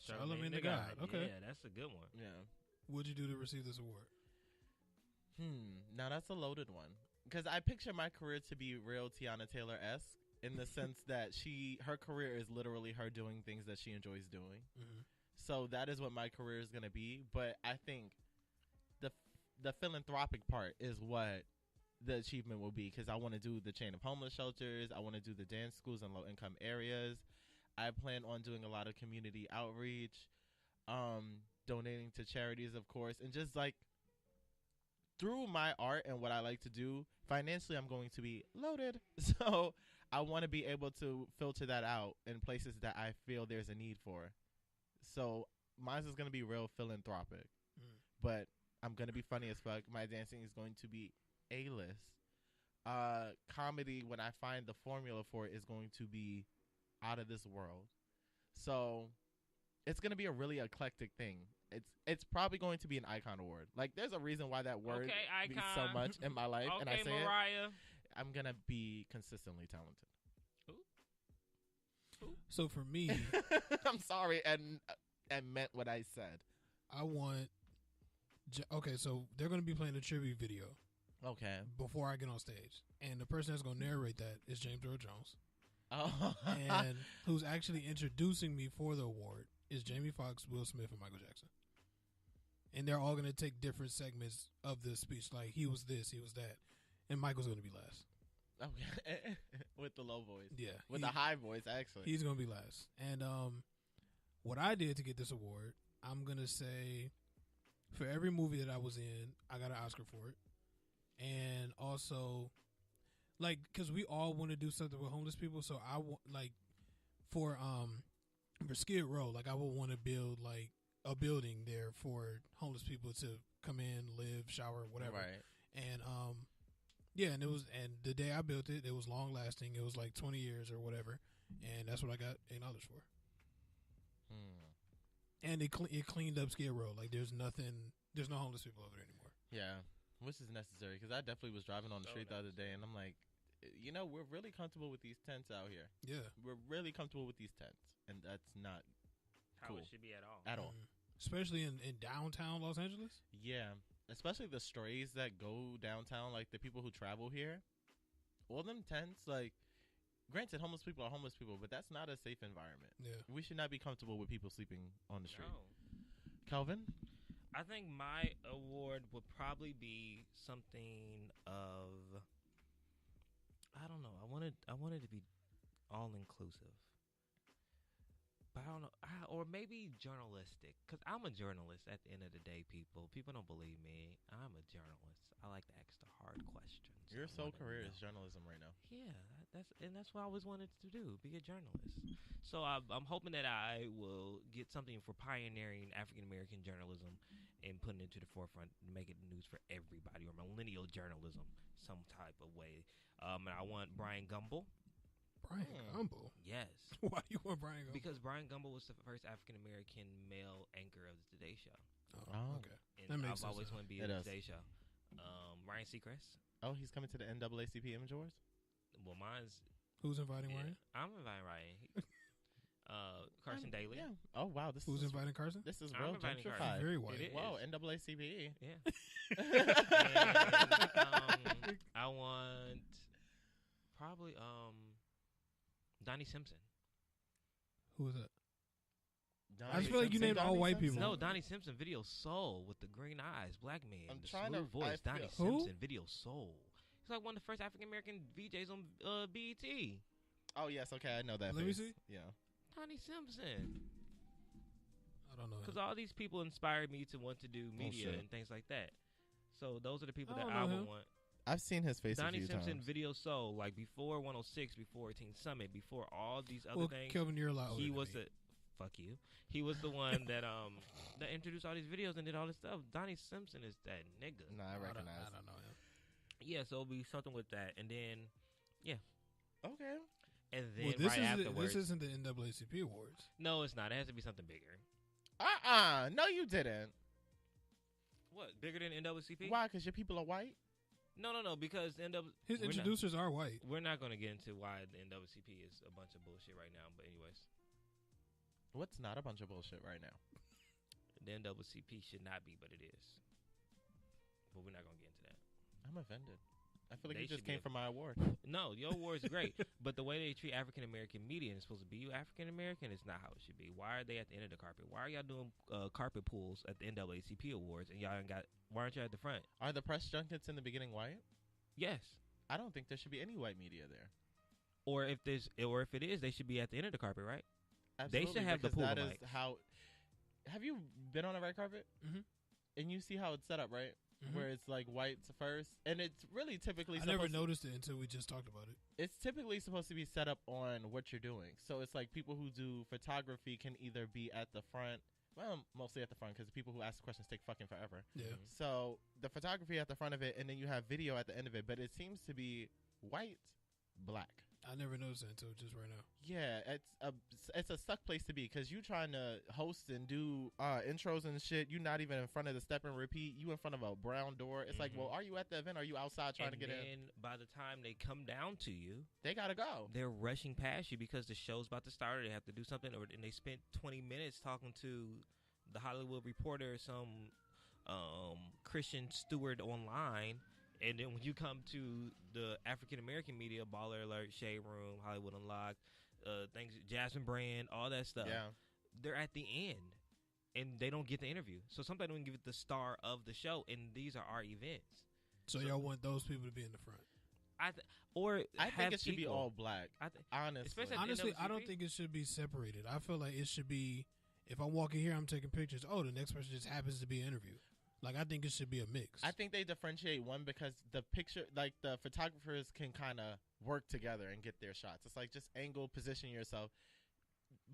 Speaker 1: Charlemagne the God. Okay.
Speaker 2: Yeah, that's a good one.
Speaker 3: Yeah.
Speaker 1: What'd you do to receive this award?
Speaker 3: Now that's a loaded one. Because I picture my career to be real Tiana Taylor-esque in the sense that her career is literally her doing things that she enjoys doing.
Speaker 1: Mm-hmm.
Speaker 3: So that is what my career is going to be. But I think the philanthropic part is what the achievement will be, because I want to do the chain of homeless shelters. I want to do the dance schools in low-income areas. I plan on doing a lot of community outreach, donating to charities, of course, and just like through my art and what I like to do, financially I'm going to be loaded. So I want to be able to filter that out in places that I feel there's a need for. So mine is going to be real philanthropic, but I'm going to be funny as fuck. My dancing is going to be A-list. Comedy, when I find the formula for it, is going to be out of this world. So it's going to be a really eclectic thing. It's probably going to be an icon award. Like, there's a reason why that word means so much in my life.
Speaker 2: Okay,
Speaker 3: and I say
Speaker 2: Mariah.
Speaker 3: I'm going to be consistently talented.
Speaker 1: So for me,
Speaker 3: I'm sorry, and meant what I said.
Speaker 1: I want. Okay, so they're going to be playing a tribute video.
Speaker 3: Okay.
Speaker 1: Before I get on stage, and the person that's going to narrate that is James Earl Jones.
Speaker 3: Oh.
Speaker 1: And who's actually introducing me for the award is Jamie Foxx, Will Smith, and Michael Jackson. And they're all going to take different segments of the speech, like he was this, he was that, and Michael's going to be last.
Speaker 3: Okay. With the low voice.
Speaker 1: Yeah.
Speaker 3: With the high voice, actually.
Speaker 1: He's going to be last. And what I did to get this award, I'm going to say for every movie that I was in, I got an Oscar for it. And also, like, because we all want to do something with homeless people, so I want, like, for Skid Row, like, I would want to build, like, a building there for homeless people to come in, live, shower, whatever.
Speaker 3: Right.
Speaker 1: And yeah, and the day I built it, it was long lasting. It was like 20 years or whatever, and that's what I got $8 for. And it cleaned up Skid Row. Like, there's no homeless people over there anymore.
Speaker 3: Yeah, which is necessary, because I definitely was driving on the street the other day, and I'm like, we're really comfortable with these tents out here.
Speaker 1: Yeah,
Speaker 3: we're really comfortable with these tents, and that's not
Speaker 2: how
Speaker 3: cool
Speaker 2: it should be at all.
Speaker 3: At all.
Speaker 1: Especially in downtown Los Angeles.
Speaker 3: Yeah, especially the strays that go downtown, like the people who travel here. All them tents, like, granted, homeless people are homeless people, but that's not a safe environment.
Speaker 1: Yeah,
Speaker 3: we should not be comfortable with people sleeping on the street.
Speaker 2: No.
Speaker 3: Calvin?
Speaker 2: I think my award would probably be something of, I don't know. I wanted to be all inclusive, but I don't know. Or maybe journalistic, because I'm a journalist. At the end of the day, people don't believe me. I'm a journalist. I like to ask the hard questions.
Speaker 3: Your sole career is journalism right now.
Speaker 2: Yeah, that's what I always wanted to do, be a journalist. So I'm hoping that I will get something for pioneering African American journalism and putting it to the forefront, making it news for everybody, or millennial journalism, some type of way. And I want Brian Gumbel.
Speaker 1: Brian Gumbel?
Speaker 2: Yes.
Speaker 1: Why do you want Brian Gumbel?
Speaker 2: Because Brian Gumbel was the first African American male anchor of the Today Show.
Speaker 1: Oh, okay.
Speaker 2: And
Speaker 1: that makes
Speaker 2: I've always wanted to be in the Today Show. Ryan Seacrest.
Speaker 3: Oh, he's coming to the NAACP Image Awards?
Speaker 2: Well, mine's...
Speaker 1: Who's inviting Ryan?
Speaker 2: I'm inviting Ryan. Carson Daly.
Speaker 3: Yeah. Oh, wow.
Speaker 1: Who's inviting Carson?
Speaker 3: This is real gentrified.
Speaker 1: Very white.
Speaker 3: Whoa, NAACP.
Speaker 2: Yeah. And, I want probably Donnie Simpson.
Speaker 1: Who is that? I just feel like you named all white people.
Speaker 2: No, Donnie Simpson, Video Soul, with the green eyes, black man,
Speaker 3: I'm
Speaker 2: the
Speaker 3: trying
Speaker 2: smooth
Speaker 3: to
Speaker 2: voice. Donnie
Speaker 1: Who?
Speaker 2: Simpson, Video Soul. He's like one of the first African American VJs on BET.
Speaker 3: Oh yes, okay, I know that.
Speaker 1: Let me see.
Speaker 3: Yeah,
Speaker 2: Donnie Simpson.
Speaker 1: I don't know.
Speaker 2: Because all these people inspired me to want to do media and things like that. So those are the people that I would want.
Speaker 3: I've seen his face
Speaker 2: Donnie
Speaker 3: a few
Speaker 2: Simpson,
Speaker 3: times.
Speaker 2: Video Soul, like before 106, before Teen Summit, before all these other things.
Speaker 1: Kelvin, you're a lot older
Speaker 2: He
Speaker 1: than
Speaker 2: was
Speaker 1: me.
Speaker 2: fuck you. He was the one that that introduced all these videos and did all this stuff. Donnie Simpson is that nigga.
Speaker 3: Nah, I recognize.
Speaker 1: I don't know him.
Speaker 2: Yeah, so it'll be something with that, and then
Speaker 3: Okay.
Speaker 2: and then afterwards.
Speaker 1: This isn't the NAACP awards.
Speaker 2: No, it's not. It has to be something bigger.
Speaker 3: No, you didn't.
Speaker 2: What, bigger than NAACP?
Speaker 3: Why? Because your people are white?
Speaker 2: No, because
Speaker 1: his introducers are white.
Speaker 2: We're not going to get into why the NAACP is a bunch of bullshit right now. But anyways,
Speaker 3: what's not a bunch of bullshit right now?
Speaker 2: The NAACP should not be, but it is. But we're not going to get into that.
Speaker 3: I'm offended. I feel like
Speaker 2: They
Speaker 3: you just
Speaker 2: should be
Speaker 3: came for my award.
Speaker 2: No, your award's great, but the way they treat African American media, and it's supposed to be you African American, it's not how it should be. Why are they at the end of the carpet? Why are y'all doing carpet pulls at the NAACP awards, and y'all ain't got? Why aren't you at the front?
Speaker 3: Are the press junkets in the beginning white?
Speaker 2: Yes.
Speaker 3: I don't think there should be any white media there.
Speaker 2: Or if it is, they should be at the end of the carpet, right?
Speaker 3: Absolutely,
Speaker 2: they should have the
Speaker 3: because
Speaker 2: pool
Speaker 3: that
Speaker 2: of
Speaker 3: is
Speaker 2: mics.
Speaker 3: how. Have you been on a red carpet?
Speaker 1: Mm-hmm.
Speaker 3: And you see how it's set up, right?
Speaker 1: Mm-hmm.
Speaker 3: Where it's like whites first, and it's really typically.
Speaker 1: I never noticed it until we just talked about it.
Speaker 3: It's typically supposed to be set up on what you're doing. So it's like people who do photography can either be at the front, well, mostly at the front, because people who ask questions take fucking forever.
Speaker 1: Yeah.
Speaker 3: So the photography at the front of it, and then you have video at the end of it, but it seems to be white, black.
Speaker 1: I never noticed it until just right now.
Speaker 3: Yeah, it's a suck place to be because you trying to host and do intros and shit. You not even in front of the step and repeat. You in front of a brown door. It's like, well, are you at the event? Or are you outside trying to get in?
Speaker 2: And by the time they come down to you,
Speaker 3: they gotta go.
Speaker 2: They're rushing past you because the show's about to start. Or they have to do something, and they spent 20 minutes talking to the Hollywood Reporter, some Christian steward online. And then when you come to the African American media, Baller Alert, Shade Room, Hollywood Unlocked, things, Jasmine Brand, all that stuff, they're at the end, and they don't get the interview. So sometimes don't give it the star of the show, and these are our events.
Speaker 1: So y'all want those people to be in the front?
Speaker 3: I think it should be all black.
Speaker 1: Honestly, I don't think it should be separated. I feel like it should be, if I'm walking here, I'm taking pictures. Oh, the next person just happens to be an interview. Like, I think it should be a mix.
Speaker 3: I think they differentiate one because the picture, like the photographers can kind of work together and get their shots. It's like just angle, position yourself.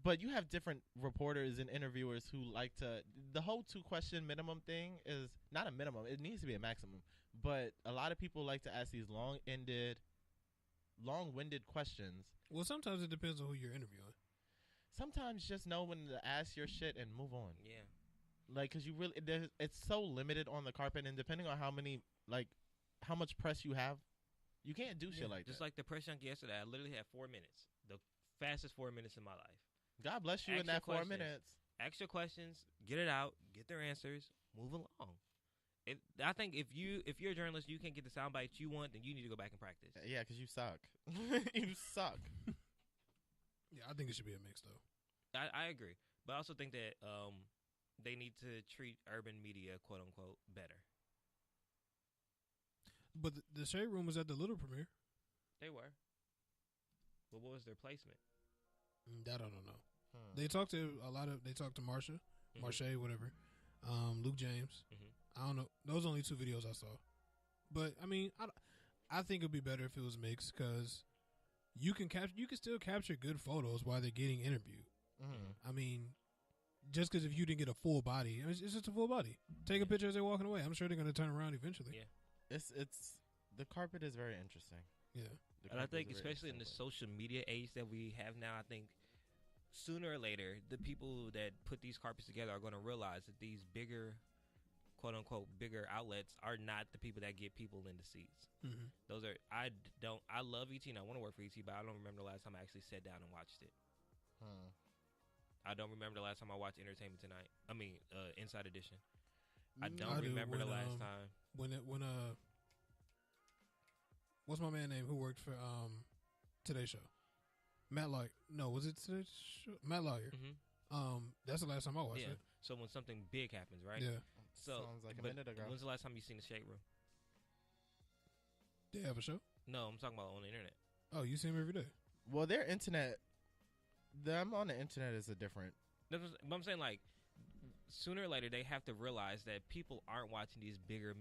Speaker 3: But you have different reporters and interviewers who like to, the whole 2-question minimum thing is not a minimum. It needs to be a maximum. But a lot of people like to ask these long-winded questions.
Speaker 1: Well, sometimes it depends on who you're interviewing.
Speaker 3: Sometimes just know when to ask your shit and move on.
Speaker 2: Yeah.
Speaker 3: Like, because you really, it's so limited on the carpet, and depending on how much press you have, you can't do shit like that.
Speaker 2: Just like the press junk yesterday, I literally had 4 minutes, the fastest 4 minutes in my life.
Speaker 3: God bless you in that 4 minutes.
Speaker 2: Ask your questions, get it out, get their answers, move along. I think if you're a journalist, you can't get the sound bites you want, then you need to go back and practice.
Speaker 3: Yeah, because you suck. You suck.
Speaker 1: Yeah, I think it should be a mix, though.
Speaker 2: I agree, but I also think that they need to treat urban media, quote unquote, better.
Speaker 1: But the Shade Room was at the Little premiere.
Speaker 2: They were. But what was their placement?
Speaker 1: That I don't know. They talked to they talked to Marsha, Marche, whatever. Luke James. I don't know. Those are only 2 videos I saw. But I mean, I think it'd be better if it was mixed because you can still capture good photos while they're getting interviewed. I mean, just because if you didn't get a full body, it's just a full body. Take a picture as they're walking away. I'm sure they're going to turn around eventually.
Speaker 2: Yeah,
Speaker 3: it's the carpet is very interesting.
Speaker 1: Yeah,
Speaker 2: and I think especially in the social media age that we have now, I think sooner or later the people that put these carpets together are going to realize that these bigger, quote unquote, bigger outlets are not the people that get people in the seats. Those are I love ET and I want to work for ET, but I don't remember the last time I actually sat down and watched it. I don't remember the last time I watched Entertainment Tonight. I mean, Inside Edition. I don't remember the last time.
Speaker 1: When what's my man name who worked for Today's Show? Matt Lawyer. No, was it Today's Show? Matt Lawyer. That's the last time I watched it.
Speaker 2: So when something big happens, right?
Speaker 1: Yeah.
Speaker 3: So sounds like a minute ago.
Speaker 2: When's the last time you seen the Shade Room?
Speaker 1: They have a show?
Speaker 2: No, I'm talking about on the internet.
Speaker 1: Oh, you see them every day.
Speaker 3: Well, their internet. Them on the internet is a different.
Speaker 2: But I'm saying, like, sooner or later they have to realize that people aren't watching these bigger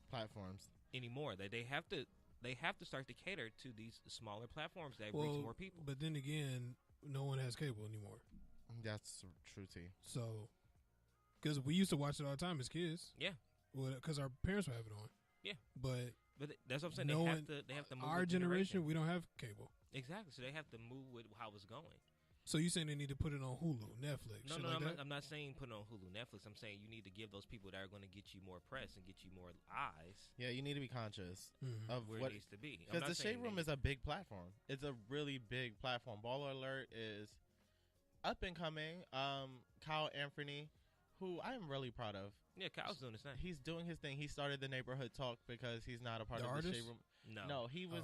Speaker 3: platforms
Speaker 2: anymore. That they have to start to cater to these smaller platforms that reach more people.
Speaker 1: But then again, no one has cable anymore.
Speaker 3: That's true, T.
Speaker 1: So, because we used to watch it all the time as kids.
Speaker 2: Yeah.
Speaker 1: Because our parents would have it on.
Speaker 2: Yeah.
Speaker 1: But
Speaker 2: that's what I'm saying. They have to move
Speaker 1: our
Speaker 2: with
Speaker 1: generation, we don't have cable.
Speaker 2: Exactly. So they have to move with how it's going.
Speaker 1: So you saying they need to put it on Hulu, Netflix?
Speaker 2: No,
Speaker 1: shit
Speaker 2: no,
Speaker 1: like
Speaker 2: I'm not saying put it on Hulu, Netflix. I'm saying you need to give those people that are going to get you more press and get you more eyes
Speaker 3: Yeah, you need to be conscious of
Speaker 2: where
Speaker 3: what
Speaker 2: it needs to be.
Speaker 3: because the Shade Room is a big platform. It's a really big platform. Baller Alert is up and coming. Kyle Anthony, who I am really proud of.
Speaker 2: Yeah, Kyle's doing his thing.
Speaker 3: He's doing his thing. He started the Neighborhood Talk because he's not a part
Speaker 1: The
Speaker 3: of
Speaker 1: artist?
Speaker 3: the Shade Room.
Speaker 2: No,
Speaker 3: he was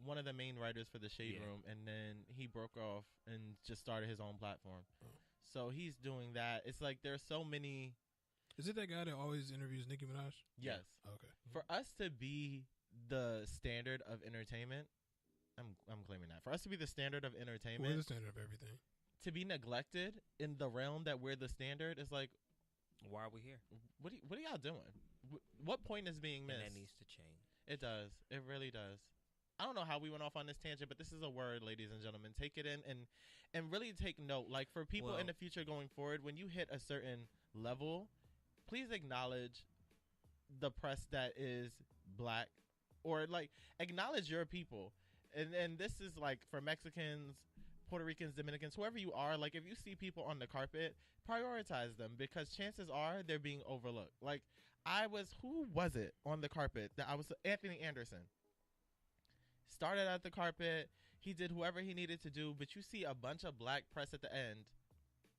Speaker 3: one of the main writers for the Shade
Speaker 2: Yeah.
Speaker 3: Room, and then he broke off and just started his own platform.
Speaker 1: Oh.
Speaker 3: So he's doing that. It's like there's so many.
Speaker 1: Is it that guy that always interviews Nicki Minaj?
Speaker 3: Yes.
Speaker 1: Okay.
Speaker 3: For us to be the standard of entertainment, I'm claiming that. For us to be the standard of entertainment,
Speaker 1: We're the standard of everything.
Speaker 3: to be neglected in the realm that we're the standard is like,
Speaker 2: why are we here?
Speaker 3: what are y'all doing? What point is being missed?
Speaker 2: And that needs to change.
Speaker 3: It does. It really does. I don't know how we went off on this tangent, but this is a word, ladies and gentlemen. Take it in and really take note. Like for people in the future going forward, when you hit a certain level, please acknowledge the press that is black, or like acknowledge your people. And this is like for Mexicans, Puerto Ricans, Dominicans, whoever you are. Like if you see people on the carpet, prioritize them because chances are they're being overlooked. Like who was it on the carpet that I was? Anthony Anderson. Started at the carpet. He did whoever he needed to do, but you see a bunch of black press at the end.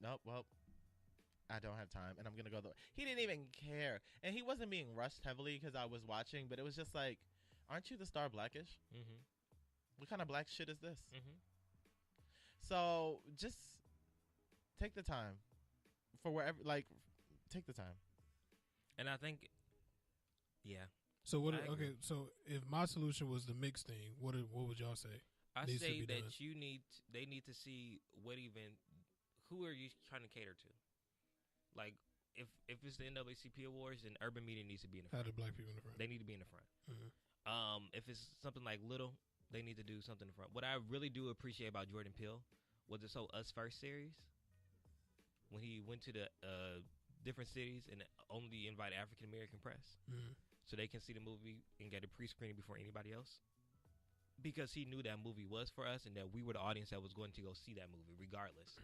Speaker 3: Nope, well, I don't have time, and I'm going to go. He didn't even care. And he wasn't being rushed heavily because I was watching, but it was just like, aren't you the star Blackish?
Speaker 2: Mm-hmm.
Speaker 3: What kind of black shit is this?
Speaker 2: Mm-hmm.
Speaker 3: So just take the time for wherever, like, take the time.
Speaker 2: And I think, yeah.
Speaker 1: So what? Okay, so if my solution was the mix thing, what would y'all say?
Speaker 2: I
Speaker 1: needs to
Speaker 2: say
Speaker 1: be
Speaker 2: that
Speaker 1: done?
Speaker 2: they need to see who are you trying to cater to? Like, if it's the NAACP awards, then urban media needs to be in the front.
Speaker 1: How the black people in the front?
Speaker 2: They need to be in the front.
Speaker 1: Mm-hmm.
Speaker 2: If it's something like Little, they need to do something in the front. What I really do appreciate about Jordan Peele was this whole Us First series. When he went to the different cities and only invite African American press.
Speaker 1: Mm-hmm.
Speaker 2: So they can see the movie and get a pre-screening before anybody else. Because he knew that movie was for us and that we were the audience that was going to go see that movie regardless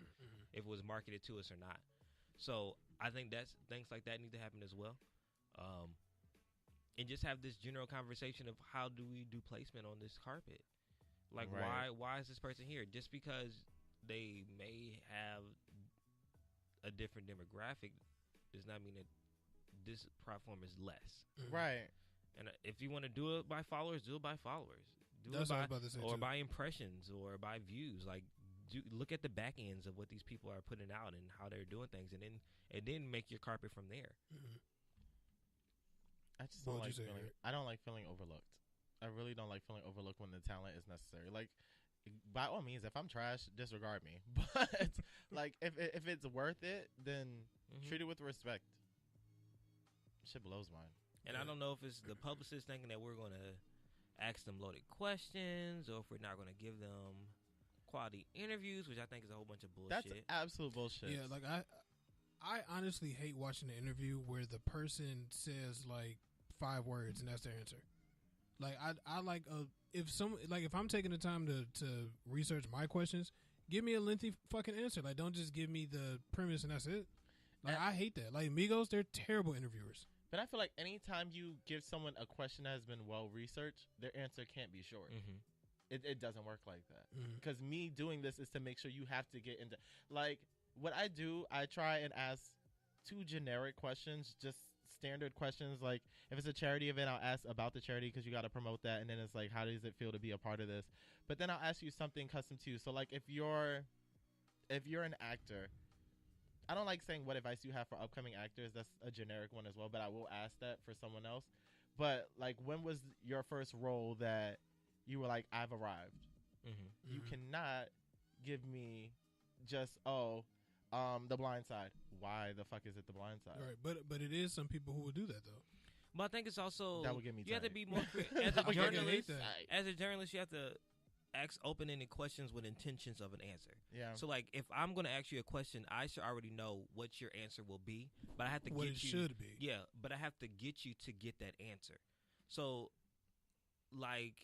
Speaker 2: if it was marketed to us or not. So I think things like that need to happen as well. And just have this general conversation of how do we do placement on this carpet? Like why is this person here? Just because they may have a different demographic does not mean that this platform is less.
Speaker 3: Right.
Speaker 2: And if you want to do it by followers, do it by followers.
Speaker 1: That's what I was about to say,
Speaker 2: or
Speaker 1: too.
Speaker 2: by impressions or by views. Like, look at the back ends of what these people are putting out and how they're doing things, and then make your carpet from there.
Speaker 1: Mm-hmm.
Speaker 3: I just don't like feeling. I don't like feeling overlooked. I really don't like feeling overlooked when the talent is necessary. Like, by all means, if I'm trash, disregard me. But like, if it's worth it, then treat it with respect. Shit blows mine.
Speaker 2: And I don't know if it's the publicist thinking that we're going to ask them loaded questions or if we're not going to give them quality interviews, which I think is a whole bunch of bullshit.
Speaker 3: That's absolute bullshit.
Speaker 1: Yeah, like I honestly hate watching the interview where the person says like 5 words and that's their answer. Like I like if I'm taking the time to research my questions, give me a lengthy fucking answer. Like don't just give me the premise and that's it. Like I hate that. Like Migos, they're terrible interviewers.
Speaker 3: But I feel like anytime you give someone a question that has been well researched, their answer can't be short. It doesn't work like that. Because me doing this is to make sure you have to get into, like, what I do, I try and ask 2 generic questions, just standard questions. Like, if it's a charity event, I'll ask about the charity because you got to promote that. And then it's like, how does it feel to be a part of this? But then I'll ask you something custom to you. So, like, if you're an actor, I don't like saying what advice you have for upcoming actors. That's a generic one as well, but I will ask that for someone else. But, like, when was your first role that you were like, I've arrived? You cannot give me just, The Blind Side. Why the fuck is it The Blind Side?
Speaker 1: Right, but it is some people who would do that, though.
Speaker 2: But I think it's also,
Speaker 3: that would get me
Speaker 2: you have to
Speaker 3: tight.
Speaker 2: be more, as a journalist, you have to ask open-ended questions with intentions of an answer.
Speaker 3: Yeah.
Speaker 2: So, like, if I'm going to ask you a question, I should already know what your answer will be, but I have to
Speaker 1: what
Speaker 2: get
Speaker 1: it
Speaker 2: you.
Speaker 1: should be.
Speaker 2: Yeah, but I have to get you to get that answer. So, like,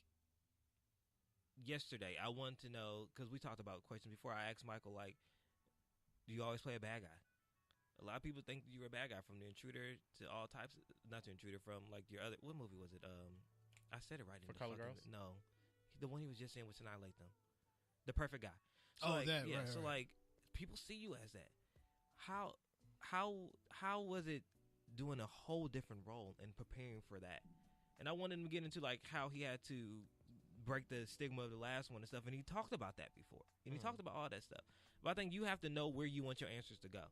Speaker 2: yesterday, I wanted to know, because we talked about questions before. I asked Michael, like, do you always play a bad guy? A lot of people think you're a bad guy, from The Intruder to all types. Not The Intruder, from like your other. What movie was it? I said it right.
Speaker 3: For Color Girls?
Speaker 2: No, the one he was just in was Annihilate Them. The Perfect Guy. So
Speaker 1: Oh,
Speaker 2: like,
Speaker 1: that,
Speaker 2: yeah.
Speaker 1: right,
Speaker 2: So
Speaker 1: right.
Speaker 2: like, people see you as that. How was it doing a whole different role and preparing for that? And I wanted him to get into like how he had to break the stigma of the last one and stuff. And he talked about that before. And he talked about all that stuff. But I think you have to know where you want your answers to go.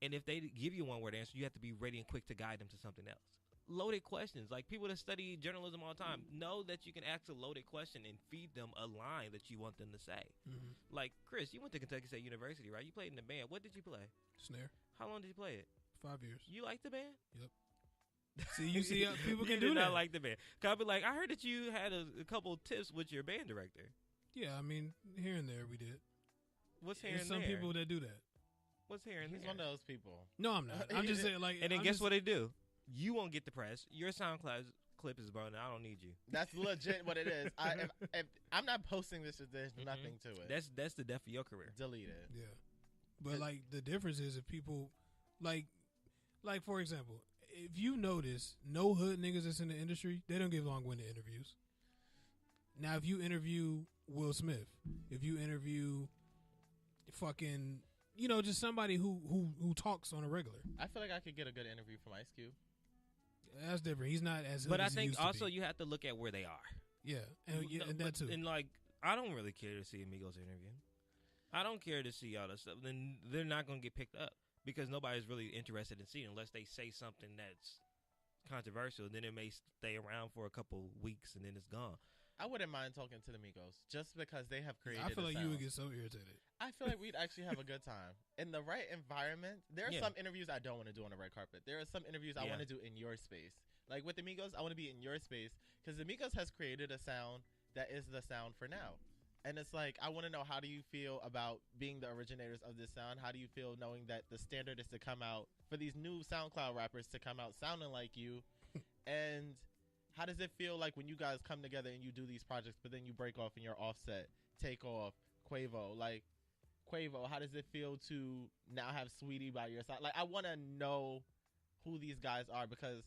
Speaker 2: And if they give you one word answer, you have to be ready and quick to guide them to something else. Loaded questions. Like people that study journalism all the time know that you can ask a loaded question and feed them a line that you want them to say.
Speaker 1: Mm-hmm.
Speaker 2: Like, Chris, you went to Kentucky State University, right? You played in the band. What did you play?
Speaker 1: Snare.
Speaker 2: How long did you play it?
Speaker 1: 5 years.
Speaker 2: You like the band?
Speaker 1: Yep. See, you see, people can
Speaker 2: you
Speaker 1: do
Speaker 2: did
Speaker 1: that.
Speaker 2: not like the band. Cause I be like, I heard that you had a couple tips with your band director.
Speaker 1: Yeah, I mean, here and there we did.
Speaker 2: What's here
Speaker 1: There's
Speaker 2: and
Speaker 1: some
Speaker 2: there?
Speaker 1: people that do that.
Speaker 2: What's here and
Speaker 3: He's
Speaker 2: there?
Speaker 3: one of those people.
Speaker 1: No, I'm not. I'm just saying, like,
Speaker 2: And then
Speaker 1: I'm
Speaker 2: guess
Speaker 1: just,
Speaker 2: what they do? You won't get the press. Your SoundCloud clip is burning. I don't need you.
Speaker 3: That's legit what it is. If I'm not posting this, there's nothing to it.
Speaker 2: That's the death of your career.
Speaker 3: Delete it.
Speaker 1: Yeah, but like the difference is if people like for example, if you notice, no hood niggas that's in the industry, they don't give long-winded interviews. Now, if you interview Will Smith, if you interview fucking, just somebody who talks on a regular,
Speaker 3: I feel like I could get a good interview from Ice Cube.
Speaker 1: that's different. He's not as hood
Speaker 2: But I
Speaker 1: as he
Speaker 2: think
Speaker 1: used to
Speaker 2: also
Speaker 1: be.
Speaker 2: you have to look at where they are.
Speaker 1: Yeah, and that too.
Speaker 2: And like, I don't really care to see Amigos interview. I don't care to see all that stuff. Then they're not going to get picked up because nobody's really interested in seeing it unless they say something that's controversial. Then it may stay around for a couple weeks and then it's gone.
Speaker 3: I wouldn't mind talking to the Migos just because they have created.
Speaker 1: I feel
Speaker 3: a
Speaker 1: like
Speaker 3: sound.
Speaker 1: you would get so irritated.
Speaker 3: I feel like we'd actually have a good time in the right environment. There are
Speaker 2: Yeah.
Speaker 3: some interviews I don't want to do on the red carpet. There are some interviews I
Speaker 2: Yeah.
Speaker 3: want to do in your space. Like with the Migos, I want to be in your space because the Migos has created a sound that is the sound for now. And it's like, I want to know, how do you feel about being the originators of this sound? How do you feel knowing that the standard is to come out for these new SoundCloud rappers to come out sounding like you? And how does it feel like when you guys come together and you do these projects, but then you break off and you're Offset, Takeoff, Quavo? Like, Quavo, how does it feel to now have Sweetie by your side? Like, I want to know who these guys are because,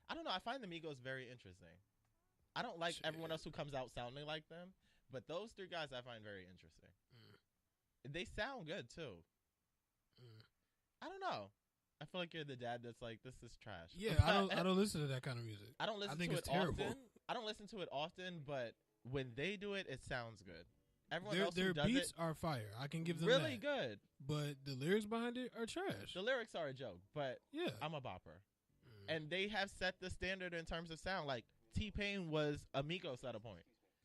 Speaker 3: I don't know, I find the Migos very interesting. I don't like everyone else who comes out sounding like them, but those three guys I find very interesting. They sound good, too. I don't know. I feel like you're the dad that's like, this is trash.
Speaker 1: Yeah, I don't listen to that kind of music.
Speaker 3: I don't listen
Speaker 1: I think
Speaker 3: to
Speaker 1: it's
Speaker 3: it
Speaker 1: terrible.
Speaker 3: often. I don't listen to it often, but when they do it, it sounds good. Everyone else
Speaker 1: Their
Speaker 3: who does
Speaker 1: beats
Speaker 3: it,
Speaker 1: are fire. I can give them
Speaker 3: really
Speaker 1: that.
Speaker 3: good.
Speaker 1: But the lyrics behind it are trash.
Speaker 3: The lyrics are a joke, but
Speaker 1: Yeah.
Speaker 3: I'm a bopper. And they have set the standard in terms of sound. Like, T-Pain was Amigos at a point.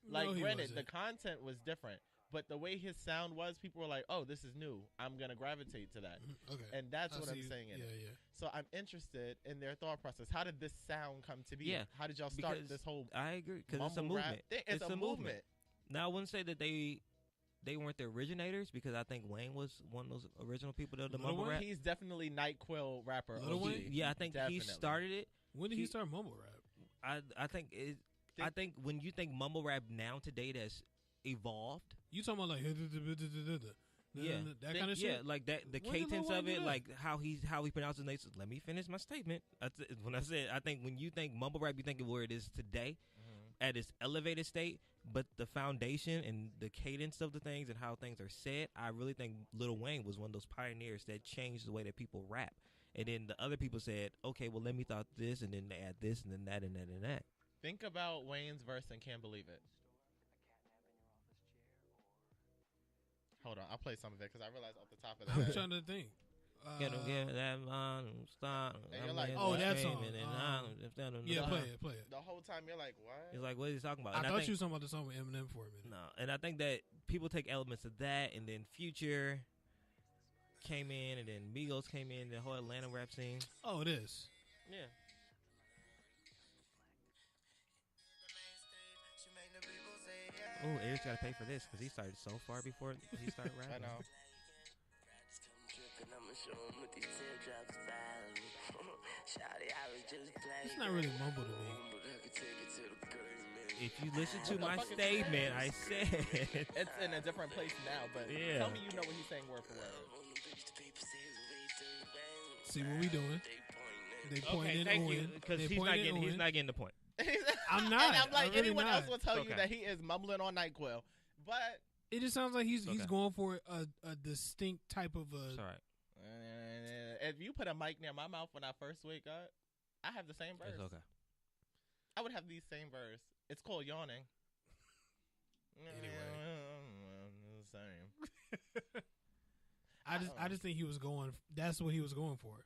Speaker 3: Like,
Speaker 1: No, he
Speaker 3: granted, the
Speaker 1: wasn't.
Speaker 3: content was different, but the way his sound was, people were like, oh, this is new. I'm going to gravitate to that.
Speaker 1: Okay.
Speaker 3: And that's
Speaker 1: I
Speaker 3: what
Speaker 1: see
Speaker 3: I'm
Speaker 1: you.
Speaker 3: saying in
Speaker 1: Yeah,
Speaker 3: it.
Speaker 1: yeah.
Speaker 3: So I'm interested in their thought process. How did this sound come to be?
Speaker 2: Yeah,
Speaker 3: How did y'all start
Speaker 2: because
Speaker 3: this whole
Speaker 2: I agree because it's a
Speaker 3: mumble rap
Speaker 2: movement.
Speaker 3: thing? It's a movement.
Speaker 2: Now I wouldn't say that they weren't the originators because I think Wayne was one of those original people that the
Speaker 1: Lil
Speaker 2: mumble
Speaker 1: Wayne?
Speaker 2: rap.
Speaker 3: He's definitely Nyquil rapper.
Speaker 1: Lil
Speaker 3: OG.
Speaker 1: Wayne?
Speaker 2: Yeah, I think he
Speaker 3: Definitely.
Speaker 2: started it.
Speaker 1: When did he
Speaker 2: He-
Speaker 1: start mumble rap?
Speaker 2: I think it. I think when you think mumble rap now today, that's evolved.
Speaker 1: You talking about like
Speaker 2: Yeah,
Speaker 1: that kind of shit?
Speaker 2: Yeah, like that. The
Speaker 1: When did Lil
Speaker 2: cadence
Speaker 1: Wayne
Speaker 2: of
Speaker 1: do
Speaker 2: it,
Speaker 1: that?
Speaker 2: like how he pronounces names. Let me finish my statement. When I said, I think when you think mumble rap, you think of where it is today, at its elevated state. But the foundation and the cadence of the things and how things are said, I really think Lil Wayne was one of those pioneers that changed the way that people rap. And then the other people said, okay, well, let me thought this, and then they add this, and then that, and that, and that.
Speaker 3: Think about Wayne's verse and Can't Believe It. Hold on, I'll play some of it because I realized off the top of
Speaker 1: I'm
Speaker 3: that.
Speaker 1: trying to think.
Speaker 2: Get that start.
Speaker 3: And you're like,
Speaker 1: oh, that song. Yeah,
Speaker 3: Uh-huh.
Speaker 1: play it.
Speaker 3: The whole time you're like, what?
Speaker 2: It's like, what is he talking about?
Speaker 1: I
Speaker 2: And
Speaker 1: thought
Speaker 2: think,
Speaker 1: you was talking about the song with Eminem for a minute.
Speaker 2: No, and I think that people take elements of that, and then Future came in, and then Migos came in, the whole Atlanta rap scene.
Speaker 1: Oh, it is.
Speaker 2: Yeah. Oh, Eric's got to pay for this because he started so far before he started rapping.
Speaker 3: I know.
Speaker 1: It's not really mumble to me.
Speaker 2: If you listen to
Speaker 3: What the
Speaker 2: my
Speaker 3: fuck is
Speaker 2: statement,
Speaker 3: this?
Speaker 2: I said.
Speaker 3: It's in a different place now, but
Speaker 2: Yeah.
Speaker 3: tell me you know what he's saying word for word.
Speaker 1: See what we doing? They
Speaker 2: Okay,
Speaker 1: pointing
Speaker 2: thank you.
Speaker 1: on.
Speaker 2: Because
Speaker 1: They
Speaker 2: he's not
Speaker 1: pointing
Speaker 2: getting. He's
Speaker 1: on.
Speaker 2: not getting the point.
Speaker 1: I'm not.
Speaker 3: And I'm like,
Speaker 1: I'm really
Speaker 3: anyone else
Speaker 1: not.
Speaker 3: will tell you
Speaker 2: Okay.
Speaker 3: that he is mumbling on NyQuil. But
Speaker 1: It just sounds like he's
Speaker 2: Okay.
Speaker 1: going for a distinct type of
Speaker 2: It's
Speaker 1: a.
Speaker 2: all right.
Speaker 3: if you put a mic near my mouth when I first wake up, I have the same verse.
Speaker 2: It's okay.
Speaker 3: I would have these same verse. It's called yawning. Same.
Speaker 1: I just think he was going. That's what he was going for.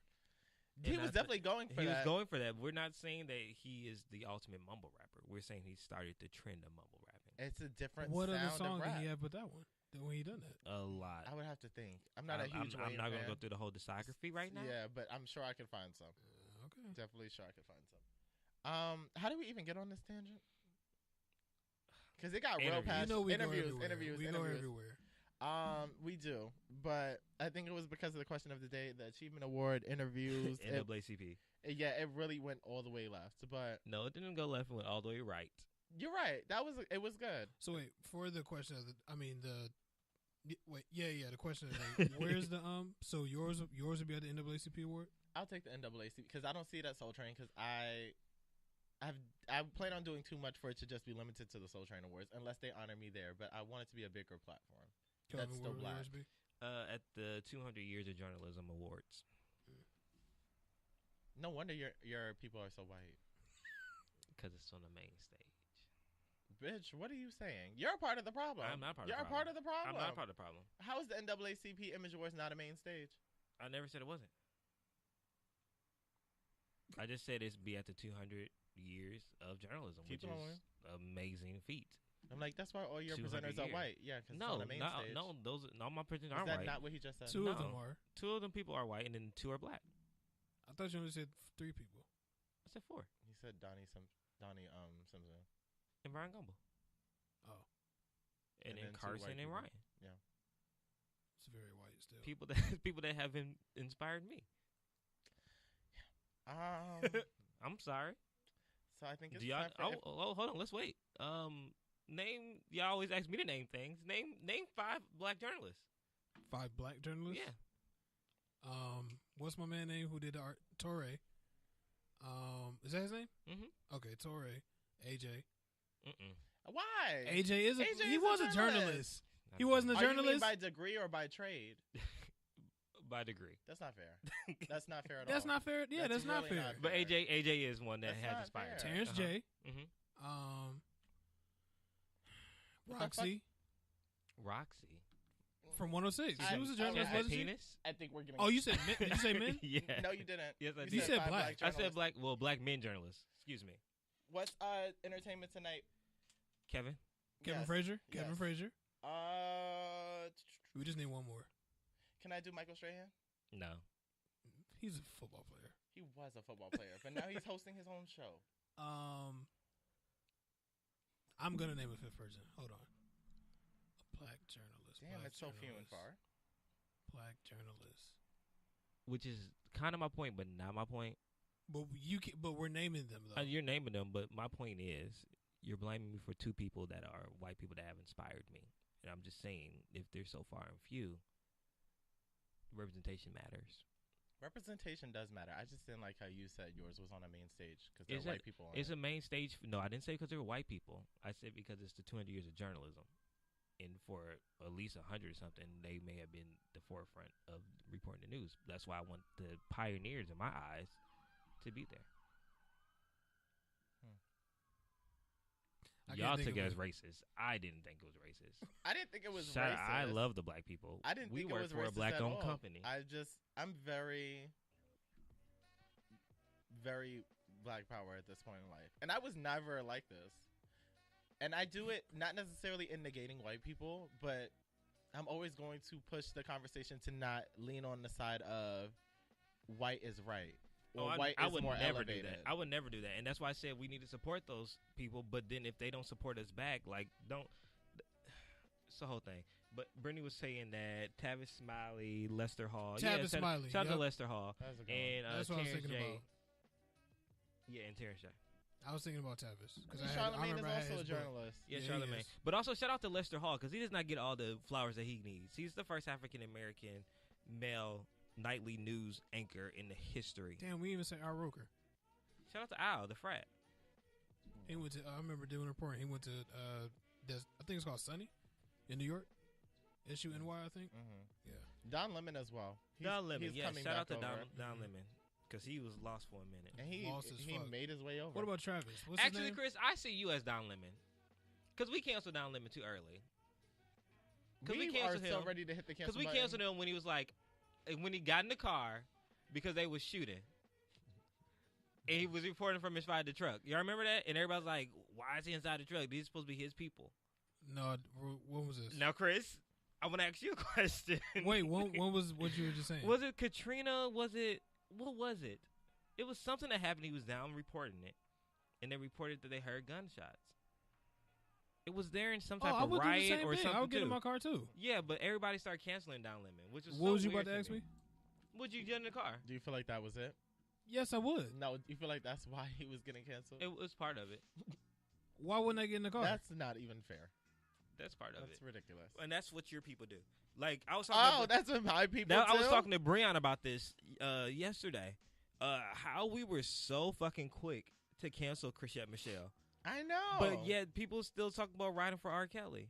Speaker 3: He
Speaker 2: And
Speaker 3: was
Speaker 2: that's
Speaker 3: definitely going for
Speaker 2: He
Speaker 3: that.
Speaker 2: was going for that. We're not saying that he is the ultimate mumble rapper. We're saying he started the trend of mumble rapping.
Speaker 3: It's a different
Speaker 1: What other
Speaker 3: sound
Speaker 1: song
Speaker 3: of
Speaker 1: did
Speaker 3: rap.
Speaker 1: he have with that one? Then when he done that,
Speaker 2: A lot.
Speaker 3: I would have to think. I'm not a huge
Speaker 2: I'm
Speaker 3: Wayne
Speaker 2: not gonna
Speaker 3: fan.
Speaker 2: go through the whole discography right now.
Speaker 3: Yeah, but I'm sure I could find some.
Speaker 1: okay.
Speaker 3: Definitely sure I could find some. How do we even get on this tangent? Because it got real
Speaker 2: Interviews.
Speaker 3: past
Speaker 1: You know we
Speaker 3: interviews,
Speaker 1: go everywhere.
Speaker 3: interviews,
Speaker 1: We
Speaker 3: interviews.
Speaker 1: go everywhere.
Speaker 3: We do, but I think it was because of the question of the day, the Achievement Award interviews.
Speaker 2: NAACP.
Speaker 3: Yeah, it really went all the way left. But
Speaker 2: No, it didn't go left. It went all the way right.
Speaker 3: you're right. It was good.
Speaker 1: So wait for the question of the. I mean the question of the day. Where's the So yours would be at the NAACP award.
Speaker 3: I'll take the NAACP because I don't see it at Soul Train because I plan on doing too much for it to just be limited to the Soul Train Awards unless they honor me there. But I want it to be a bigger platform. That's
Speaker 1: Kelvin,
Speaker 3: still
Speaker 1: where would
Speaker 3: black.
Speaker 1: yours be?
Speaker 2: At the 200 Years of Journalism Awards.
Speaker 3: No wonder your people are so white.
Speaker 2: Because it's on the main stage.
Speaker 3: Bitch, what are you saying? You're a part of the problem.
Speaker 2: I'm not part of
Speaker 3: You're
Speaker 2: the
Speaker 3: a part of the problem.
Speaker 2: I'm not part of the problem.
Speaker 3: How is the NAACP Image Awards not a main stage?
Speaker 2: I never said it wasn't. I just said it's be at the 200 Years of Journalism,
Speaker 3: Keep
Speaker 2: which
Speaker 3: going.
Speaker 2: is amazing feat.
Speaker 3: I'm like, that's why all your
Speaker 2: 200
Speaker 3: presenters are
Speaker 2: years.
Speaker 3: white. Yeah, because it's
Speaker 2: No,
Speaker 3: on the main stage.
Speaker 2: no, all my presenters
Speaker 3: Is
Speaker 2: aren't
Speaker 3: that
Speaker 2: white.
Speaker 3: not what he just said?
Speaker 1: Two of
Speaker 2: No.
Speaker 1: them are.
Speaker 2: Two of them people are white, and then two are black.
Speaker 1: I thought you only said 3 people.
Speaker 2: I said 4.
Speaker 3: He said Donnie Simpson.
Speaker 2: And Ryan Gumble.
Speaker 1: Oh,
Speaker 2: And then
Speaker 3: then two
Speaker 2: Carson
Speaker 3: white
Speaker 2: and
Speaker 3: people.
Speaker 2: Ryan.
Speaker 1: it's very white still.
Speaker 2: People that have inspired me. I'm sorry.
Speaker 3: So I think it's
Speaker 2: Do y'all?
Speaker 3: time for
Speaker 2: Oh, hold on. Let's wait. Name. Y'all always ask me to name things. Name 5 black journalists.
Speaker 1: 5 black journalists.
Speaker 2: Yeah.
Speaker 1: What's my man name who did the art? Torre. Is that his name?
Speaker 2: Mm-hmm.
Speaker 1: Okay, Torre. AJ.
Speaker 3: Why?
Speaker 1: AJ is
Speaker 3: AJ
Speaker 1: he
Speaker 3: is
Speaker 1: was
Speaker 3: a
Speaker 1: a
Speaker 3: journalist.
Speaker 1: journalist. He wasn't a
Speaker 3: Are you mean
Speaker 1: journalist.
Speaker 3: by degree or by trade?
Speaker 2: By degree.
Speaker 3: That's not fair. That's not fair at
Speaker 1: That's
Speaker 3: all.
Speaker 1: not fair. Yeah, that's not
Speaker 3: really
Speaker 1: fair.
Speaker 3: not
Speaker 2: But
Speaker 3: fair.
Speaker 2: AJ is one that
Speaker 3: That's
Speaker 2: has
Speaker 3: not
Speaker 2: inspired.
Speaker 3: fair.
Speaker 1: Terrence J.
Speaker 2: Mm-hmm.
Speaker 1: Roxy
Speaker 2: Roxy.
Speaker 1: from 106.
Speaker 3: I-
Speaker 1: She was a
Speaker 3: I-
Speaker 1: journalist,
Speaker 3: I-
Speaker 1: wasn't she?
Speaker 2: penis.
Speaker 3: I think we're getting.
Speaker 1: Oh, you said men? Did you say men?
Speaker 2: Yeah.
Speaker 3: No, you didn't.
Speaker 2: Yes, I
Speaker 3: You
Speaker 2: did.
Speaker 1: said
Speaker 3: five
Speaker 1: black.
Speaker 2: I said
Speaker 3: journalists.
Speaker 2: black. Well, black men journalists. Excuse me.
Speaker 3: What's Entertainment Tonight?
Speaker 2: Kevin.
Speaker 1: Kevin
Speaker 3: Yes.
Speaker 1: Frazier.
Speaker 3: Yes.
Speaker 1: Kevin Frazier.
Speaker 3: Uh,
Speaker 1: We just need one more.
Speaker 3: can I do Michael Strahan?
Speaker 2: No.
Speaker 1: He's a football player.
Speaker 3: He was a football player, but now he's hosting his own show.
Speaker 1: I'm gonna name a 5th person. Hold on. A black journalist.
Speaker 3: Damn,
Speaker 1: black
Speaker 3: it's so few and
Speaker 1: journalist,
Speaker 3: far.
Speaker 1: Black journalist.
Speaker 2: Which is kind of my point, but not my point.
Speaker 1: But but we're naming them though.
Speaker 2: You're naming them, but my point is you're blaming me for 2 people that are white people that have inspired me. And I'm just saying, if they're so far and few, representation matters.
Speaker 3: Representation does matter. I just didn't like how you said yours was on a main stage because there
Speaker 2: Is
Speaker 3: are
Speaker 2: it-
Speaker 3: white people on
Speaker 2: It's
Speaker 3: it.
Speaker 2: a main stage. No, I didn't say because they were white people. I said because it's the 200 years of journalism. And for at least 100 or something, they may have been the forefront of reporting the news. That's why I want the pioneers, in my eyes, to be there.
Speaker 1: I can't
Speaker 2: Y'all
Speaker 1: think
Speaker 2: took
Speaker 1: of
Speaker 2: it as
Speaker 1: it.
Speaker 2: racist. I didn't think it was racist.
Speaker 3: I didn't think it was
Speaker 2: Shout out-
Speaker 3: racist.
Speaker 2: I love the black people.
Speaker 3: I didn't
Speaker 2: we
Speaker 3: think it
Speaker 2: work
Speaker 3: was
Speaker 2: for a
Speaker 3: racist
Speaker 2: black-owned
Speaker 3: at all.
Speaker 2: company.
Speaker 3: I'm very, very black power at this point in life. And I was never like this. And I do it not necessarily in negating white people, but I'm always going to push the conversation to not lean on the side of white is right. Or white
Speaker 2: I
Speaker 3: is
Speaker 2: would
Speaker 3: more
Speaker 2: never
Speaker 3: elevated.
Speaker 2: do that. I would never do that, and that's why I said we need to support those people. But then if they don't support us back, like don't. It's the whole thing. But Brittany was saying that Tavis Smiley, Lester Hall,
Speaker 1: Tavis Smiley,
Speaker 2: shout out to
Speaker 1: yep.
Speaker 2: Lester Hall,
Speaker 3: That's a good one.
Speaker 2: and
Speaker 1: That's what I was
Speaker 2: Terrence
Speaker 1: thinking
Speaker 2: J.
Speaker 1: about.
Speaker 2: Yeah, and Terrence J.
Speaker 1: I was thinking about Tavis because
Speaker 3: Charlamagne is also a journalist.
Speaker 2: Yeah,
Speaker 1: Yeah, he
Speaker 2: Charlamagne.
Speaker 1: is.
Speaker 2: But also shout out to Lester Hall because he does not get all the flowers that he needs. He's the first African American male nightly news anchor in the history.
Speaker 1: Damn, we even say Al Roker.
Speaker 2: Shout out to Al, the frat.
Speaker 1: He went to. I remember doing a report. He went to. I think it's called Sunny, in New York. Issue NY, I think.
Speaker 3: Mm-hmm.
Speaker 1: Yeah.
Speaker 3: Don Lemon as well.
Speaker 2: Don Lemon, yeah.
Speaker 3: coming
Speaker 2: Shout out
Speaker 3: back
Speaker 2: to
Speaker 3: over.
Speaker 2: Don Lemon because he was lost for a minute.
Speaker 3: And he
Speaker 1: Lost as fuck.
Speaker 3: made his way over.
Speaker 1: What about Travis? What's
Speaker 2: Actually,
Speaker 1: his name?
Speaker 2: Chris, I see you as Don Lemon because we canceled Don Lemon too early. Because we
Speaker 3: are
Speaker 2: canceled
Speaker 3: so
Speaker 2: him.
Speaker 3: ready to hit the cancel
Speaker 2: Because we
Speaker 3: button.
Speaker 2: canceled him when he was like, when he got in the car because they was shooting. And he was reporting from inside the truck. Y'all remember that? And everybody's like, why is he inside the truck? These are supposed to be his people.
Speaker 1: No, what was this?
Speaker 2: Now, Chris, I want to ask you a question.
Speaker 1: Wait, what was what you were just saying?
Speaker 2: Was it Katrina? What was it? It was something that happened. He was down reporting it. And they reported that they heard gunshots. It was there in some type
Speaker 1: I
Speaker 2: of
Speaker 1: would do the
Speaker 2: riot
Speaker 1: same
Speaker 2: or
Speaker 1: thing.
Speaker 2: something
Speaker 1: I would get
Speaker 2: too.
Speaker 1: in my car too.
Speaker 2: Yeah, but everybody started canceling Don Lemon, which is
Speaker 1: What
Speaker 2: so
Speaker 1: was you
Speaker 2: weird
Speaker 1: about to ask me?
Speaker 2: Would you get in the car?
Speaker 3: Do you feel like that was it?
Speaker 1: Yes, I would.
Speaker 3: No, you feel like that's why he was getting canceled?
Speaker 2: It was part of it.
Speaker 1: Why wouldn't I get in the car?
Speaker 3: That's not even fair.
Speaker 2: That's part of
Speaker 3: That's
Speaker 2: it.
Speaker 3: ridiculous.
Speaker 2: And that's what your people do. Like I was talking.
Speaker 3: Oh, that's what my people
Speaker 2: Now,
Speaker 3: do?
Speaker 2: I was talking to Breon about this yesterday. How we were so fucking quick to cancel Chrisette Michelle,
Speaker 3: I know.
Speaker 2: but yet people still talk about riding for R. Kelly.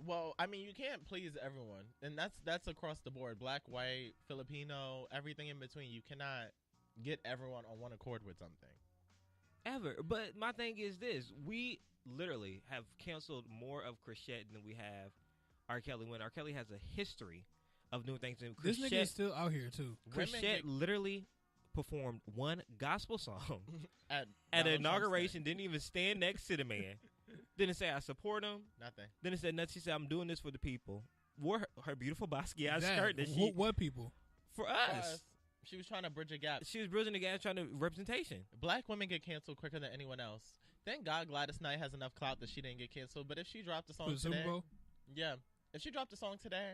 Speaker 3: Well, I mean, you can't please everyone, and that's across the board. Black, white, Filipino, everything in between. You cannot get everyone on one accord with something.
Speaker 2: Ever. But my thing is this. We literally have canceled more of Chrisette than we have R. Kelly when R. Kelly has a history of doing things. And
Speaker 1: This nigga is still out here too.
Speaker 2: Chrisette literally performed one gospel song
Speaker 3: At
Speaker 2: at
Speaker 3: Donald
Speaker 2: an
Speaker 3: Trump's
Speaker 2: inauguration,
Speaker 3: thing.
Speaker 2: didn't even stand next to the man. Didn't say I support him.
Speaker 3: Nothing.
Speaker 2: Then it said nothing. She said I'm doing this for the people. Wore her beautiful Basquiat
Speaker 1: That-
Speaker 2: skirt that she
Speaker 1: what people?
Speaker 2: for
Speaker 3: For
Speaker 2: us.
Speaker 3: us, she was trying to bridge a gap.
Speaker 2: She was bridging the gap, trying to representation.
Speaker 3: Black women get canceled quicker than anyone else. Thank God Gladys Knight has enough clout that she didn't get canceled. But if she dropped a
Speaker 1: For
Speaker 3: song
Speaker 1: the Super
Speaker 3: today,
Speaker 1: Bowl?
Speaker 3: yeah, if she dropped a song today,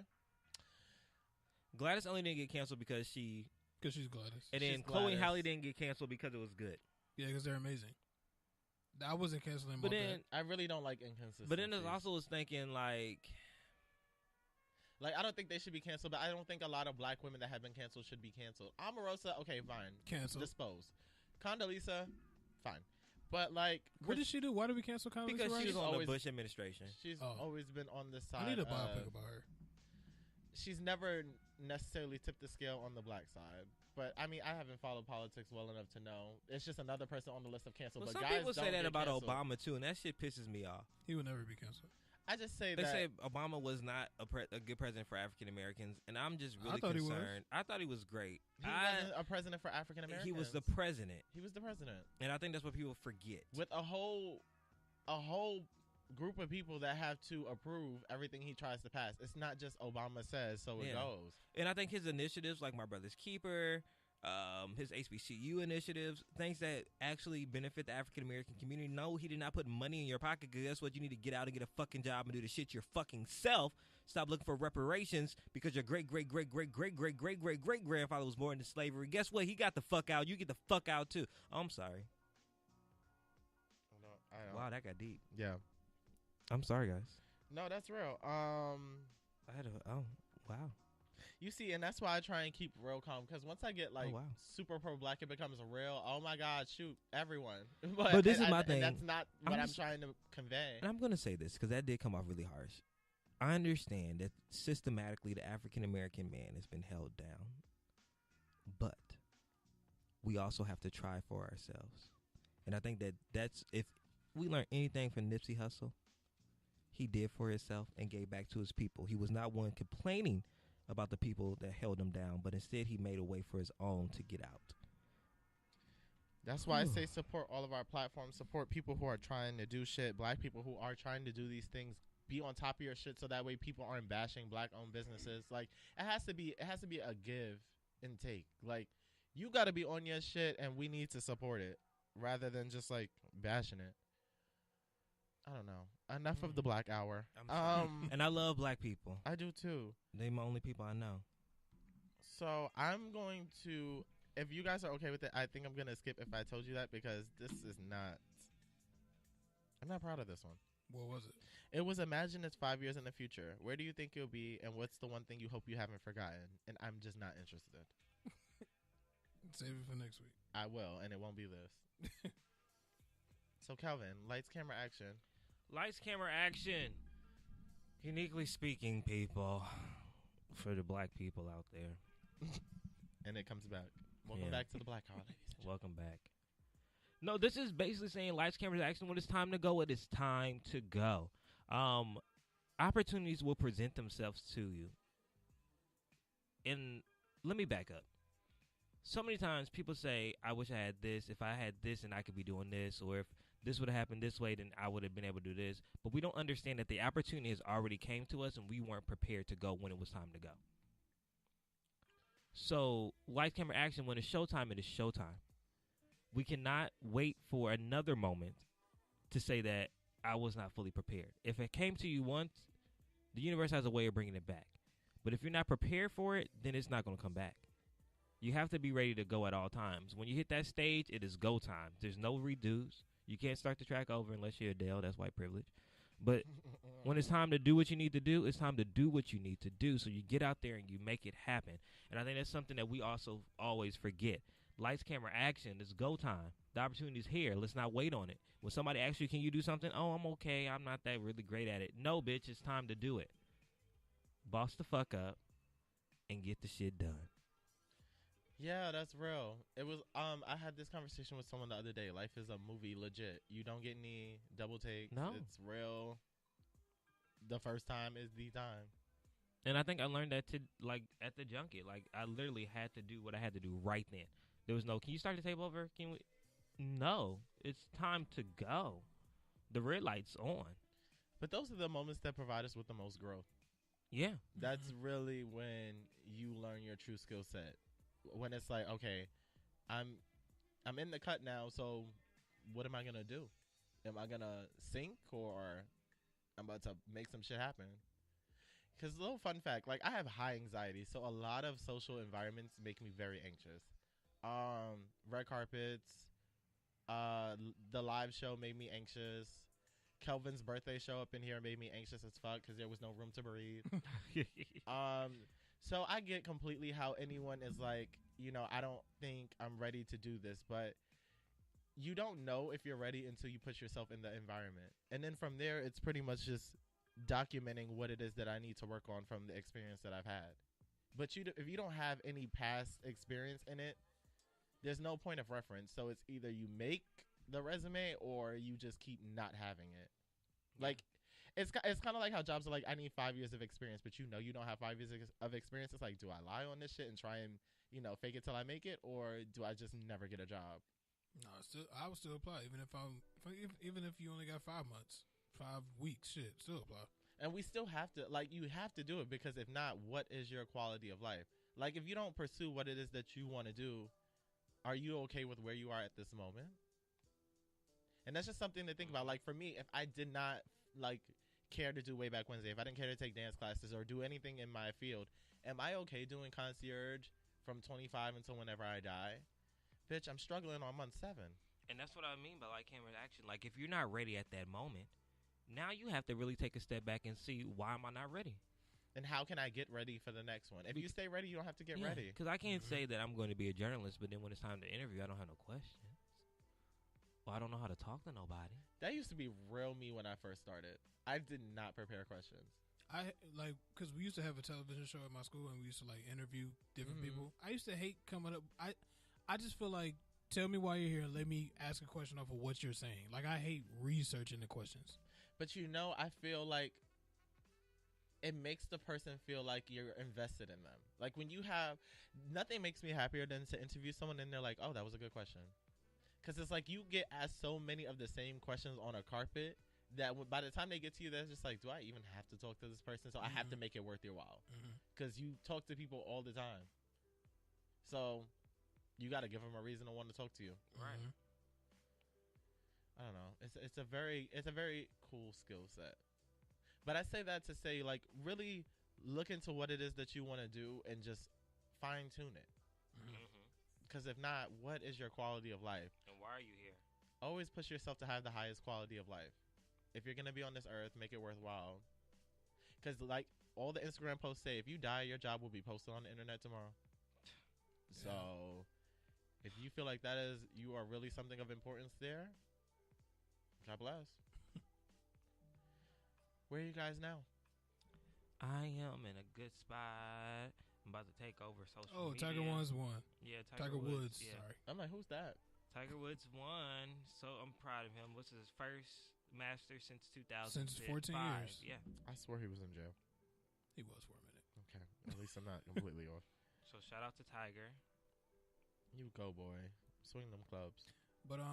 Speaker 2: Gladys only didn't get canceled because she,
Speaker 1: Because she's Gladys.
Speaker 2: and then
Speaker 3: She's
Speaker 2: Chloe
Speaker 3: Gladys.
Speaker 2: Halle didn't get canceled because it was good.
Speaker 1: Yeah, because they're amazing. I wasn't canceling
Speaker 2: But
Speaker 1: about
Speaker 2: then,
Speaker 3: I really don't like inconsistency.
Speaker 2: but then there's also was thinking like,
Speaker 3: I don't think they should be canceled, but I don't think a lot of black women that have been canceled should be canceled. Omarosa, okay, fine.
Speaker 1: Canceled.
Speaker 3: Disposed. Condoleezza, fine. But, like...
Speaker 1: What did she do? Why did we cancel Condoleezza
Speaker 2: because she
Speaker 1: Rice?
Speaker 2: was on
Speaker 3: always-
Speaker 2: the Bush administration.
Speaker 3: She's
Speaker 1: Oh.
Speaker 3: always been on this side.
Speaker 1: I need a biopic about her.
Speaker 3: She's never necessarily tipped the scale on the black side. But, I mean, I haven't followed politics well enough to know. It's just another person on the list of canceled.
Speaker 2: Well,
Speaker 3: but
Speaker 2: some
Speaker 3: guys
Speaker 2: people say
Speaker 3: don't
Speaker 2: that
Speaker 3: get
Speaker 2: about
Speaker 3: canceled.
Speaker 2: Obama too, and that shit pisses me off.
Speaker 1: He would never be canceled.
Speaker 3: I just say
Speaker 2: They
Speaker 3: that...
Speaker 2: say Obama was not a good president for African Americans, and I'm just really
Speaker 1: thought he was.
Speaker 2: concerned. I thought he was great.
Speaker 3: he wasn't a president for African Americans.
Speaker 2: He was the president,
Speaker 3: He was the president.
Speaker 2: and I think that's what people forget.
Speaker 3: With a whole group of people that have to approve everything he tries to pass. It's not just Obama says, so it
Speaker 2: Yeah.
Speaker 3: goes.
Speaker 2: And I think his initiatives, like My Brother's Keeper, his HBCU initiatives, things that actually benefit the African American community. No, he did not put money in your pocket. Because guess what? You need to get out and get a fucking job and do the shit your fucking self. Stop looking for reparations because your great grandfather was born into slavery. Guess what? He got the fuck out. You get the fuck out too. Oh, I'm sorry.
Speaker 3: I don't.
Speaker 2: Wow, that got deep.
Speaker 3: Yeah.
Speaker 2: I'm sorry, guys.
Speaker 3: No, that's real.
Speaker 2: I had wow.
Speaker 3: You see, and that's why I try and keep real calm, because once I get like
Speaker 2: wow.
Speaker 3: super pro black, it becomes real. Oh my God, shoot everyone!
Speaker 2: But this is my
Speaker 3: and
Speaker 2: thing.
Speaker 3: that's not what
Speaker 2: I'm
Speaker 3: I'm
Speaker 2: just-
Speaker 3: trying to convey.
Speaker 2: And I'm going to say this because that did come off really harsh. I understand that systematically the African American man has been held down. But we also have to try for ourselves. And I think that's if we learn anything from Nipsey Hussle, he did for himself and gave back to his people. He was not one complaining about the people that held him down, but instead he made a way for his own to get out.
Speaker 3: That's why I say support all of our platforms. Support people who are trying to do shit. Black people who are trying to do these things. Be on top of your shit so that way people aren't bashing black-owned businesses. Like it has to be a give and take. Like you got to be on your shit, and we need to support it rather than just like bashing it. I don't know. Enough of the Black Hour.
Speaker 2: I'm sorry. And I love black people.
Speaker 3: I do too.
Speaker 2: They're my only people I know.
Speaker 3: So I'm going to if you guys are okay with it, I think I'm gonna skip if I told you that because this is not. I'm not proud of this one.
Speaker 1: What was it?
Speaker 3: It was imagine it's 5 years in the future. Where do you think you'll be, and what's the one thing you hope you haven't forgotten? And I'm just not interested.
Speaker 1: Save it for next week.
Speaker 3: I will, and it won't be this. So, Calvin, lights, camera, action.
Speaker 2: Lights, camera, action. Uniquely speaking, people, for the black people out there.
Speaker 3: And it comes back. Welcome back to the Black Holidays.
Speaker 2: Welcome back. No, this is basically saying lights, cameras, action. When it's time to go, it is time to go. Opportunities will present themselves to you. And let me back up. So many times people say, I wish I had this. If I had this, and I could be doing this. Or if this would have happened this way, then I would have been able to do this. But we don't understand that the opportunity has already came to us, and we weren't prepared to go when it was time to go. So, lights, camera, action, when it's showtime, it is showtime. We cannot wait for another moment to say that I was not fully prepared. If it came to you once, the universe has a way of bringing it back. But if you're not prepared for it, then it's not going to come back. You have to be ready to go at all times. When you hit that stage, it is go time. There's no redos. You can't start the track over unless you're Adele. That's white privilege. But when it's time to do what you need to do, it's time to do what you need to do. So you get out there and you make it happen. And I think that's something that we also always forget. Lights, camera, action. It's go time. The opportunity's here. Let's not wait on it. When somebody asks you, can you do something? Oh, I'm okay. I'm not that really great at it. No, bitch, it's time to do it. Boss the fuck up and get the shit done.
Speaker 3: Yeah, that's real. It was I had this conversation with someone the other day. Life is a movie, legit. You don't get any double takes.
Speaker 2: No.
Speaker 3: It's real. The first time is the time.
Speaker 2: And I think I learned that at the junket. Like, I literally had to do what I had to do right then. There was no, can you start the tape over? Can we? No. It's time to go. The red light's on.
Speaker 3: But those are the moments that provide us with the most growth.
Speaker 2: Yeah.
Speaker 3: That's really when you learn your true skill set. When it's like, okay, I'm in the cut now, so what am I going to do? Am I going to sink or I'm about to make some shit happen? Because a little fun fact, like I have high anxiety, so a lot of social environments make me very anxious. Red carpets, the live show made me anxious. Kelvin's birthday show up in here made me anxious as fuck because there was no room to breathe. So I get completely how anyone is like, you know, I don't think I'm ready to do this, but you don't know if you're ready until you put yourself in the environment. And then from there, it's pretty much just documenting what it is that I need to work on from the experience that I've had. But if you don't have any past experience in it, there's no point of reference. So it's either you make the resume or you just keep not having it. Like, it's kind of like how jobs are like, I need 5 years of experience, but you know you don't have 5 years of experience. It's like, do I lie on this shit and try and, you know, fake it till I make it, or do I just never get a job?
Speaker 1: No, I would still apply, even if you only got 5 months, 5 weeks, shit, still apply.
Speaker 3: And we still have to, like, you have to do it, because if not, what is your quality of life? Like, if you don't pursue what it is that you want to do, are you okay with where you are at this moment? And that's just something to think about. Like, for me, if I did not, like, care to do Way Back Wednesday, if I didn't care to take dance classes or do anything in my field, am I okay doing concierge from 25 until whenever I die? Bitch, I'm struggling on month 7.
Speaker 2: And that's what I mean by like camera action. Like, if you're not ready at that moment, now you have to really take a step back and see, why am I not ready?
Speaker 3: And how can I get ready for the next one? If you stay ready, you don't have to get ready.
Speaker 2: Because I can't say that I'm going to be a journalist, but then when it's time to interview, I don't have no questions. Or I don't know how to talk to nobody.
Speaker 3: That used to be real me when I first started. I did not prepare questions.
Speaker 1: Because we used to have a television show at my school, and we used to like interview different people. I used to hate coming up. I just feel like, tell me why you're here and let me ask a question off of what you're saying. Like, I hate researching the questions. But
Speaker 3: you know, I feel like it makes the person feel like you're invested in them. Like, when you have, nothing makes me happier than to interview someone and they're like, oh, that was a good question. Because it's like you get asked so many of the same questions on a carpet that by the time they get to you, they're just like, do I even have to talk to this person? So I have to make it worth your while. Because you talk to people all the time. So you got to give them a reason to want to talk to you.
Speaker 2: Right.
Speaker 3: I don't know. It's a very cool skill set. But I say that to say, like, really look into what it is that you want to do and just fine tune it. Because if not, what is your quality of life?
Speaker 2: And why are you here?
Speaker 3: Always push yourself to have the highest quality of life. If you're going to be on this earth, make it worthwhile. Because like all the Instagram posts say, if you die, your job will be posted on the internet tomorrow. Yeah. So if you feel like you are really something of importance there, God bless. Where are you guys now?
Speaker 2: I am in a good spot. I'm about to take over social media.
Speaker 1: Oh, Tiger Woods won.
Speaker 2: Yeah,
Speaker 1: Tiger Woods.
Speaker 2: Yeah.
Speaker 1: Sorry.
Speaker 3: I'm like, who's that?
Speaker 2: Tiger Woods won, so I'm proud of him. What's his first Masters since 2005?
Speaker 1: Since 14 years.
Speaker 2: Yeah.
Speaker 3: I swear he was in jail.
Speaker 1: He was for a minute.
Speaker 3: Okay. At least I'm not completely off.
Speaker 2: So shout out to Tiger.
Speaker 3: You go, boy. Swing them clubs.
Speaker 1: But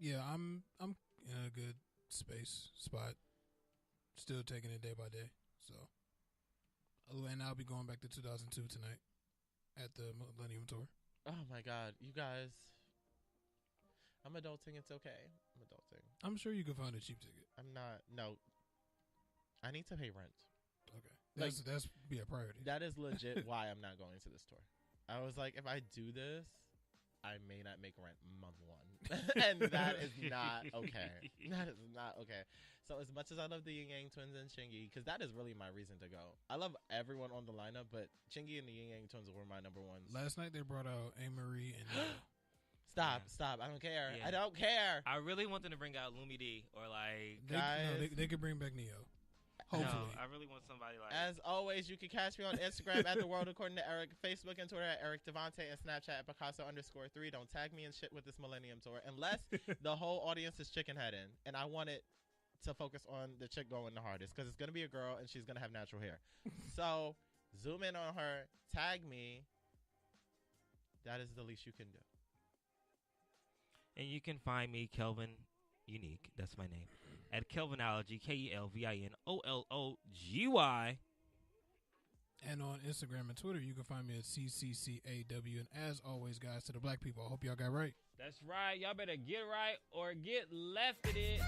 Speaker 1: yeah, I'm in a good spot. Still taking it day by day. So, and I'll be going back to 2002 tonight at the Millennium Tour.
Speaker 3: Oh my God, you guys! I'm adulting. It's okay. I'm adulting.
Speaker 1: I'm sure you can find a cheap ticket.
Speaker 3: I'm not. No. I need to pay rent.
Speaker 1: Okay, that's be a priority.
Speaker 3: That is legit why I'm not going to this tour. I was like, if I do this, I may not make rent month one, and that is not okay. That is not okay. So as much as I love the Yin Yang Twins and Chingy, because that is really my reason to go. I love everyone on the lineup, but Chingy and the Yin Yang Twins were my number ones.
Speaker 1: Last night they brought out Marie and
Speaker 3: Stop! I don't care.
Speaker 2: Yeah.
Speaker 3: I don't care.
Speaker 2: I really want them to bring out Lumi D or like
Speaker 1: they could bring back Neo. Hopefully.
Speaker 2: No, I really want somebody like.
Speaker 3: As always, you can catch me on Instagram at The World According to Eric, Facebook and Twitter at Eric Devontae, and Snapchat at Picasso_3. Don't tag me in shit with this Millennium Tour unless the whole audience is chicken heading, and I want it to focus on the chick going the hardest because it's gonna be a girl and she's gonna have natural hair. So zoom in on her, tag me. That is the least you can do.
Speaker 2: And you can find me, Kelvin Unique. That's my name. At Kelvinology, KelvinOllogy.
Speaker 1: And on Instagram and Twitter, you can find me at CCCAW. And as always, guys, to the black people, I hope y'all got right.
Speaker 2: That's right. Y'all better get right or get left at it.